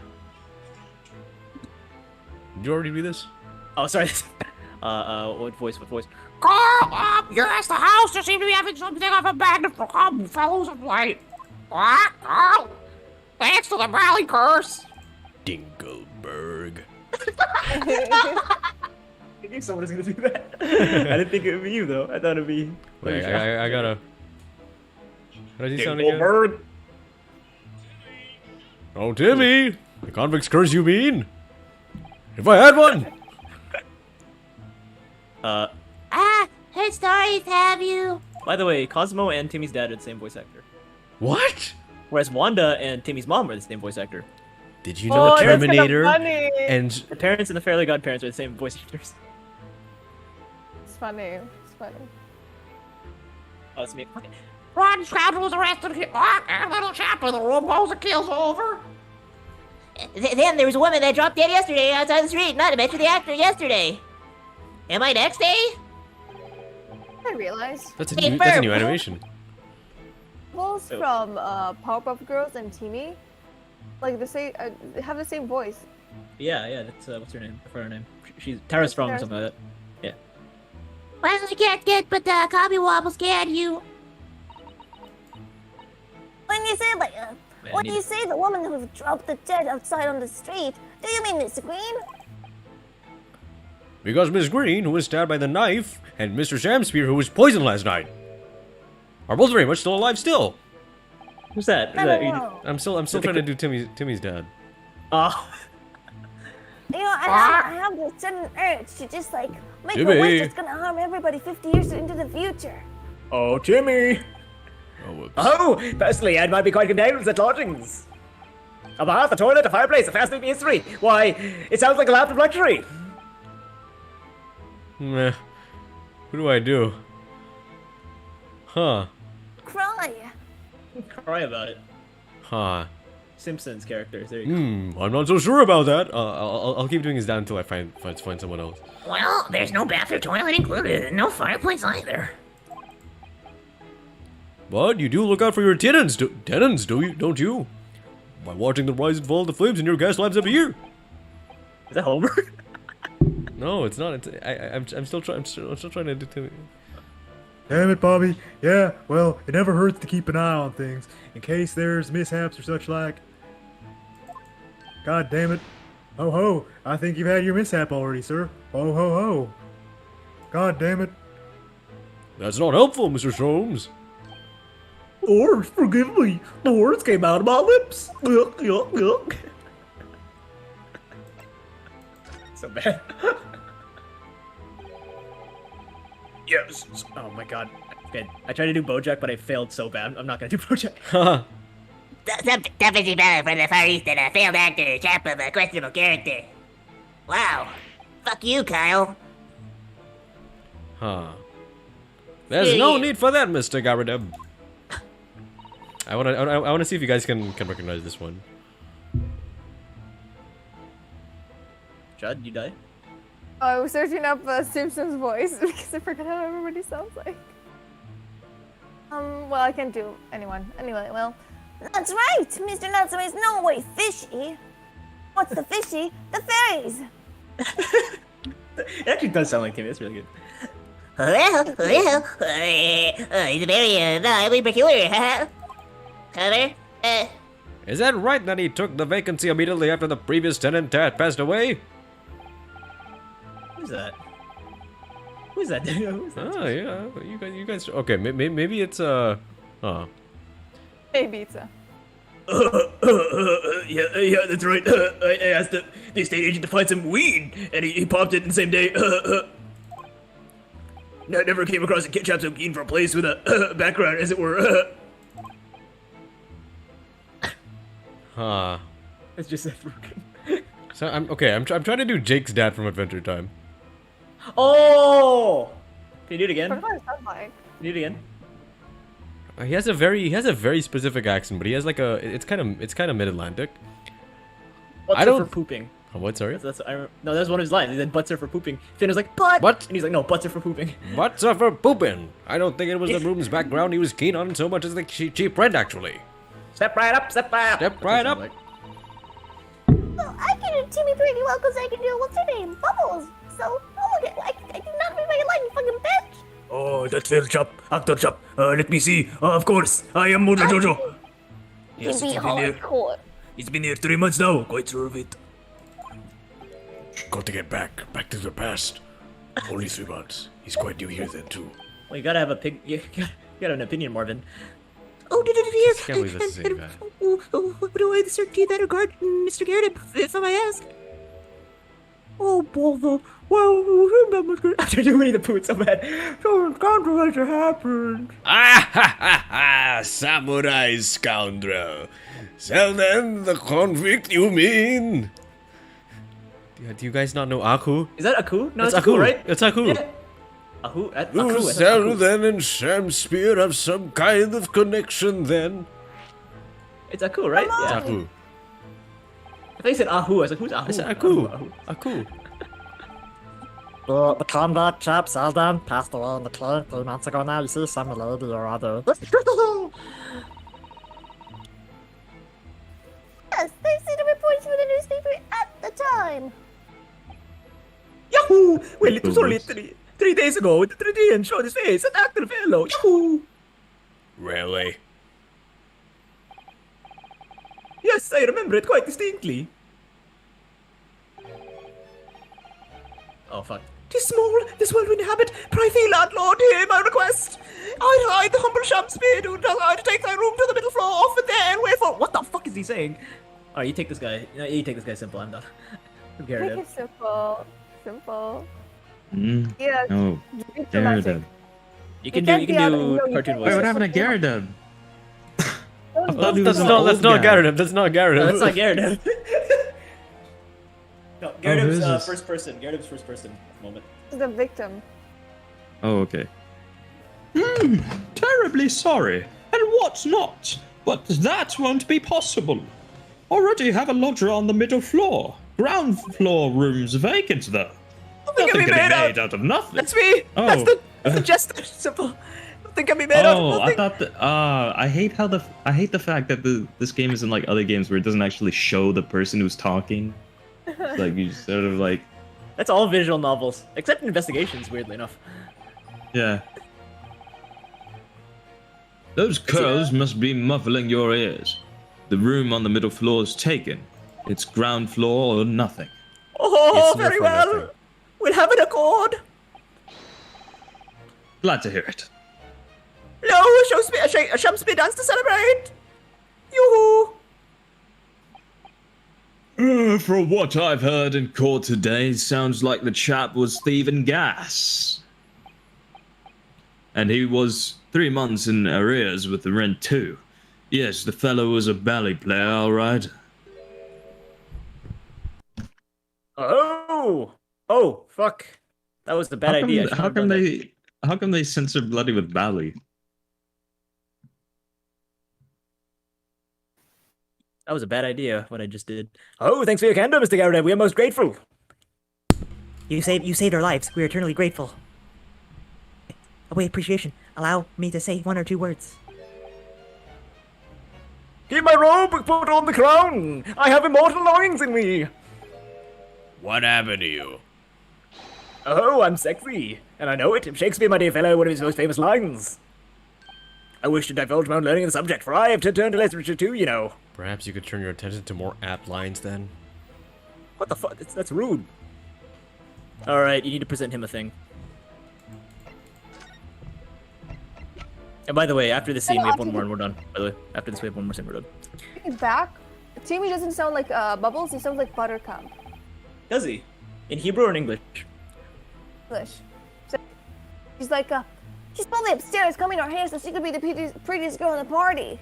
Did you already read this? Oh, sorry. What voice? Carl, yes, the house just seemed to be having something of a bad fellows of light. Carl, thanks to the rally curse. Dingleberg. I knew someone was gonna do that. I didn't think it would be you though. I thought it'd be. Wait, I gotta. How does he sound again? Bird. Oh, Timmy! The convict's curse, you mean? If I had one! Hey, stories have you? By the way, Cosmo and Timmy's dad are the same voice actor. What? Whereas Wanda and Timmy's mom are the same voice actor. Did you know Terminator and The parents and the Fairly Godparents are the same voice actors. It's funny. It's funny. Oh, it's me. Okay. Ron Scrounge was arrested. And little chap in the room goes and kills over. Then there was a woman that dropped dead yesterday outside the street. Not to mention the actor yesterday. Am I next day? I realized. that's a new animation. Both from Powerpuff Girls and Timmy, like they have the same voice. Yeah, that's what's her name? I forgot her name. She's Tara Strong or something like that. Yeah. Well, you can't get, but the Cobby Wobbles can you? When you say you say the woman who dropped the dead outside on the street, do you mean Miss Green? Because Miss Green, who was stabbed by the knife, and Mr. Shamspear, who was poisoned last night, are both very much still alive still. Who's that? No. I'm still trying to do Timmy's dad. Oh. You know, I have this sudden urge to just like make a Timmy. wish that's gonna harm everybody 50 years into the future. Oh, Timmy. Oh, whoops. Oh, personally, I might be quite content with the lodgings. A bath, a toilet, a fireplace, a fascinating history. Why, it sounds like a life of luxury. Meh. What do I do? Huh. Cry. Cry about it. Huh. Simpsons characters. There you go. I'm not so sure about that. I'll keep doing this down until I find someone else. Well, there's no bathroom toilet included, and no fireplace either. But you do look out for your tenants, don't you? By watching the rise and fall of the flames in your gas labs every year. Is that Homer? No, it's not. I'm still trying to do. Damn it, Bobby. Yeah, well, it never hurts to keep an eye on things, in case there's mishaps or such like. God damn it. Ho ho, I think you've had your mishap already, sir. Ho ho ho. God damn it. That's not helpful, Mr. Sholmes. Lord, forgive me. The words came out of my lips. Yuck, yuck, yuck. So bad. Yes. Oh my god. Okay, I tried to do BoJack, but I failed so bad. I'm not gonna do BoJack. Haha. Definitely better for the Far East than a failed actor, chap of a questionable character. Wow. Fuck you, Kyle. Huh. There's no need for that, Mr. Garadeb. I wanna see if you guys can recognize this one. Judd, you die? I was searching up Simpson's voice because I forgot how everybody sounds like. Well, I can't do anyone. Anyway, well. That's right! Mr. Natsume is no way fishy. What's the fishy? The fairies! It actually does sound like Timmy. That's really good. He's very, lively peculiar, Cover? Is that right that he took the vacancy immediately after the previous tenant passed away? Who's that? Who's that? Who's that? Oh yeah, you guys. Okay, maybe it's Maybe it's yeah, that's right. I asked the estate agent to find some weed, and he popped it in the same day. No, never came across a chap so keen for a place with a background, as it were. Huh. It's just that broken. So I'm trying to do Jake's dad from Adventure Time. Oh! Can you do it again? What does it sound like? Can you do it again? He has a very specific accent, but he has like a it's kind of mid-Atlantic. Butts are for pooping. Oh, what? Sorry. No, that's one of his lines. He said butts are for pooping. Finn was like, butt. What? And he's like, no, butts are for pooping. Butts are for pooping. I don't think it was the room's background he was keen on so much as the cheap rent, actually. Step right up, step right up. Step right up. Well, I can do Timmy pretty well because I can do, what's her name? Bubbles. So, oh, look, I did not read my line, you fucking bitch. Oh, that's fair, chap. Actor chap. Let me see. Of course, I am Mojo Jojo. Yes, Be hardcore. It's been here 3 months now. Quite sure of it. Got to get back to the past. Only 3 months. He's quite new here then too. Well, you gotta have you gotta have an opinion, Marvin. Oh, did it appear? Can't believe that's the same guy. What do I certainty that regard, Mr. Garrett, if I may ask? Oh, bother. Well, remember. After doing Winnie the Pooh, it's so bad. Controversy happened. Ah ha ha ha! Samurai scoundrel. Sell them the convict, you mean? Do you guys not know Aku? Is that Aku? No, it's Aku, Aku, right? It's Aku. Yeah. Aku? You sell them and Shamspear have some kind of connection then? It's Aku, right? It's Yeah. Aku. I thought you said Ahu. I was like, who's Ahu? I said Aku. Aku. The convict chap Selden passed away in the clinic 3 months ago now. You see, some lady or other. Yes, they've seen the reports from the newspaper at the time. Yahoo! Well, it was only 3 days ago. The Tradian showed his face at Actor Fellow. Yahoo! Really? Yes, I remember it quite distinctly. Oh, fuck. 'Tis small, this world we inhabit. Prithee, landlord, hear my request. I hide the humble Shamspear, do not allow to take thy room to the middle floor, off and there, wherefore. What the fuck is he saying? Alright, you take this guy. You take this guy simple. I'm done. I'm Make Garrett. it simple. Simple. Mm. Yeah. No. It's dramatic. Gyarados. You can can't do be out of- cartoon no, you voices. can't. Wait, what happened to Gyarados? That's not Garrett. That's not Garrett. No, that's not Garrett. No, Garrett's who is this? first person. Garrett's first person moment. The victim. Oh, okay. Terribly sorry. And what's not? But that won't be possible. Already have a lodger on the middle floor. Ground floor room's vacant, though. Nothing Nothing can be made out of nothing. That's me. Oh. That's the jester. Simple. Nothing can be made out of Oh, nothing. I thought that. I hate the fact that this game isn't like other games where it doesn't actually show the person who's talking. It's like you sort of like. That's all visual novels, except investigations. Weirdly enough. Yeah. Those curls must be muffling your ears. The room on the middle floor is taken. It's ground floor or nothing. Oh, It's very never well. nothing. We'll have an accord. Glad to hear it. No, a Shumsby dance to celebrate. Yoo-hoo. From what I've heard in court today, sounds like the chap was thieving gas. And he was 3 months in arrears with the rent too. Yes, the fellow was a ballet player, all right. Oh, fuck. That was a bad idea. How come they censor bloody with ballet? That was a bad idea, what I just did. Oh, thanks for your candor, Mr. Garrett. We are most grateful. You saved our lives. We are eternally grateful. Oh, wait, appreciation. Allow me to say 1 or 2 words. Keep my robe, put on the crown. I have immortal longings in me. What happened to you? Oh, I'm sexy. And I know it. Shakespeare, my dear fellow, one of his most famous lines. I wish to divulge my own learning in the subject, for I have to turn to literature too, you know. Perhaps you could turn your attention to more apt lines then? What the fuck? That's rude. Alright, you need to present him a thing. And by the way, after this scene, we have one more and we're done. By the way, after this, we have one more scene, we're done. He's back. Timmy doesn't sound like Bubbles, he sounds like Buttercup. Does he? In Hebrew or in English? English. So, she's like, she's probably upstairs coming her hair so she could be the prettiest girl in the party.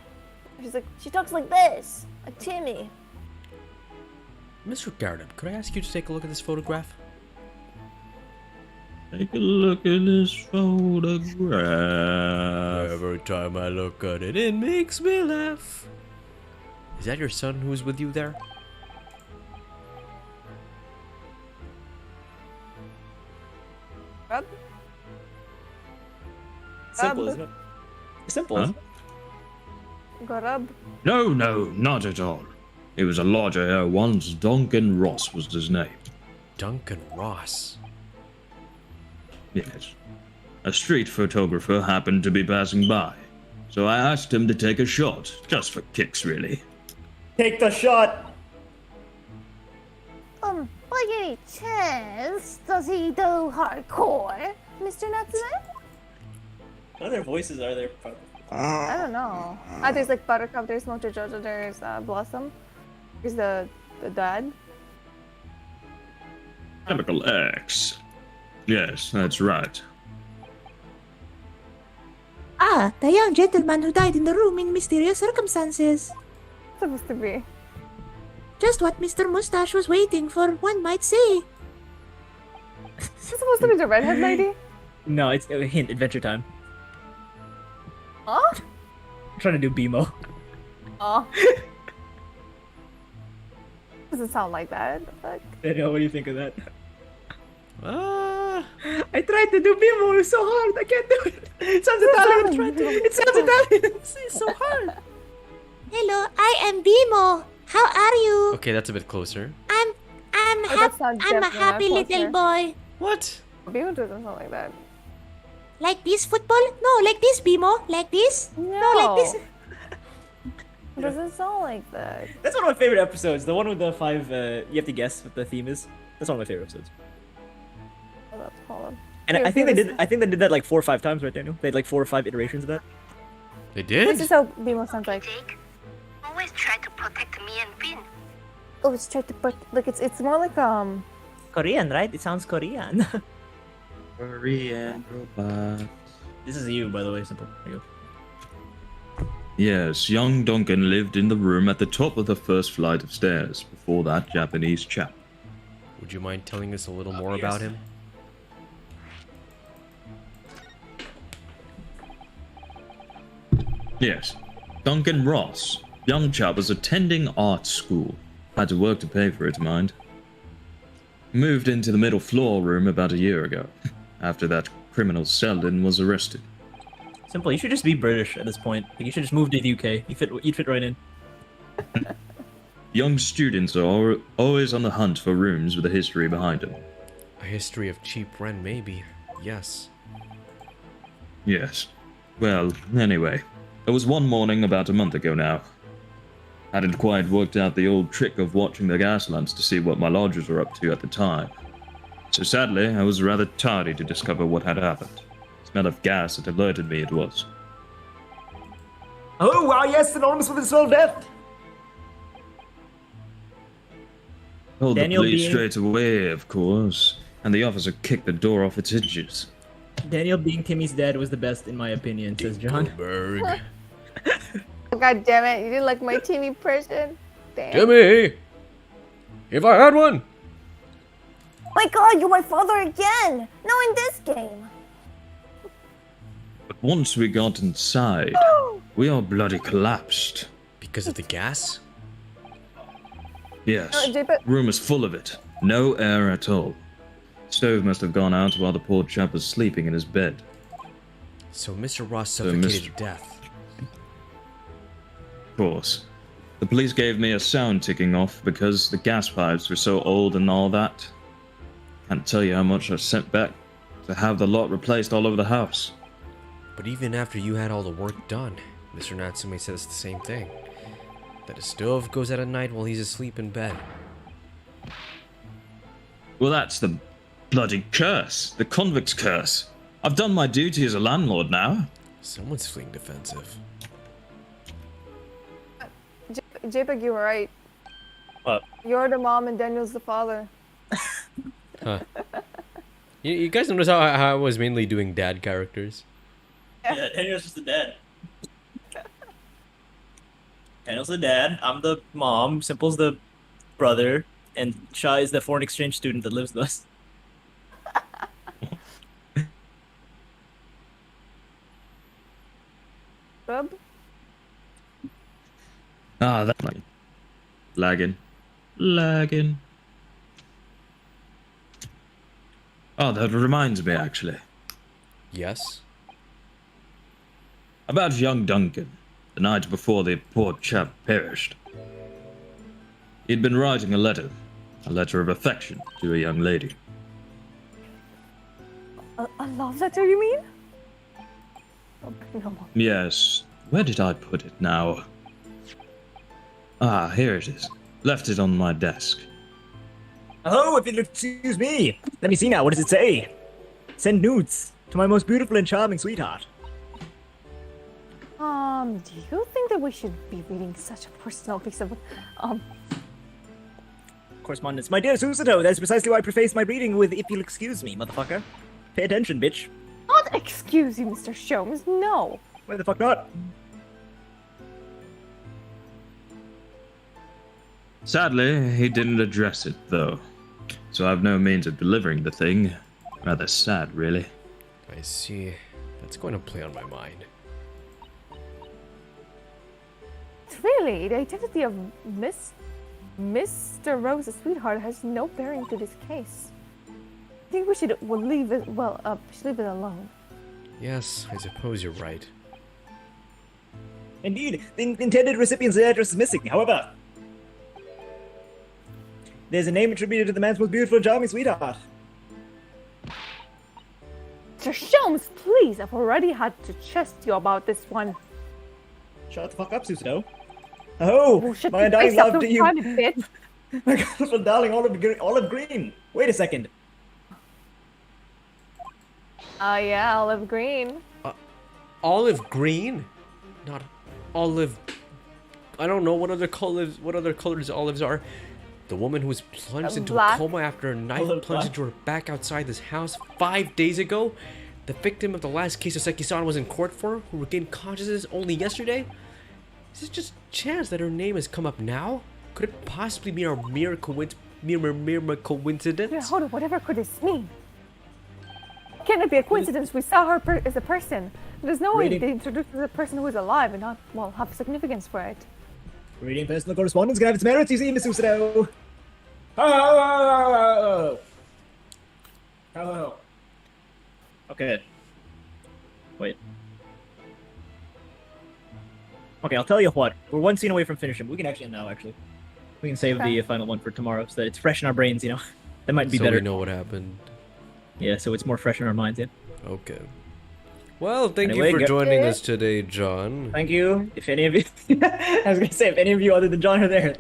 She's like, she talks like this, like Timmy. Mr. Garden, could I ask you to take a look at this photograph? Take a look at this photograph. Every time I look at it, it makes me laugh. Is that your son who's with you there? Rub? Simple, isn't it? Simple. Huh? Garub. No, not at all. He was a lodger here once. Duncan Ross was his name. Duncan Ross? Yes. A street photographer happened to be passing by, so I asked him to take a shot, just for kicks, really. Take the shot! By any chance, does he do hardcore, Mr. Natsume? What other voices are there? I don't know. There's like Buttercup, there's Mojo Jojo, there's Blossom. There's the dad. Chemical X. Yes, that's right. Ah, the young gentleman who died in the room in mysterious circumstances. Supposed to be. Just what Mr. Mustache was waiting for, one might say. Is this supposed to be the redhead lady? No, it's a hint, Adventure Time. Huh? I'm trying to do BMO. Oh. Doesn't sound like that. But... I know, what do you think of that? I tried to do BMO, it's so hard, I can't do it. It sounds Italian, it sounds Italian, it's so hard. Hello, I am Bimo. How are you? Okay, that's a bit closer. I'm a happy little boy. What? Bimo doesn't sound like that. Like this football? No, like this, Bimo. Like this? No, like this. It doesn't sound like that. That's one of my favorite episodes, the one with the 5, you have to guess what the theme is. That's one of my favorite episodes. Hold on. And I think they did that like 4 or 5 times, right, Daniel? They had like 4 or 5 iterations of that. They did? This is how Bimo sounds like. Always try to protect me and Finn. Always try to protect. Like it's more like Korean, right? It sounds Korean. Korean robot. This is you, by the way, Simple. There you go. Yes, young Duncan lived in the room at the top of the first flight of stairs, before that Japanese chap. Would you mind telling us a little more about him? Yes. Duncan Ross. Young chap was attending art school. Had to work to pay for it, mind. Moved into the middle floor room about a year ago. After that criminal Selden was arrested. Simple. You should just be British at this point. Like, you should just move to the UK. You'd fit right in. Young students are always on the hunt for rooms with a history behind them. A history of cheap rent, maybe. Yes. Yes. Well, anyway. There was one morning about a month ago now. Hadn't quite worked out the old trick of watching the gas lamps to see what my lodgers were up to at the time. So sadly, I was rather tardy to discover what had happened. Smell of gas had alerted me it was. Oh, wow, yes, synonymous with his soul death. Told the Daniel police being- straight away, of course, and the officer kicked the door off its hinges. Daniel being Timmy's dad was the best in my opinion, says John. God damn it, you didn't like my team impression? Damn. Timmy! If I had one! My god, you're my father again! Now in this game! But once we got inside, we all bloody collapsed. Because of the gas? Yes, Jacob- room was full of it. No air at all. Stove must have gone out while the poor chap was sleeping in his bed. So Mr. Ross So suffocated Mr. to death. Of course. The police gave me a sound ticking off because the gas pipes were so old and all that. Can't tell you how much I sent back to have the lot replaced all over the house. But even after you had all the work done, Mr. Natsume says the same thing. That his stove goes out at night while he's asleep in bed. Well, that's the bloody curse. The convict's curse. I've done my duty as a landlord now. Someone's feeling defensive. JPEG, you were right. What? You're the mom and Daniel's the father. Huh. You guys notice how I was mainly doing dad characters? Yeah, Daniel's just the dad. Daniel's the dad, I'm the mom, Simple's the brother, and Shai is the foreign exchange student that lives with us. Rub? Ah, that's like lagging. Lagging. Oh, that reminds me, actually. Yes? About young Duncan, the night before the poor chap perished. He'd been writing a letter of affection to a young lady. A love letter, you mean? Oh, no. Yes, where did I put it now? Ah, here it is. Left it on my desk. Oh, if you'll excuse me. Let me see now, what does it say? Send nudes to my most beautiful and charming sweetheart. Do you think that we should be reading such a personal piece of, Correspondence. My dear Susato, that's precisely why I prefaced my reading with, if you'll excuse me, motherfucker. Pay attention, bitch. Not excuse you, Mr. Sholmes, no. Why the fuck not? Sadly, he didn't address it, though. So I've no means of delivering the thing. Rather sad, really. I see. That's going to play on my mind. Really, the identity of Mr. Rose's sweetheart has no bearing to this case. I think we should leave it alone. Yes, I suppose you're right. Indeed, the intended recipient's address is missing. However, there's a name attributed to the man's most beautiful and charming sweetheart. Mr. Sholmes, please, I've already had to trust you about this one. Shut the fuck up, Susato. Oh, shut my your undying face up, love to don't you. try me, bitch. My colorful darling olive green. Wait a second. Yeah, olive green. Olive green? Not olive. I don't know what other colors olives are. The woman who was plunged into Black. a coma after a knife Olive plunged black. into her back outside this house 5 days ago. The victim of the last case of Seki-san was in court for, who regained consciousness only yesterday. Is it just chance that her name has come up now? Could it possibly be a mere coincidence? Yeah, hold on, whatever could this mean? Can it be a coincidence we saw her as a person? There's no way Reading- they introduce a person who is alive and not, well, have significance for it. Reading personal correspondence can have its merits, you see, Miss Usado. Oh! Hello. Okay. Wait. Okay, I'll tell you what. We're one scene away from finishing. We can actually end now, actually. We can save the final one for tomorrow so that it's fresh in our brains, you know? That might be so better. we know what happened. Yeah, so it's more fresh in our minds, yeah. Okay. Well, thank Anyway, you for go- joining us today, John. Thank you. If any of you... I was gonna say, if any of you other than John are there...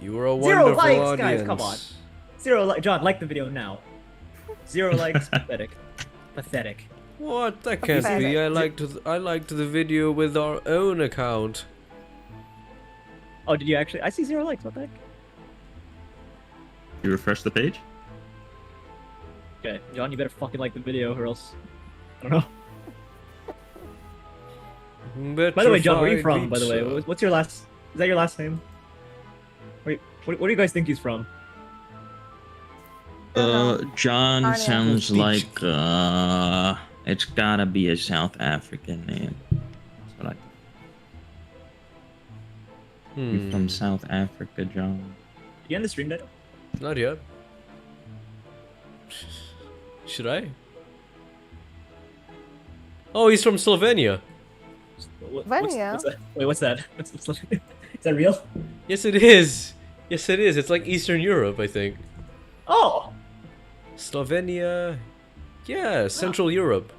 You were a Zero wonderful likes, audience. guys, come on. Zero likes. John, like the video now. 0 likes, pathetic. Pathetic. What? That can't be. I liked the video with our own account. Oh, did you actually? I see 0 likes. What the heck? You refresh the page? Okay, John, you better fucking like the video, or else I don't know. By the way, John, where are you from? By the way, what's your last? Is that your last name? Wait, what do you guys think he's from? John sounds like it's gotta be a South African name. That's what I. You from South Africa, John? You end the stream, Dad? Not yet. Should I? Oh, he's from Slovenia. What's Slovenia? that? Wait, what's that? Is that real? Yes, it is. Yes, it is. It's like Eastern Europe, I think. Oh. Slovenia. Yeah, Central Europe.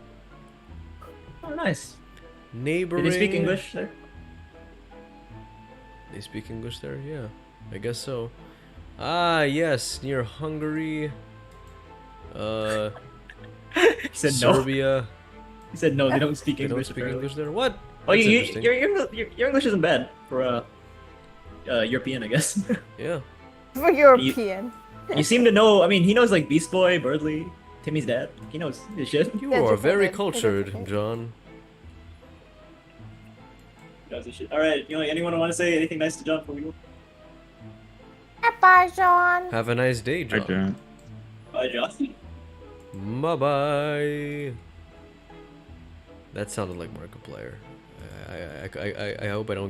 Oh, nice. Neighboring. Do they speak English there? They speak English there? Yeah, I guess so. Ah, yes, near Hungary. He said no. Serbia. He said no. They don't speak They English. don't speak apparently. English there. What? Oh, That's your interesting. English isn't bad for European, I guess. Yeah. For European. You seem to know. I mean, he knows like Beast Boy, Birdly, Timmy's dad. He knows his shit. You are very cultured, John. Knows his shit. All right. You know, anyone want to say anything nice to John before we go? Bye, John. Have a nice day, John. Bye, John. Bye-bye. That sounded like Markiplier. I hope I don't